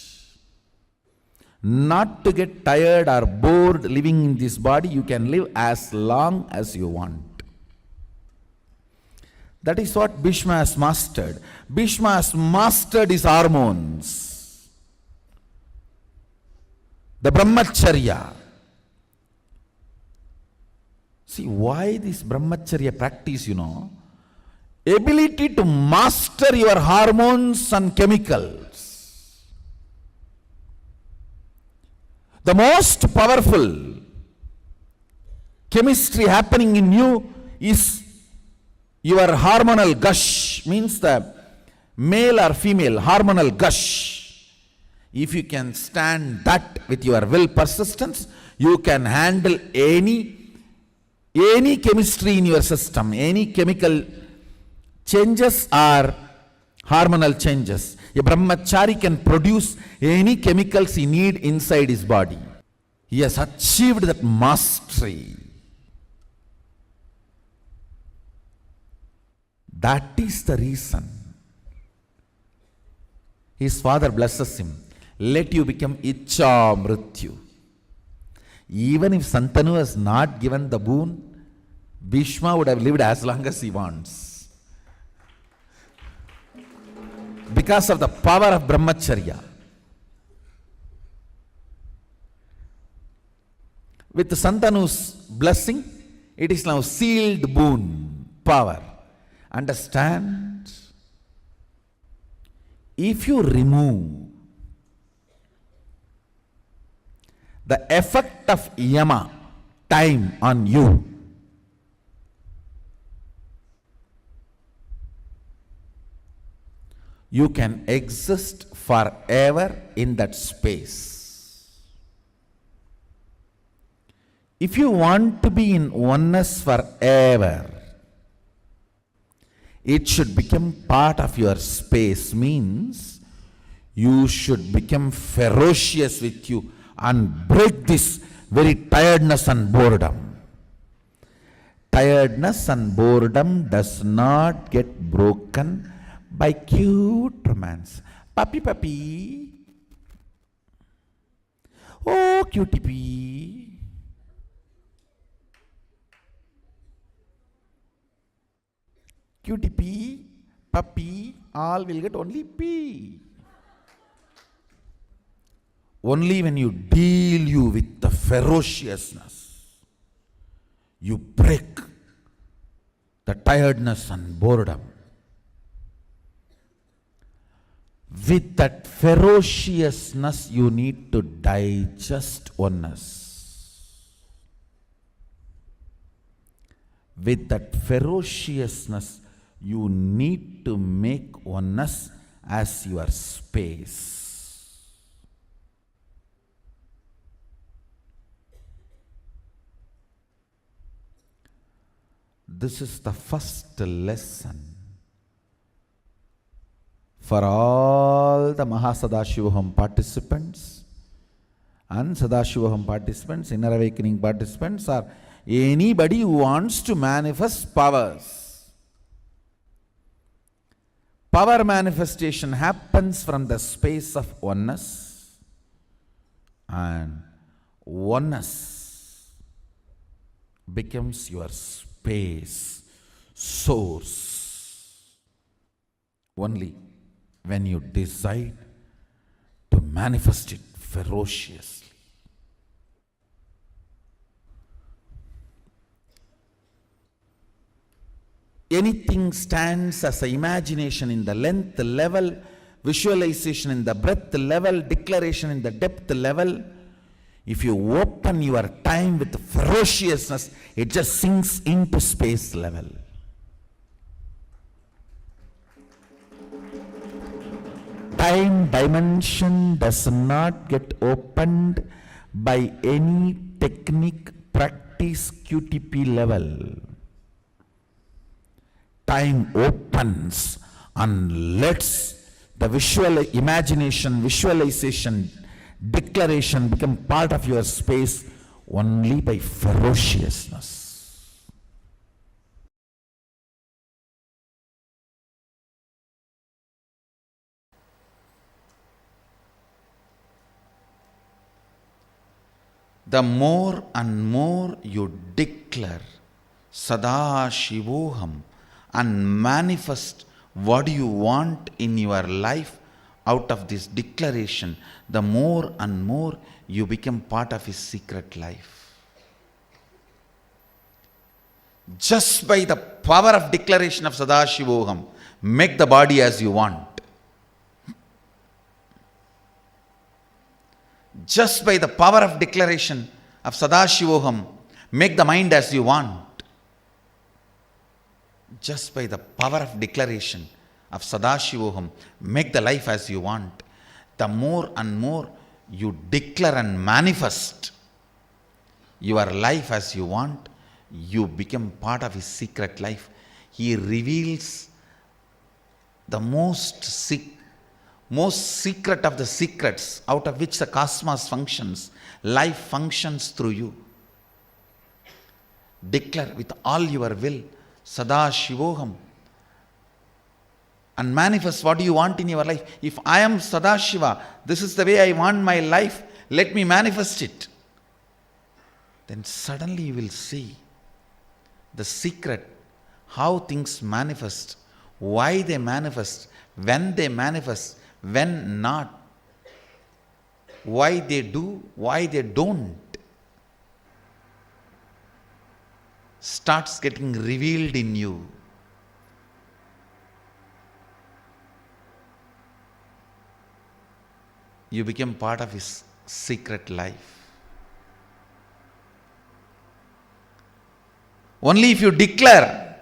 [SPEAKER 12] not to get tired or bored living in this body, you can live as long as you want. That is what Bhishma has mastered. Bhishma has mastered his hormones. The brahmacharya. See why this brahmacharya practice, ability to master your hormones and chemicals. The most powerful chemistry happening in you is your hormonal gush, means the male or female hormonal gush. If you can stand that with your will persistence, you can handle any chemistry in your system, any chemical changes or hormonal changes. A brahmachari can produce any chemicals he need inside his body. He has achieved that mastery. That is the reason his father blesses him. Let you become Icha Mrityu. Even if Santanu has not given the boon, Bhishma would have lived as long as he wants. Because of the power of brahmacharya. With Santanu's blessing, it is now sealed boon, power. Understand? If you remove the effect of yama, time on you, you can exist forever in that space. If you want to be in oneness forever, it should become part of your space, means you should become ferocious with you and break this very tiredness and boredom. Tiredness and boredom does not get broken by cute romance. Puppy, puppy. Oh, cutie pee. Cutie pee, puppy, all will get only pee. Only when you deal you with the ferociousness, you break the tiredness and boredom. With that ferociousness, you need to digest oneness. With that ferociousness, you need to make oneness as your space. This is the first lesson for all the Mahasadashivaham participants and Sadashivaham participants, inner awakening participants, or anybody who wants to manifest powers. Power manifestation happens from the space of oneness, and oneness becomes your space, source, only when you decide to manifest it ferociously. Anything stands as an imagination in the length level, visualization in the breadth level, declaration in the depth level. If you open your time with ferociousness, it just sinks into space level. Time dimension does not get opened by any technique, practice, practice QTP level, time opens and lets the visual imagination, visualization, declaration become part of your space only by ferociousness. The more and more you declare Sada Shivoham and manifest what you want in your life out of this declaration, the more and more you become part of his secret life. Just by the power of declaration of Sada Shivoham, make the body as you want. Just by the power of declaration of Sadashivoham, make the mind as you want. Just by the power of declaration of Sadashivoham, make the life as you want. The more and more you declare and manifest your life as you want, you become part of his secret life. He reveals the most secret of the secrets out of which the cosmos functions. Life functions through you. Declare with all your will Sada Shivoham and manifest what you want in your life. If I am Sada Shiva, this is the way I want my life, let me manifest it. Then suddenly you will see the secret, how things manifest, why they manifest, when they manifest, when not, why they do, why they don't, starts getting revealed in you. You become part of his secret life. Only if you declare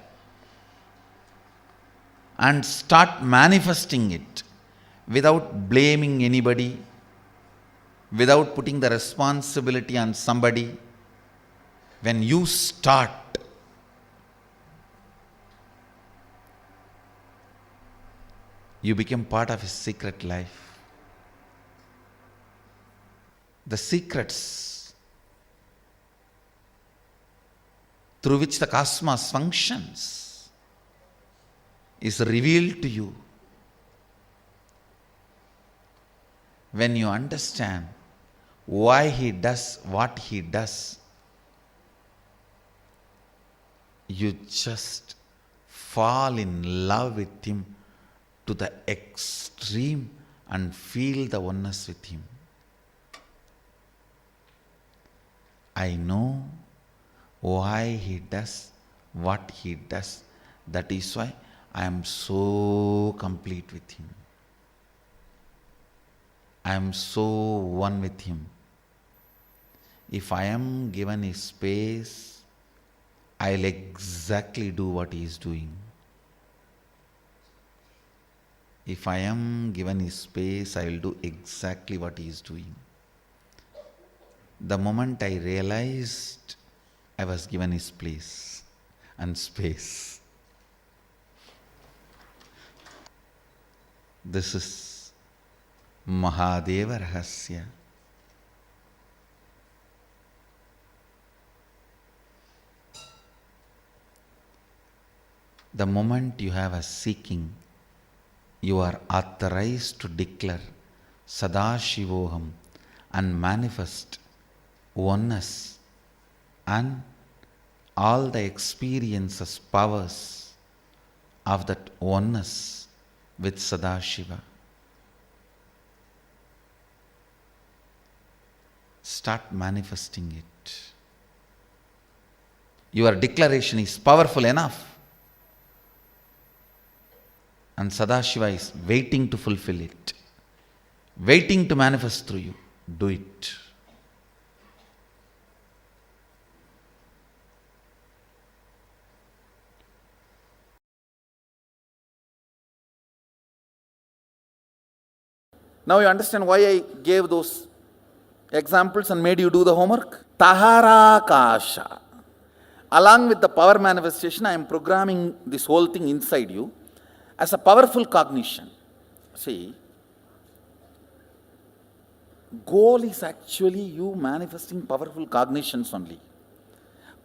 [SPEAKER 12] and start manifesting it without blaming anybody, without putting the responsibility on somebody, when you start, you become part of his secret life. The secrets through which the cosmos functions is revealed to you when you understand why he does what he does. You just fall in love with him to the extreme and feel the oneness with him. I know why he does what he does. That is why I am so complete with him. I am so one with him. If I am given his space, I'll exactly do what he is doing. If I am given his space, I will do exactly what he is doing. The moment I realized I was given his place and space, this is Mahadeva Rahasya. The moment you have a seeking, you are authorized to declare Sadashivoham and manifest oneness and all the experiences, powers of that oneness with Sadashiva. Start manifesting it. Your declaration is powerful enough, and Sadashiva is waiting to fulfill it, waiting to manifest through you. Do it. Now you understand why I gave those examples and made you do the homework? Taharakasha. Along with the power manifestation, I am programming this whole thing inside you as a powerful cognition. See, goal is actually you manifesting powerful cognitions only.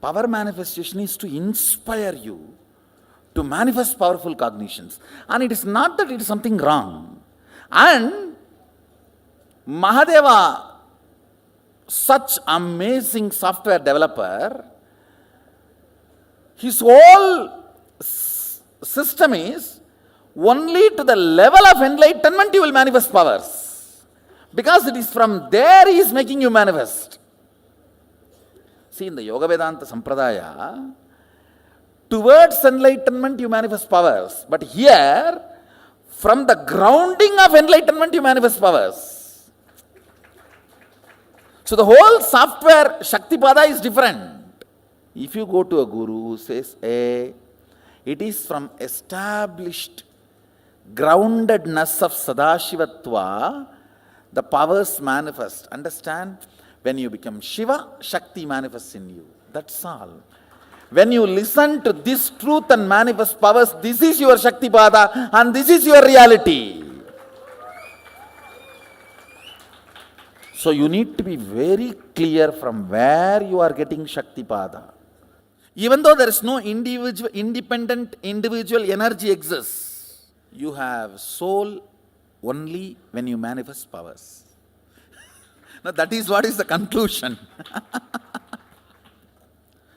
[SPEAKER 12] Power manifestation is to inspire you to manifest powerful cognitions. And it is not that it is something wrong. And Mahadeva, such amazing software developer, his whole system is only to the level of enlightenment you will manifest powers. Because it is from there he is making you manifest. See, in the Yoga Vedanta Sampradaya, towards enlightenment you manifest powers. But here, from the grounding of enlightenment you manifest powers. So the whole software Shaktipada is different. If you go to a guru who says, hey, it is from established groundedness of Sadashivatva, the powers manifest. Understand? When you become Shiva, Shakti manifests in you. That's all. When you listen to this truth and manifest powers, this is your Shaktipada and this is your reality. So you need to be very clear from where you are getting Shaktipada. Even though there is no independent individual energy exists, you have soul only when you manifest powers. Now that is what is the conclusion.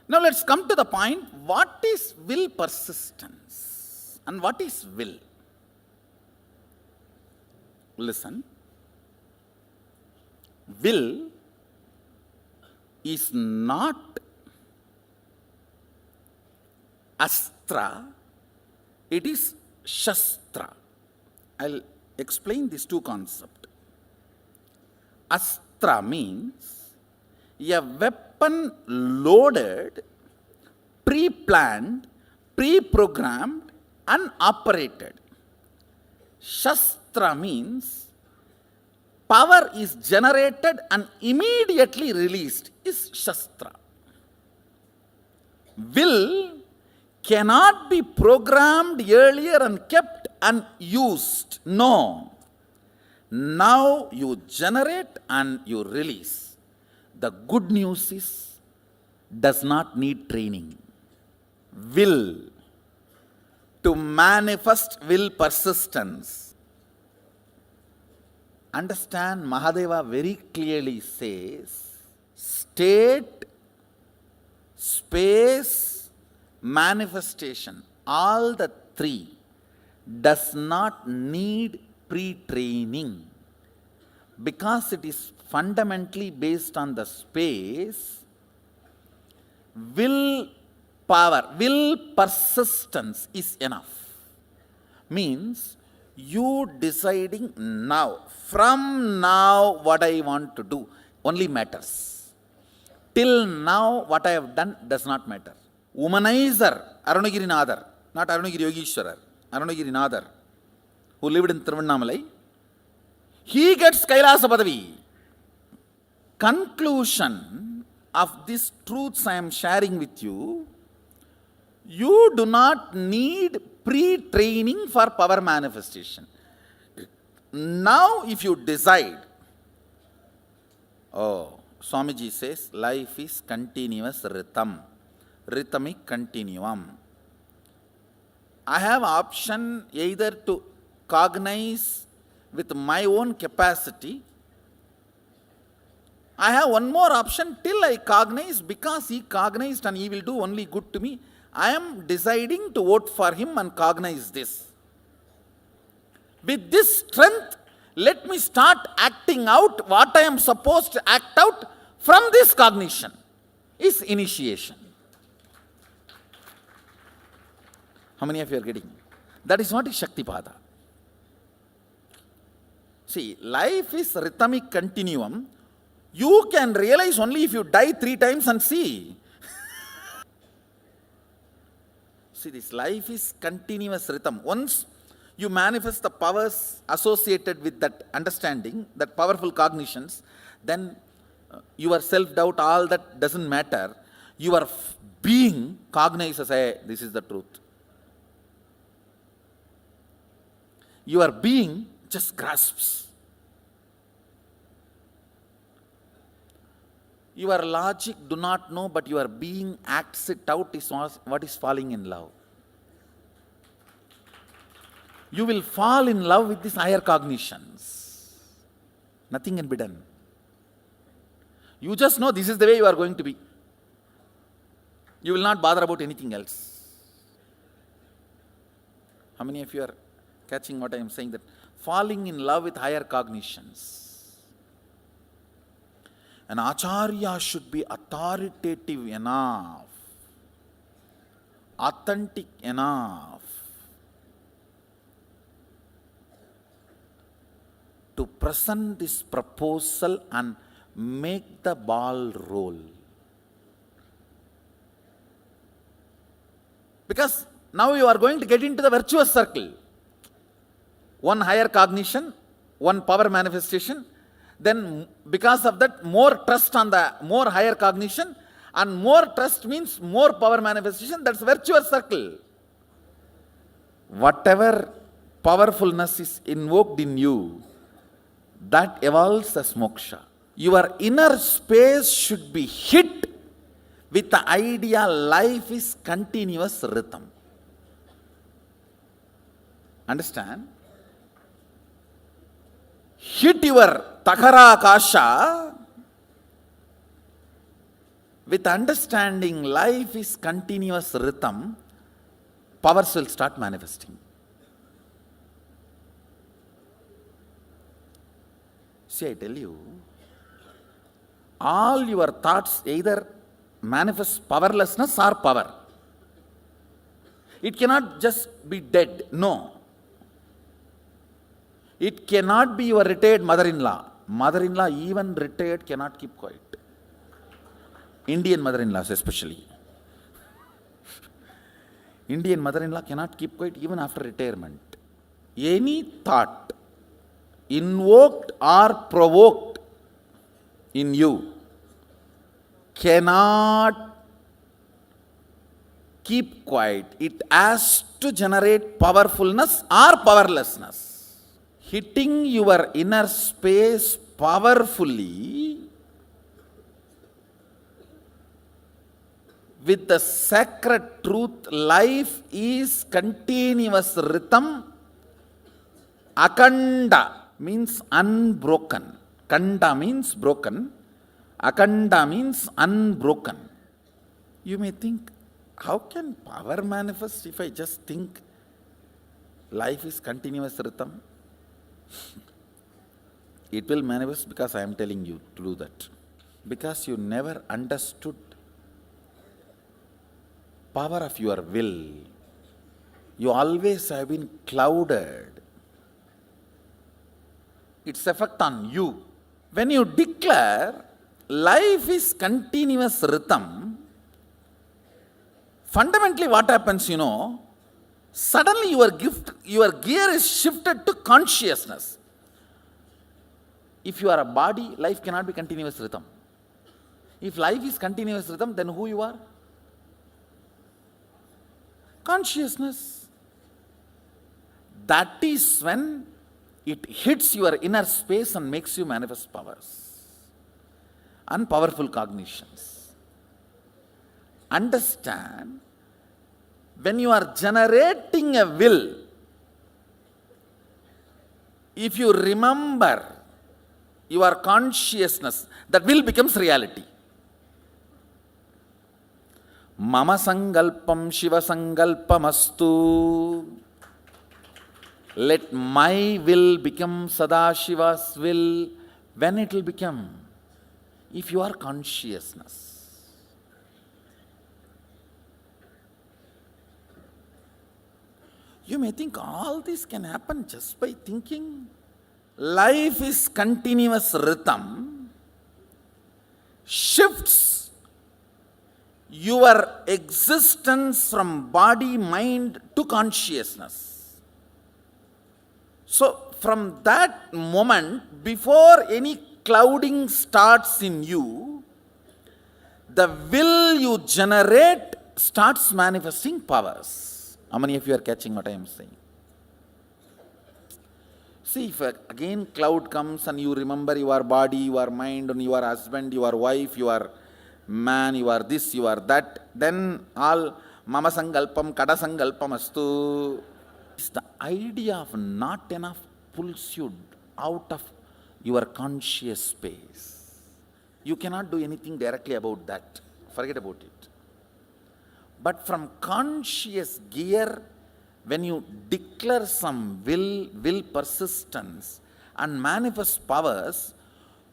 [SPEAKER 12] Now let's come to the point, what is will persistence and what is will? Listen. Will is not astra, it is shastra. I'll explain these two concepts. Astra means a weapon loaded, pre-planned, pre-programmed and operated. Shastra means power is generated and immediately released is Shastra. Will cannot be programmed earlier and kept and used. No. Now you generate and you release. The good news is, does not need training. Will. To manifest will persistence. Understand, Mahadeva very clearly says, state, space, manifestation, all the three does not need pre-training because it is fundamentally based on the space. Will power, will persistence is enough. Means you deciding now, from now what I want to do only matters. Till now what I have done does not matter. Womanizer, Arunagirinathar, not Arunagiri Yogeshwarar, Arunagirinathar, who lived in Tiruvannamalai, he gets Kailasa Padavi. Conclusion of these truths I am sharing with you, you do not need pre-training for power manifestation. Now if you decide, Swamiji says, life is continuous rhythm, rhythmic continuum. I have option either to cognize with my own capacity. I have one more option till I cognize, because he cognized and he will do only good to me. I am deciding to vote for him and cognize this. With this strength, let me start acting out what I am supposed to act out from this cognition. Is initiation. How many of you are getting? That is what is Shaktipada. See, life is rhythmic continuum. You can realize only if you die 3 times and see. See, this life is continuous rhythm. Once you manifest the powers associated with that understanding, that powerful cognitions, then your self-doubt, all that doesn't matter. Your being cognizes, hey, this is the truth. Your being just grasps. Your logic do not know, but your being acts it out is what is falling in love. You will fall in love with these higher cognitions. Nothing can be done. You just know this is the way you are going to be. You will not bother about anything else. How many of you are catching what I am saying? That falling in love with higher cognitions. An acharya should be authoritative enough, authentic enough to present this proposal and make the ball roll. Because now you are going to get into the virtuous circle. One higher cognition, one power manifestation, then because of that more trust on the more higher cognition, and more trust means more power manifestation. That's virtuous circle. Whatever powerfulness is invoked in you, that evolves as moksha. Your inner space should be hit with the idea life is continuous rhythm. Understand? Hit your takara kasha with understanding life is continuous rhythm, powers will start manifesting. See, I tell you, all your thoughts either manifest powerlessness or power. It cannot just be dead. No. It cannot be your retired mother-in-law. Mother-in-law, even retired, cannot keep quiet. Indian mother-in-laws especially. Indian mother-in-law cannot keep quiet even after retirement. Any thought invoked or provoked in you cannot keep quiet. It has to generate powerfulness or powerlessness. Hitting your inner space powerfully with the sacred truth, life is continuous rhythm. Akanda means unbroken. Kanda means broken. Akanda means unbroken. You may think, how can power manifest if I just think life is continuous rhythm? It will manifest because I am telling you to do that. Because you never understood power of your will. You always have been clouded. Its effect on you. When you declare life is continuous rhythm, fundamentally what happens, suddenly your gear is shifted to consciousness. If you are a body, life cannot be continuous rhythm. If life is continuous rhythm, then who you are? Consciousness. That is when it hits your inner space and makes you manifest powers and powerful cognitions. Understand, when you are generating a will, if you remember your consciousness, that will becomes reality. Mama sangalpam Shiva sangalpamastu. Let my will become Sadashiva's will. When it will become? If you are consciousness. You may think all this can happen just by thinking. Life is continuous rhythm. Shifts your existence from body, mind to consciousness. So, from that moment, before any clouding starts in you, the will you generate starts manifesting powers. How many of you are catching what I am saying? See, if again cloud comes and you remember your body, your mind, and your husband, your wife, your man, you are this, you are that, then all mama sangalpam, kada sangalpam astu. It's the idea of not enough pulls you out of your conscious space. You cannot do anything directly about that. Forget about it. But from conscious gear, when you declare some will persistence and manifest powers,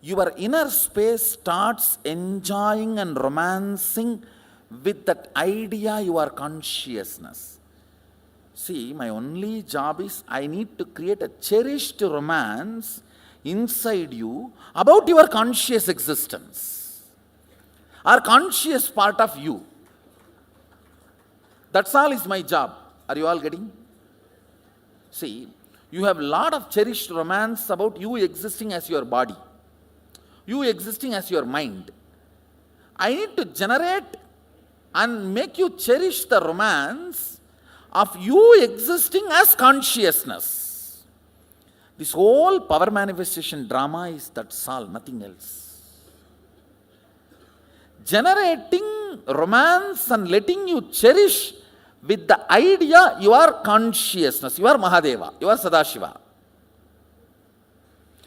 [SPEAKER 12] your inner space starts enjoying and romancing with that idea, your consciousness. See, my only job is I need to create a cherished romance inside you about your conscious existence or conscious part of you. That's all is my job. Are you all getting? See, you have a lot of cherished romance about you existing as your body, you existing as your mind. I need to generate and make you cherish the romance of you existing as consciousness. This whole power manifestation drama is that's all, nothing else. Generating romance and letting you cherish with the idea your consciousness, your Mahadeva, your Sadashiva.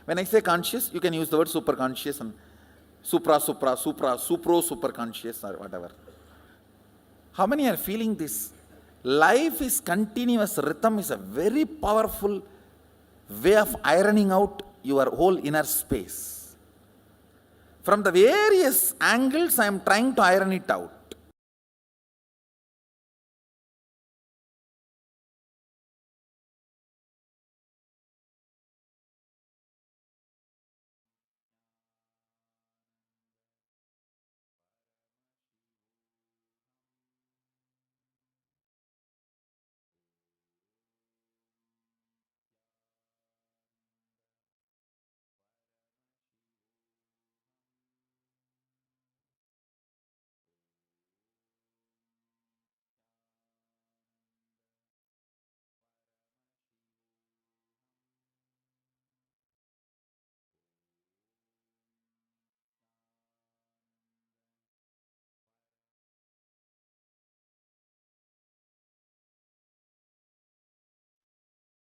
[SPEAKER 12] When I say conscious, you can use the word super conscious and super conscious or whatever. How many are feeling this? Life is continuous rhythm is a very powerful way of ironing out your whole inner space. From the various angles, I am trying to iron it out.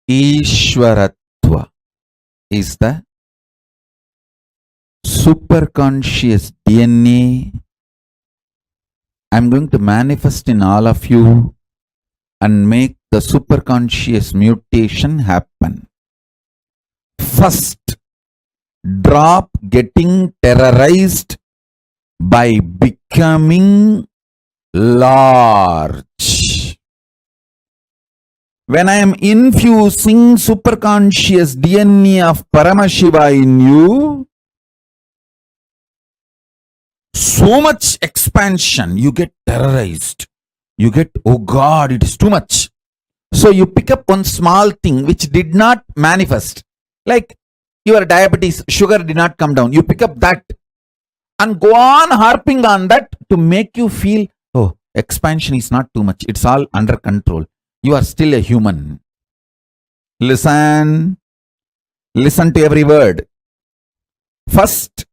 [SPEAKER 12] Ishwaratva is the superconscious DNA I'm going to manifest in all of you and make the superconscious mutation happen. First, drop getting terrorized by becoming large. When I am infusing superconscious DNA of Paramashiva in you, so much expansion, you get terrorized. You get, oh God, it is too much. So you pick up one small thing which did not manifest. Like your diabetes, sugar did not come down. You pick up that and go on harping on that to make you feel, oh, expansion is not too much. It's all under control. You are still a human. Listen to every word. First,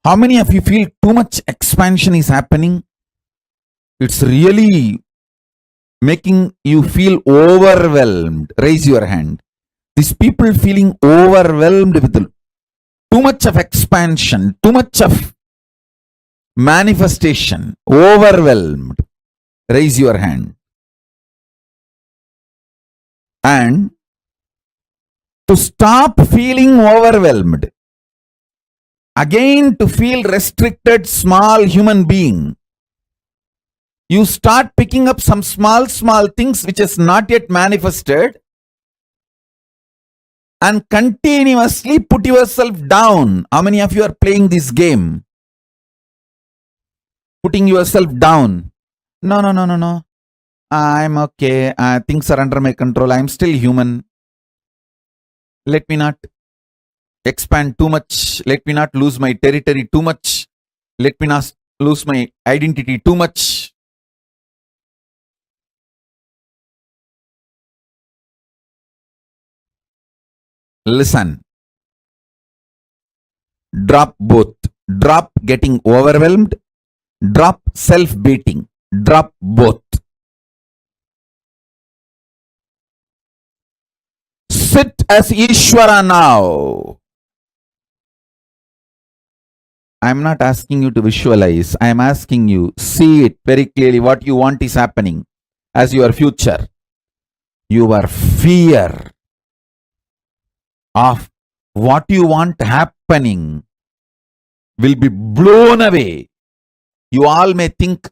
[SPEAKER 12] how many of you feel too much expansion is happening? It's really making you feel overwhelmed. Raise your hand. These people feeling overwhelmed with too much of expansion, too much of manifestation, overwhelmed. Raise your hand. And to stop feeling overwhelmed, again to feel restricted small human being, you start picking up some small things which is not yet manifested and continuously put yourself down. How many of you are playing this game? Putting yourself down. No. I'm okay. Things are under my control. I'm still human. Let me not expand too much. Let me not lose my territory too much. Let me not lose my identity too much. Listen. Drop both. Drop getting overwhelmed. Drop self-beating. Drop both. Sit as Ishvara now. I am not asking you to visualize. I am asking you, see it very clearly. What you want is happening as your future. Your fear of what you want happening will be blown away. You all may think,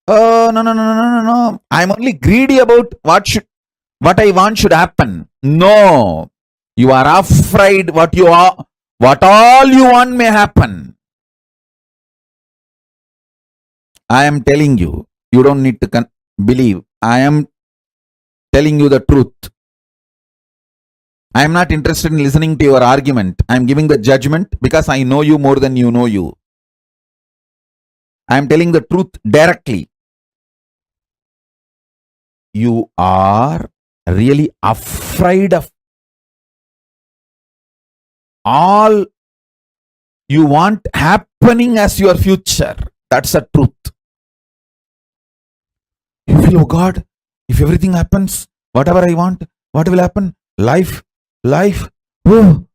[SPEAKER 12] oh, no. I'm only greedy about what I want should happen. No. You are afraid what all you want may happen. I am telling you, you don't need to believe. I am telling you the truth. I am not interested in listening to your argument. I am giving the judgment because I know you more than you know you. I am telling the truth directly. You are really afraid of all you want happening as your future. That's the truth. You feel, oh God, if everything happens, whatever I want, what will happen? Life, oh.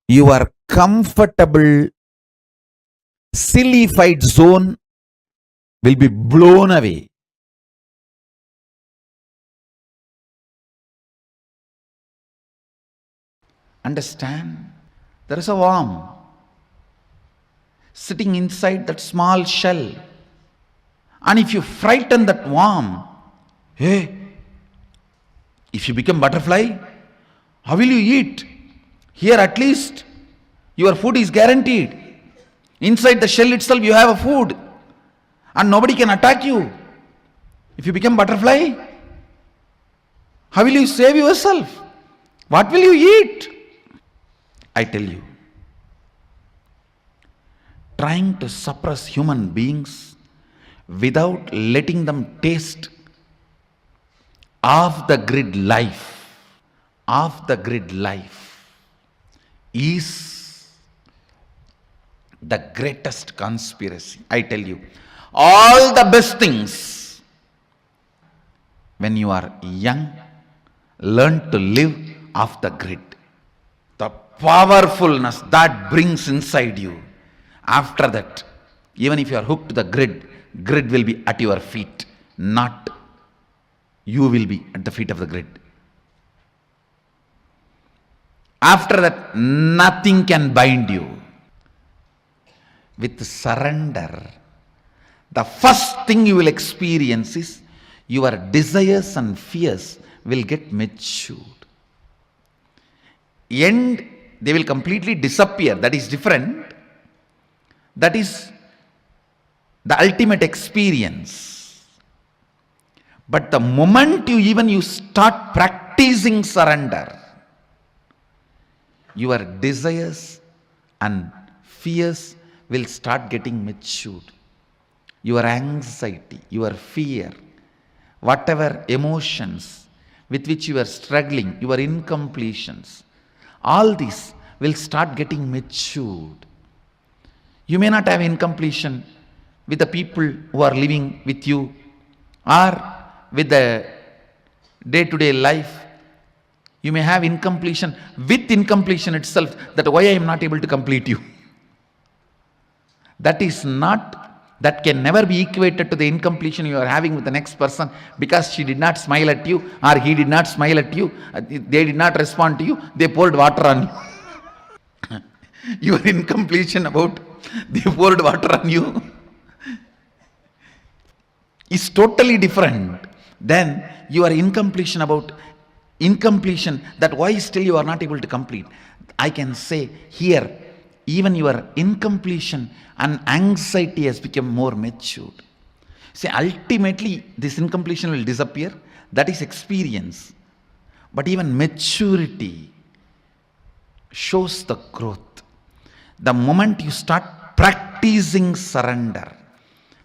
[SPEAKER 12] Your comfortable, silly-fied zone will be blown away. Understand? There is a worm sitting inside that small shell. And if you frighten that worm, hey, if you become butterfly, how will you eat? Here at least your food is guaranteed. Inside the shell itself you have a food and nobody can attack you. If you become butterfly, how will you save yourself? What will you eat? I tell you, trying to suppress human beings without letting them taste off the grid life is the greatest conspiracy. I tell you, all the best things, when you are young, learn to live off the grid. The powerfulness that brings inside you. After that, even if you are hooked to the grid will be at your feet, not you will be at the feet of the grid. After that, nothing can bind you. With surrender, the first thing you will experience is your desires and fears will get matured. And they will completely disappear. That is different. That is the ultimate experience. But the moment you start practicing surrender, your desires and fears will start getting matured. Your anxiety, your fear, whatever emotions with which you are struggling, your incompletions, all these will start getting matured. You may not have incompletion with the people who are living with you or with the day-to-day life. You may have incompletion with incompletion itself, that why I am not able to complete you. That can never be equated to the incompletion you are having with the next person because she did not smile at you or he did not smile at you, they did not respond to you, they poured water on you. Your incompletion about they poured water on you is totally different than your incompletion that why still you are not able to complete. I can say here, even your incompletion and anxiety has become more matured. See, ultimately this incompletion will disappear. That is experience. But even maturity shows the growth. The moment you start practicing surrender,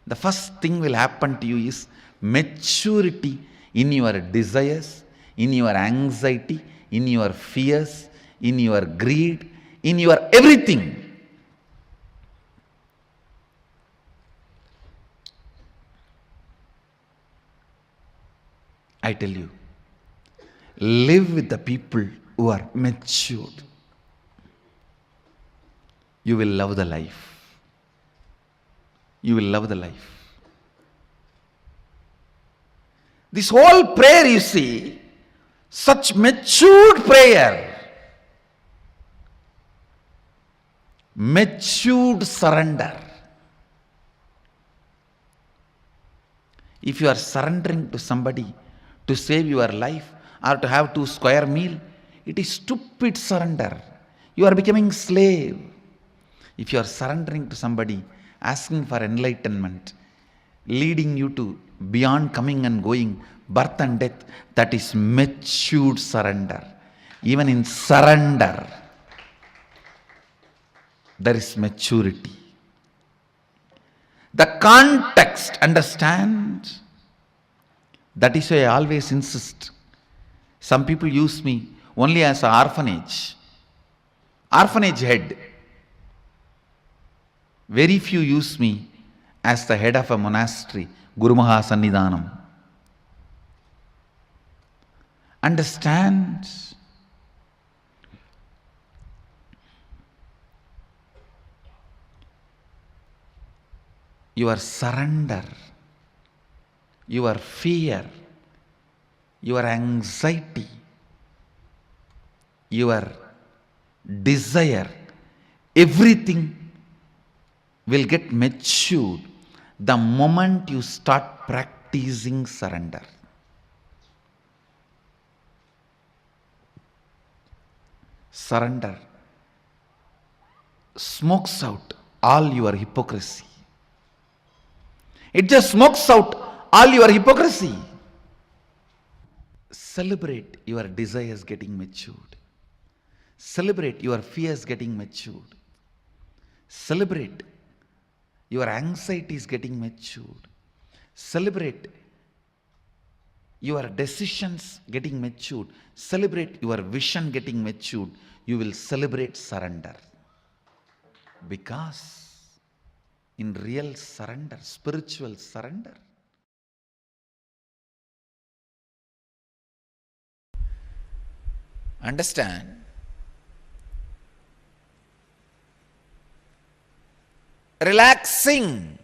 [SPEAKER 12] the first thing will happen to you is maturity in your desires, in your anxiety, in your fears, in your greed, in your everything. I tell you, live with the people who are matured. You will love the life. You will love the life. This whole prayer, you see, such matured prayer, matured surrender. If you are surrendering to somebody to save your life or to have 2 square meal, it is stupid surrender. You are becoming slave. If you are surrendering to somebody, asking for enlightenment, leading you to beyond coming and going, birth and death, that is matured surrender. Even in surrender, there is maturity. The context, understand? That is why I always insist. Some people use me only as an orphanage head. Very few use me as the head of a monastery, Guru Maha Sannidhanam. Understand? Your surrender, your fear, your anxiety, your desire, everything will get matured the moment you start practicing surrender. Surrender smokes out all your hypocrisy. It just smokes out all your hypocrisy. Celebrate your desires getting matured. Celebrate your fears getting matured. Celebrate your anxieties getting matured. Celebrate your decisions getting matured. Celebrate your vision getting matured. You will celebrate surrender. Because in real surrender, spiritual surrender, understand, relaxing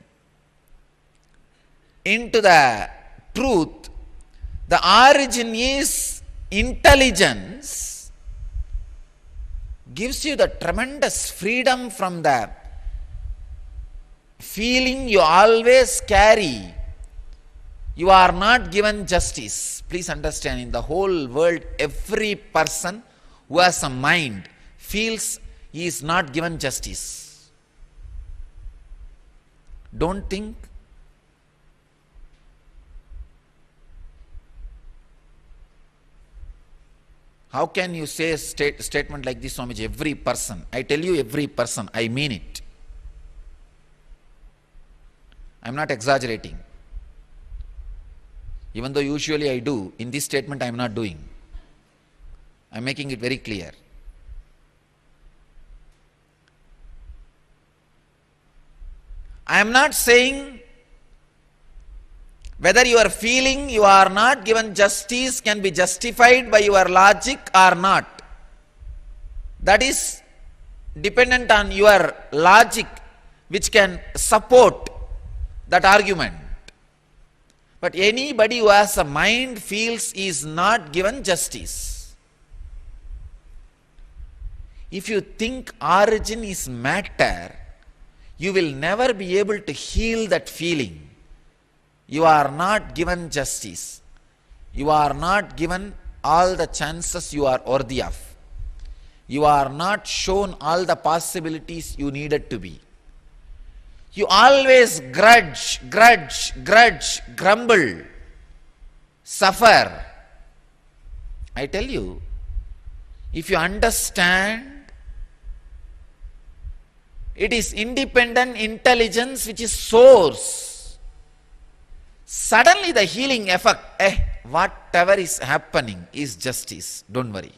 [SPEAKER 12] into the truth, the origin is intelligence, gives you the tremendous freedom from the feeling you always carry. You are not given justice. Please understand, in the whole world, every person who has a mind feels he is not given justice. Don't think. How can you say a statement like this, Swamiji? Every person. I tell you, every person. I mean it. I am not exaggerating. Even though usually I do, in this statement I am not doing. I am making it very clear. I am not saying whether you are feeling you are not given justice can be justified by your logic or not. That is dependent on your logic, which can support that argument. But anybody who has a mind feels he is not given justice. If you think origin is matter, you will never be able to heal that feeling. You are not given justice. You are not given all the chances you are worthy of. You are not shown all the possibilities you needed to be. You always grudge, grumble, suffer. I tell you, if you understand It is independent intelligence which is source. Suddenly the healing effect, whatever is happening is justice. Don't worry.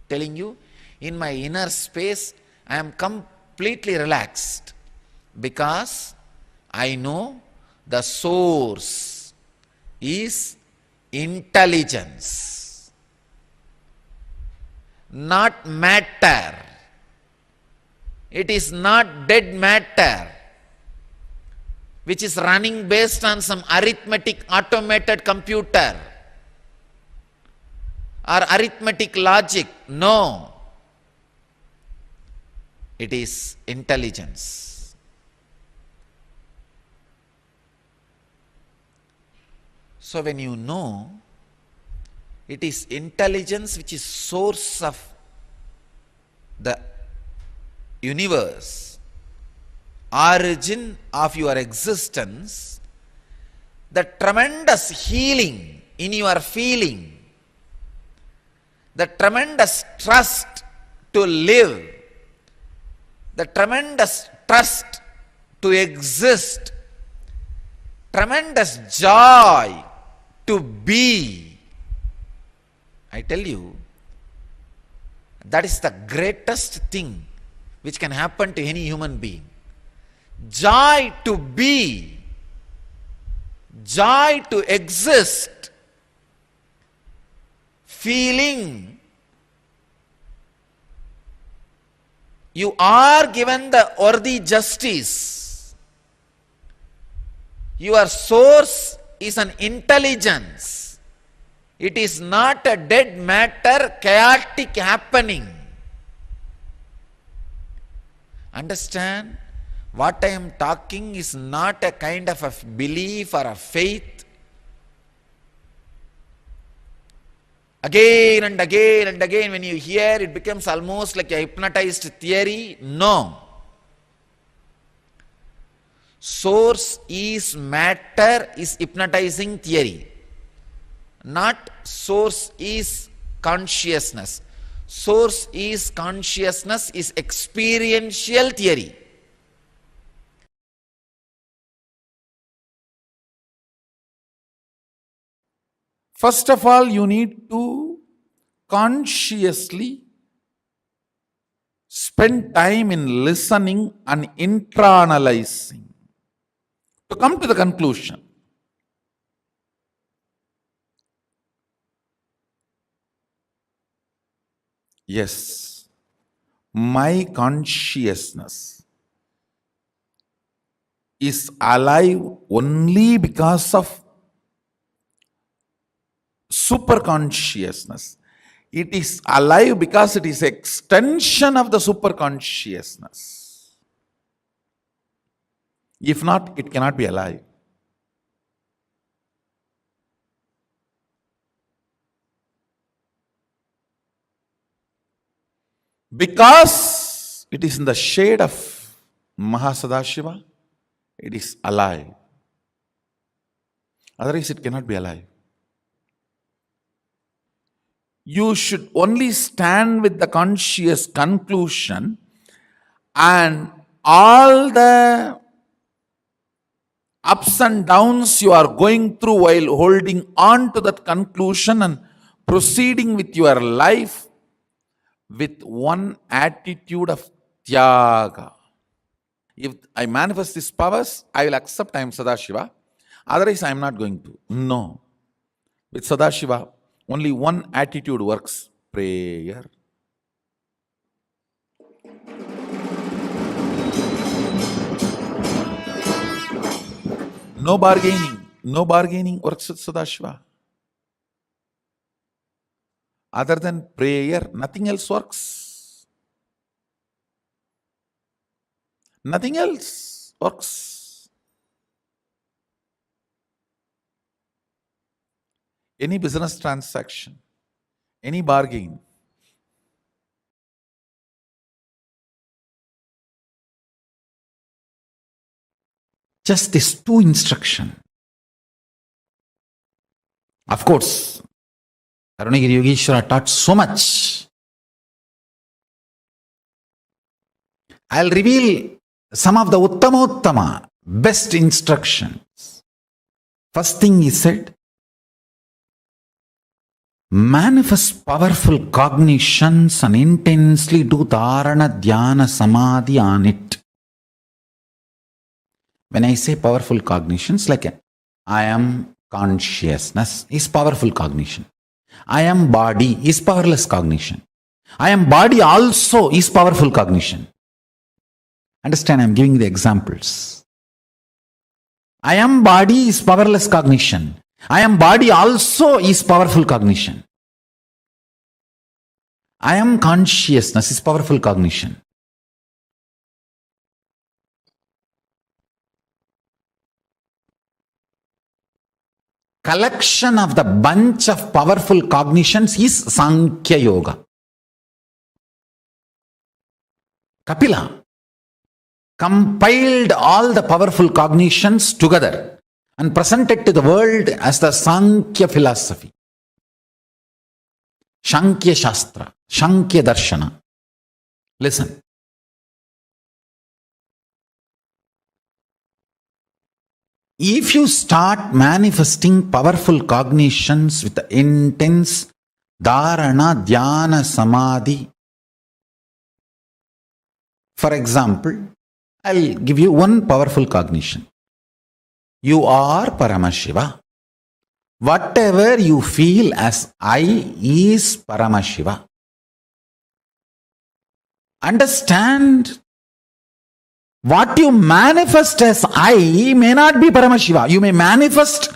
[SPEAKER 12] Telling you, in my inner space, I am completely relaxed because I know the source is intelligence, not matter. It is not dead matter, which is running based on some arithmetic automated computer or arithmetic logic. No. It is intelligence. So when you know it is intelligence which is source of the universe, origin of your existence, the tremendous healing in your feeling, the tremendous trust to live, the tremendous trust to exist, tremendous joy to be. I tell you, that is the greatest thing which can happen to any human being. Joy to be, joy to exist, feeling you are given the worthy justice. Your source is an intelligence. It is not a dead matter, chaotic happening. Understand? What I am talking is not a kind of a belief or a faith. Again and again and again when you hear, it becomes almost like a hypnotized theory. No. Source is matter is hypnotizing theory. Not source is consciousness. Source is consciousness is experiential theory.
[SPEAKER 6] First of all, you need to consciously spend time in listening and internalizing to come to the conclusion. Yes, my consciousness is alive only because of super consciousness. It is alive because it is extension of the super consciousness. If not, it cannot be alive. Because it is in the shade of Mahasadashiva, it is alive. Otherwise, it cannot be alive. You should only stand with the conscious conclusion, and all the ups and downs you are going through while holding on to that conclusion and proceeding with your life with one attitude of Tyaga. If I manifest these powers, I will accept I am Sadashiva. Otherwise, I am not going to. No. With Sadashiva, only one attitude works: prayer. No bargaining. No bargaining works with Sadashiva. Other than prayer, nothing else works. Nothing else works. Any business transaction, any bargain, just these two instructions. Of course, Arunagiri Yogeshwara taught so much. I'll reveal some of the Uttamottama, best instructions. First thing he said, manifest powerful cognitions and intensely do dharana, dhyana, samadhi on it. When I say powerful cognitions, like I am consciousness is powerful cognition. I am body is powerless cognition. I am body also is powerful cognition. Understand, I am giving the examples. I am body is powerless cognition. I am body also is powerful cognition. I am consciousness is powerful cognition. Collection of the bunch of powerful cognitions is Sankhya Yoga. Kapila compiled all the powerful cognitions together and presented to the world as the Sankhya philosophy. Sankhya Shastra, Sankhya Darshana. Listen. If you start manifesting powerful cognitions with intense dharana, dhyana, samadhi, for example, I'll give you one powerful cognition. You are Paramashiva. Whatever you feel as I is Paramashiva. Understand, what you manifest as I may not be Paramashiva. You may manifest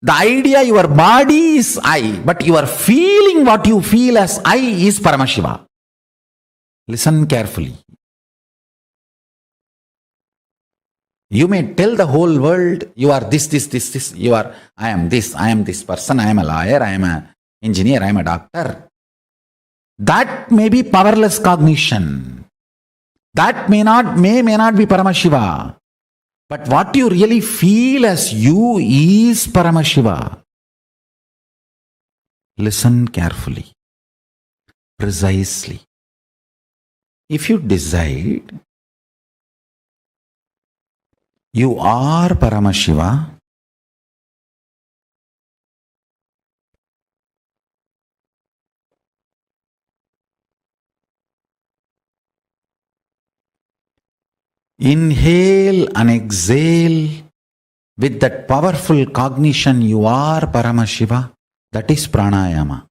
[SPEAKER 6] the idea your body is I, but you are feeling what you feel as I is Paramashiva. Listen carefully. You may tell the whole world you are this. You are, I am this person, I am a lawyer, I am an engineer, I am a doctor. That may be powerless cognition. That may not be Paramashiva. But what you really feel as you is Paramashiva. Listen carefully, precisely. If you decide you are Paramashiva, inhale and exhale with that powerful cognition you are Paramashiva, that is pranayama.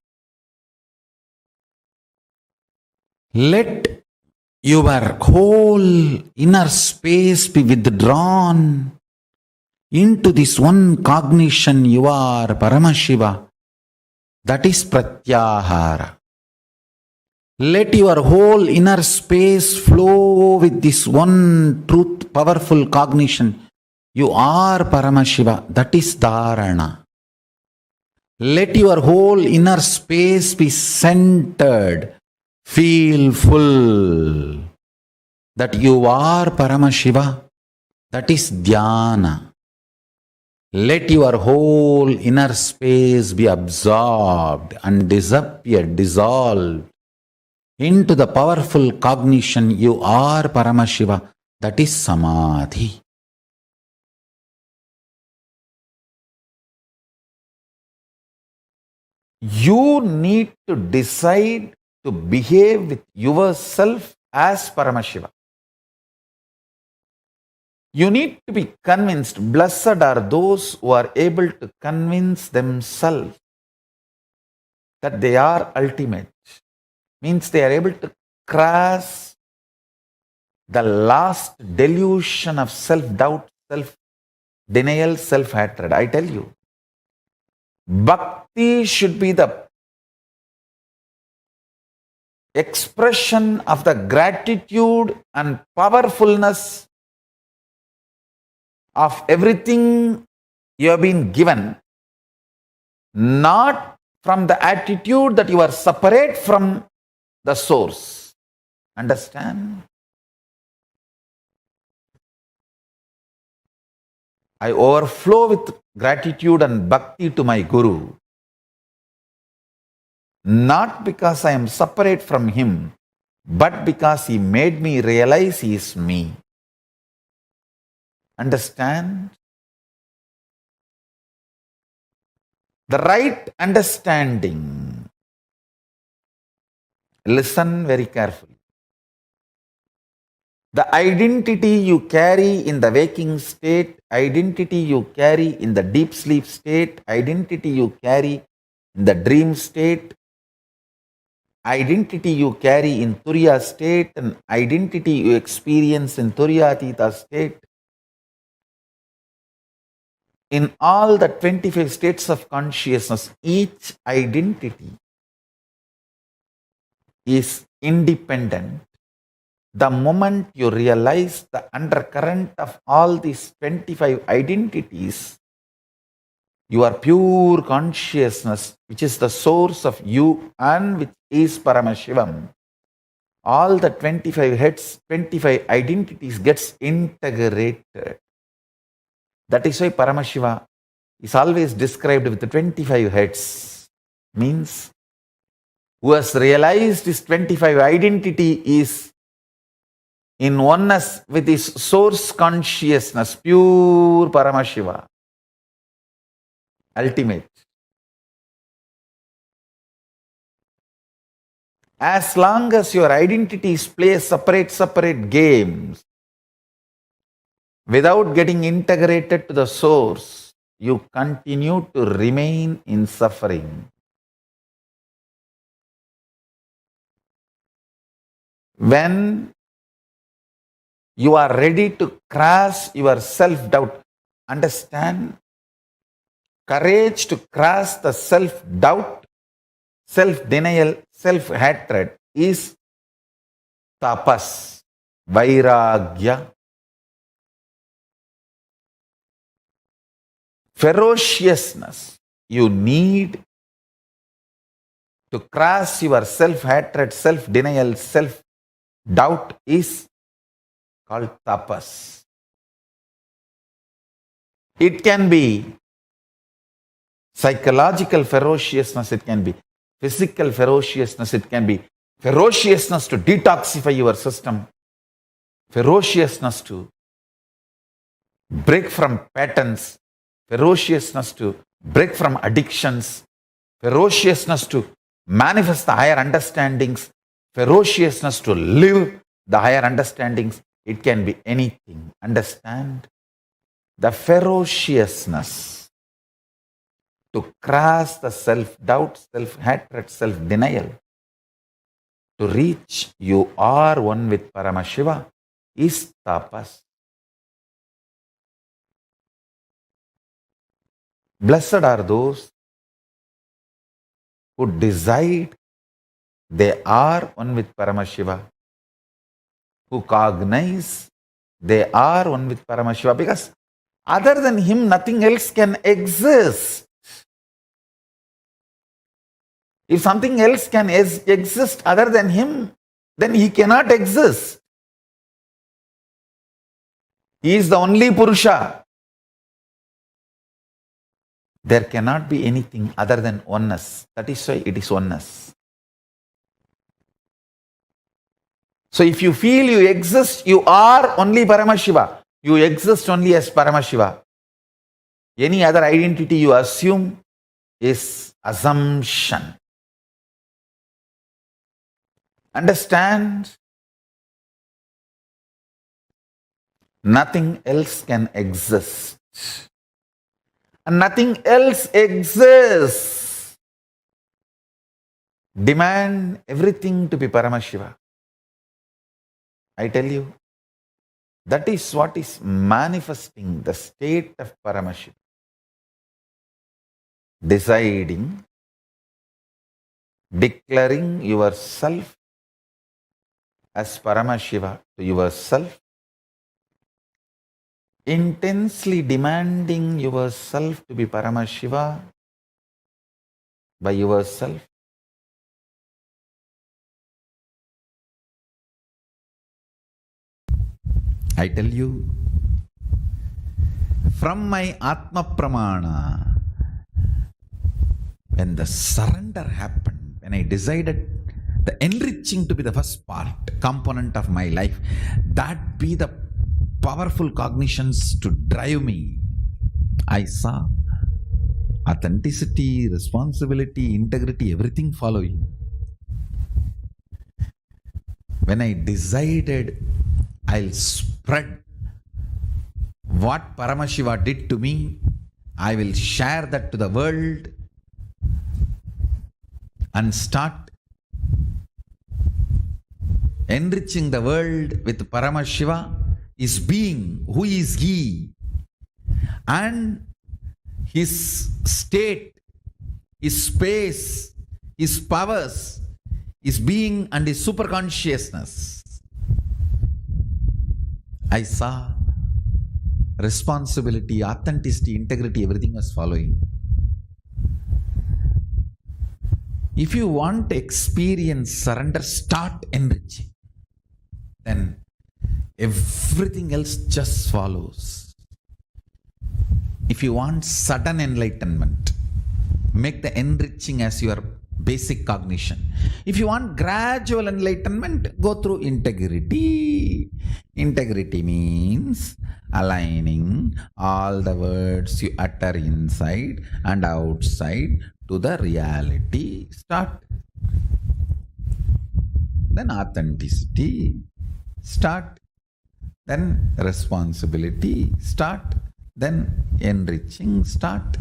[SPEAKER 6] Let your whole inner space be withdrawn into this one cognition you are Paramashiva, that is pratyahara. Let your whole inner space flow with this one truth, powerful cognition. You are Paramashiva, that is dharana. Let your whole inner space be centered. Feel full that you are Paramashiva, that is dhyana. Let your whole inner space be absorbed and dissolved into the powerful cognition you are Paramashiva, that is samadhi. You need to decide to behave with yourself as Paramashiva. You need to be convinced. Blessed are those who are able to convince themselves that they are ultimate. Means they are able to cross the last delusion of self-doubt, self-denial, self-hatred. I tell you, bhakti should be the expression of the gratitude and powerfulness of everything you have been given, not from the attitude that you are separate from the source. Understand? I overflow with gratitude and bhakti to my Guru, not because I am separate from him,
[SPEAKER 12] but because he made me realize he is me. Understand? The right understanding. Listen very carefully. The identity you carry in the waking state, identity you carry in the deep sleep state, identity you carry in the dream state, identity you carry in Turiya state, and identity you experience in Turiyatita state, in all the 25 states of consciousness, each identity is independent. The moment you realize the undercurrent of all these 25 identities, your pure consciousness, which is the source of you and which is Paramashivam, all the 25 heads, 25 identities gets integrated. That is why Paramashiva is always described with the 25 heads. Means, who has realized his 25 identity is in oneness with his source consciousness, pure Paramashiva, ultimate. As long as your identities play separate games, without getting integrated to the source, you continue to remain in suffering. When you are ready to cross your self-doubt, understand, courage to cross the self-doubt, self-denial, self-hatred is tapas, vairagya. Ferociousness you need to cross your self-hatred, self-denial, self-doubt is called tapas. It can be psychological ferociousness, it can be physical ferociousness, it can be ferociousness to detoxify your system, ferociousness to break from patterns, ferociousness to break from addictions, ferociousness to manifest the higher understandings, ferociousness to live the higher understandings. It can be anything. Understand? The ferociousness to cross the self-doubt, self-hatred, self-denial, to reach you are one with Paramashiva is tapas. Blessed are those who decide they are one with Paramashiva, who cognize they are one with Paramashiva, because other than him nothing else can exist. If something else can exist other than him, then he cannot exist. He is the only Purusha. There cannot be anything other than oneness. That is why it is oneness. So if you feel you exist, you are only Paramashiva. You exist only as Paramashiva. Any other identity you assume is assumption. Understand? Nothing else can exist. And nothing else exists. Demand everything to be Paramashiva. I tell you, that is what is manifesting the state of Paramashiva. Deciding, declaring yourself as Paramashiva to yourself, intensely demanding yourself to be Paramashiva by yourself. I tell you, from my Atma Pramana, when the surrender happened, when I decided the enriching to be the first part, component of my life, that be the powerful cognitions to drive me. I saw authenticity, responsibility, integrity, everything following. When I decided I'll spread what Paramashiva did to me, I will share that to the world and start enriching the world with Paramashiva, his being, who is he, and his state, his space, his powers, his being and his superconsciousness. I saw responsibility, authenticity, integrity, everything was following. If you want to experience surrender, start enriching. Then everything else just follows. If you want sudden enlightenment, make the enriching as your basic cognition. If you want gradual enlightenment, go through integrity. Integrity means aligning all the words you utter inside and outside to the reality. Start. Then authenticity. Start. Then responsibility. Start. Then enriching. Start.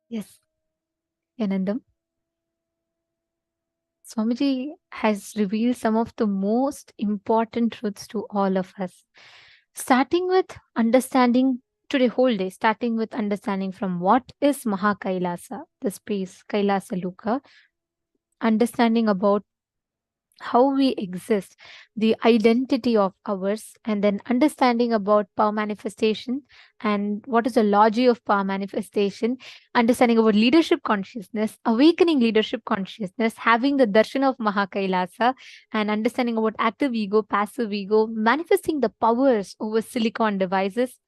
[SPEAKER 11] Yes, Anandam. Swamiji has revealed some of the most important truths to all of us. Starting with understanding today, whole day, starting with understanding from what is Mahakailasa, the space, Kailasa Luka, understanding about how we exist, the identity of ours, and then understanding about power manifestation and what is the logic of power manifestation, understanding about leadership consciousness, awakening leadership consciousness, having the darshan of Mahakailasa, and understanding about active ego, passive ego, manifesting the powers over silicon devices.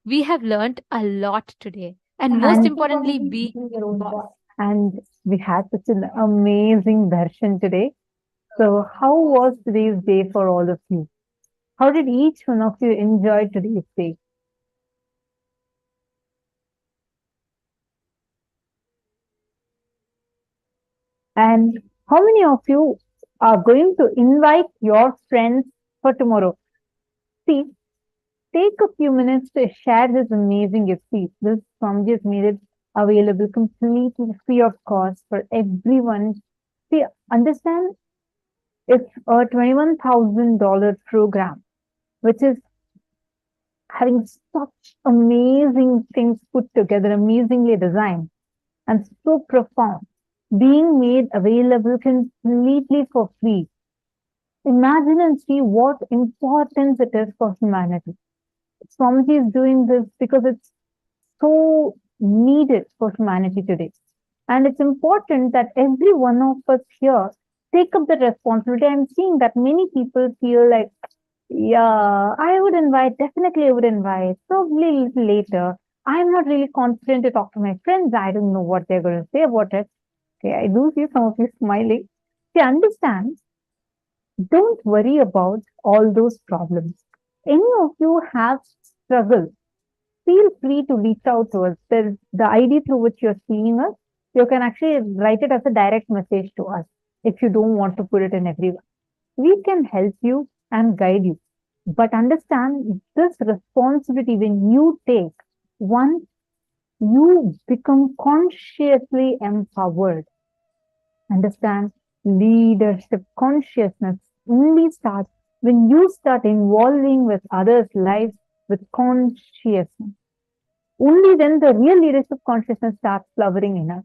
[SPEAKER 11] We have learned a lot today. And most importantly, be boss.
[SPEAKER 4] And we had such an amazing darshan today. So, how was today's day for all of you? How did each one of you enjoy today's day? And how many of you are going to invite your friends for tomorrow? See, take a few minutes to share this amazing gift. See, this Swamiji has made it available completely free of cost for everyone. See, understand it's a $21,000 program, which is having such amazing things put together, amazingly designed, and so profound, being made available completely for free. Imagine and see what importance it is for humanity. Swamiji is doing this because it's so needed for humanity today. And it's important that every one of us here take up the responsibility. I'm seeing that many people feel like, yeah, I would invite, definitely I would invite, probably a little later. I'm not really confident to talk to my friends. I don't know what they're going to say about it. Okay, I do see some of you smiling. See, understand, don't worry about all those problems. Any of you have struggled, feel free to reach out to us. There's the ID through which you're seeing us. You can actually write it as a direct message to us if you don't want to put it in everyone. We can help you and guide you. But understand this responsibility when you take, once you become consciously empowered. Understand, leadership consciousness only starts when you start involving with others' lives with consciousness. Only then the real leadership consciousness starts flowering in us.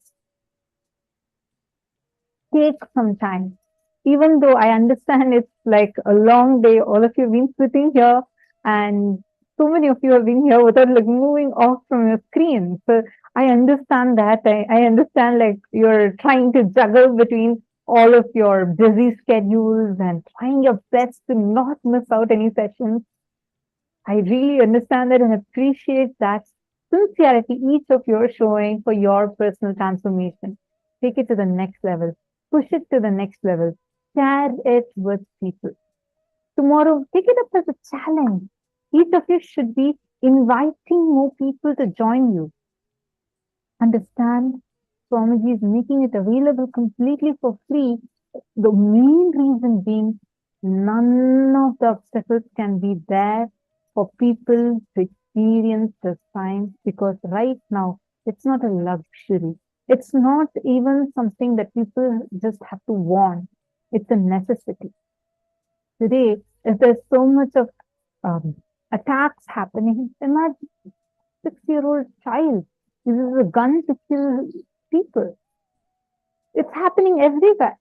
[SPEAKER 4] Take some time. Even though I understand it's like a long day, all of you have been sitting here and so many of you have been here without like moving off from your screen. So I understand that. I understand like you're trying to juggle between all of your busy schedules and trying your best to not miss out any sessions. I really understand that and appreciate that sincerity each of you are showing for your personal transformation. Take it to the next level. Push it to the next level. Share it with people. Tomorrow, take it up as a challenge. Each of you should be inviting more people to join you. Understand, Swamiji is making it available completely for free. The main reason being, none of the obstacles can be there for people to experience this time because right now it's not a luxury. It's not even something that people just have to want. It's a necessity. Today, if there's so much of attacks happening, imagine 6-year-old child uses a gun to kill people. It's happening everywhere.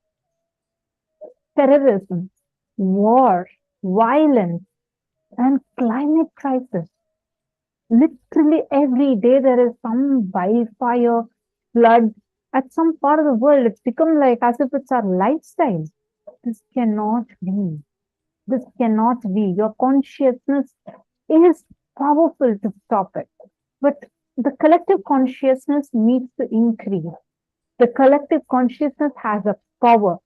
[SPEAKER 4] Terrorism, war, violence, and climate crisis. Literally every day there is some wildfire, flood at some part of the world. It's become like as if it's our lifestyle. This cannot be. This cannot be. Your consciousness is powerful to stop it. But the collective consciousness needs to increase. The collective consciousness has a power.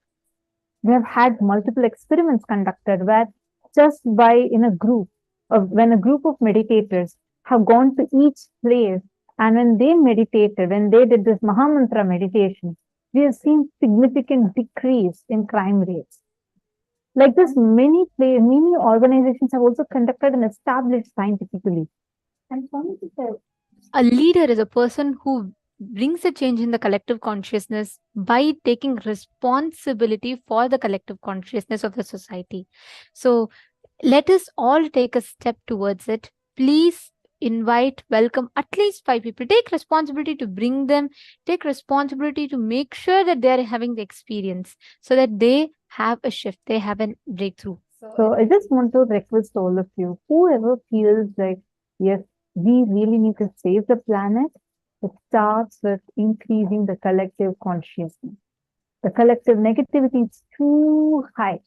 [SPEAKER 4] We have had multiple experiments conducted where just by in a group, when a group of meditators have gone to each place and when they meditated, when they did this Mahamantra meditation, we have seen significant decrease in crime rates. Like this, many organizations have also conducted and established scientifically. And
[SPEAKER 11] a leader is a person who brings a change in the collective consciousness by taking responsibility for the collective consciousness of the society. So let us all take a step towards it. Please invite, welcome at least 5 people. Take responsibility to bring them, take responsibility to make sure that they are having the experience so that they have a shift, they have a breakthrough.
[SPEAKER 4] So I just want to request all of you, whoever feels like, yes, we really need to save the planet, it starts with increasing the collective consciousness. The collective negativity is too high.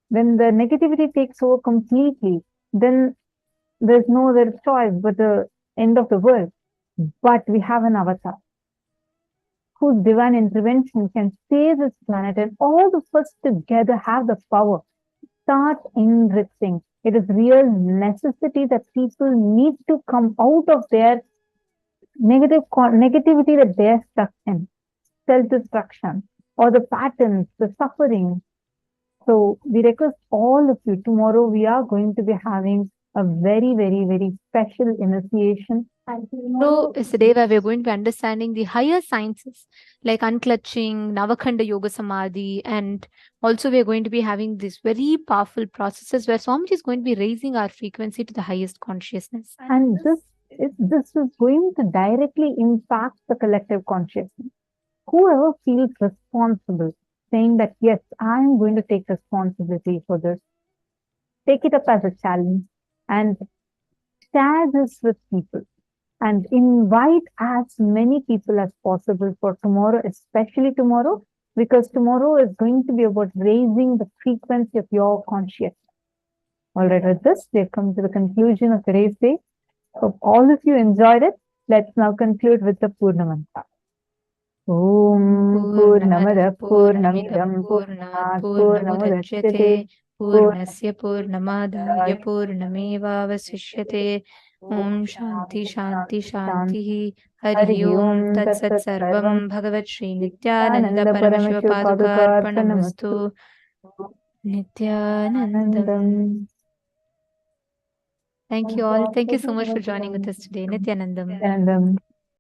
[SPEAKER 4] When the negativity takes over completely, then there's no other choice but the end of the world. But we have an avatar whose divine intervention can save this planet, and all of us together have the power. Start enriching. It is real necessity that people need to come out of their negativity that they're stuck in, self-destruction, or the patterns, the suffering. So we request all of you, tomorrow we are going to be having a very, very, very special initiation.
[SPEAKER 11] So is the day where we're going to be understanding the higher sciences like unclutching, Navakhanda Yoga Samadhi, and also we're going to be having these very powerful processes where Swamiji is going to be raising our frequency to the highest consciousness.
[SPEAKER 4] And this is going to directly impact the collective consciousness. Whoever feels responsible, saying that, yes, I'm going to take responsibility for this, take it up as a challenge and share this with people and invite as many people as possible for tomorrow, especially tomorrow, because tomorrow is going to be about raising the frequency of your consciousness. All right, with this, we have come to the conclusion of today's day. Hope all of you enjoyed it. Let's now conclude with the Purna Mantra. Om Purnamada Purnamidam Purnat Purnamudachyate
[SPEAKER 11] Purnasya Purnamadaya Purnamevavasishyate. Om Shanti Shanti Shanti. Hari Om Tat Sat Sarvam Bhagavat Shri Nithyananda Paramashiva Padukar Pranamastu. Nithyanandam. Thank you all. Thank you so much for joining with us today. Nithyanandam.
[SPEAKER 4] Nithyanandam.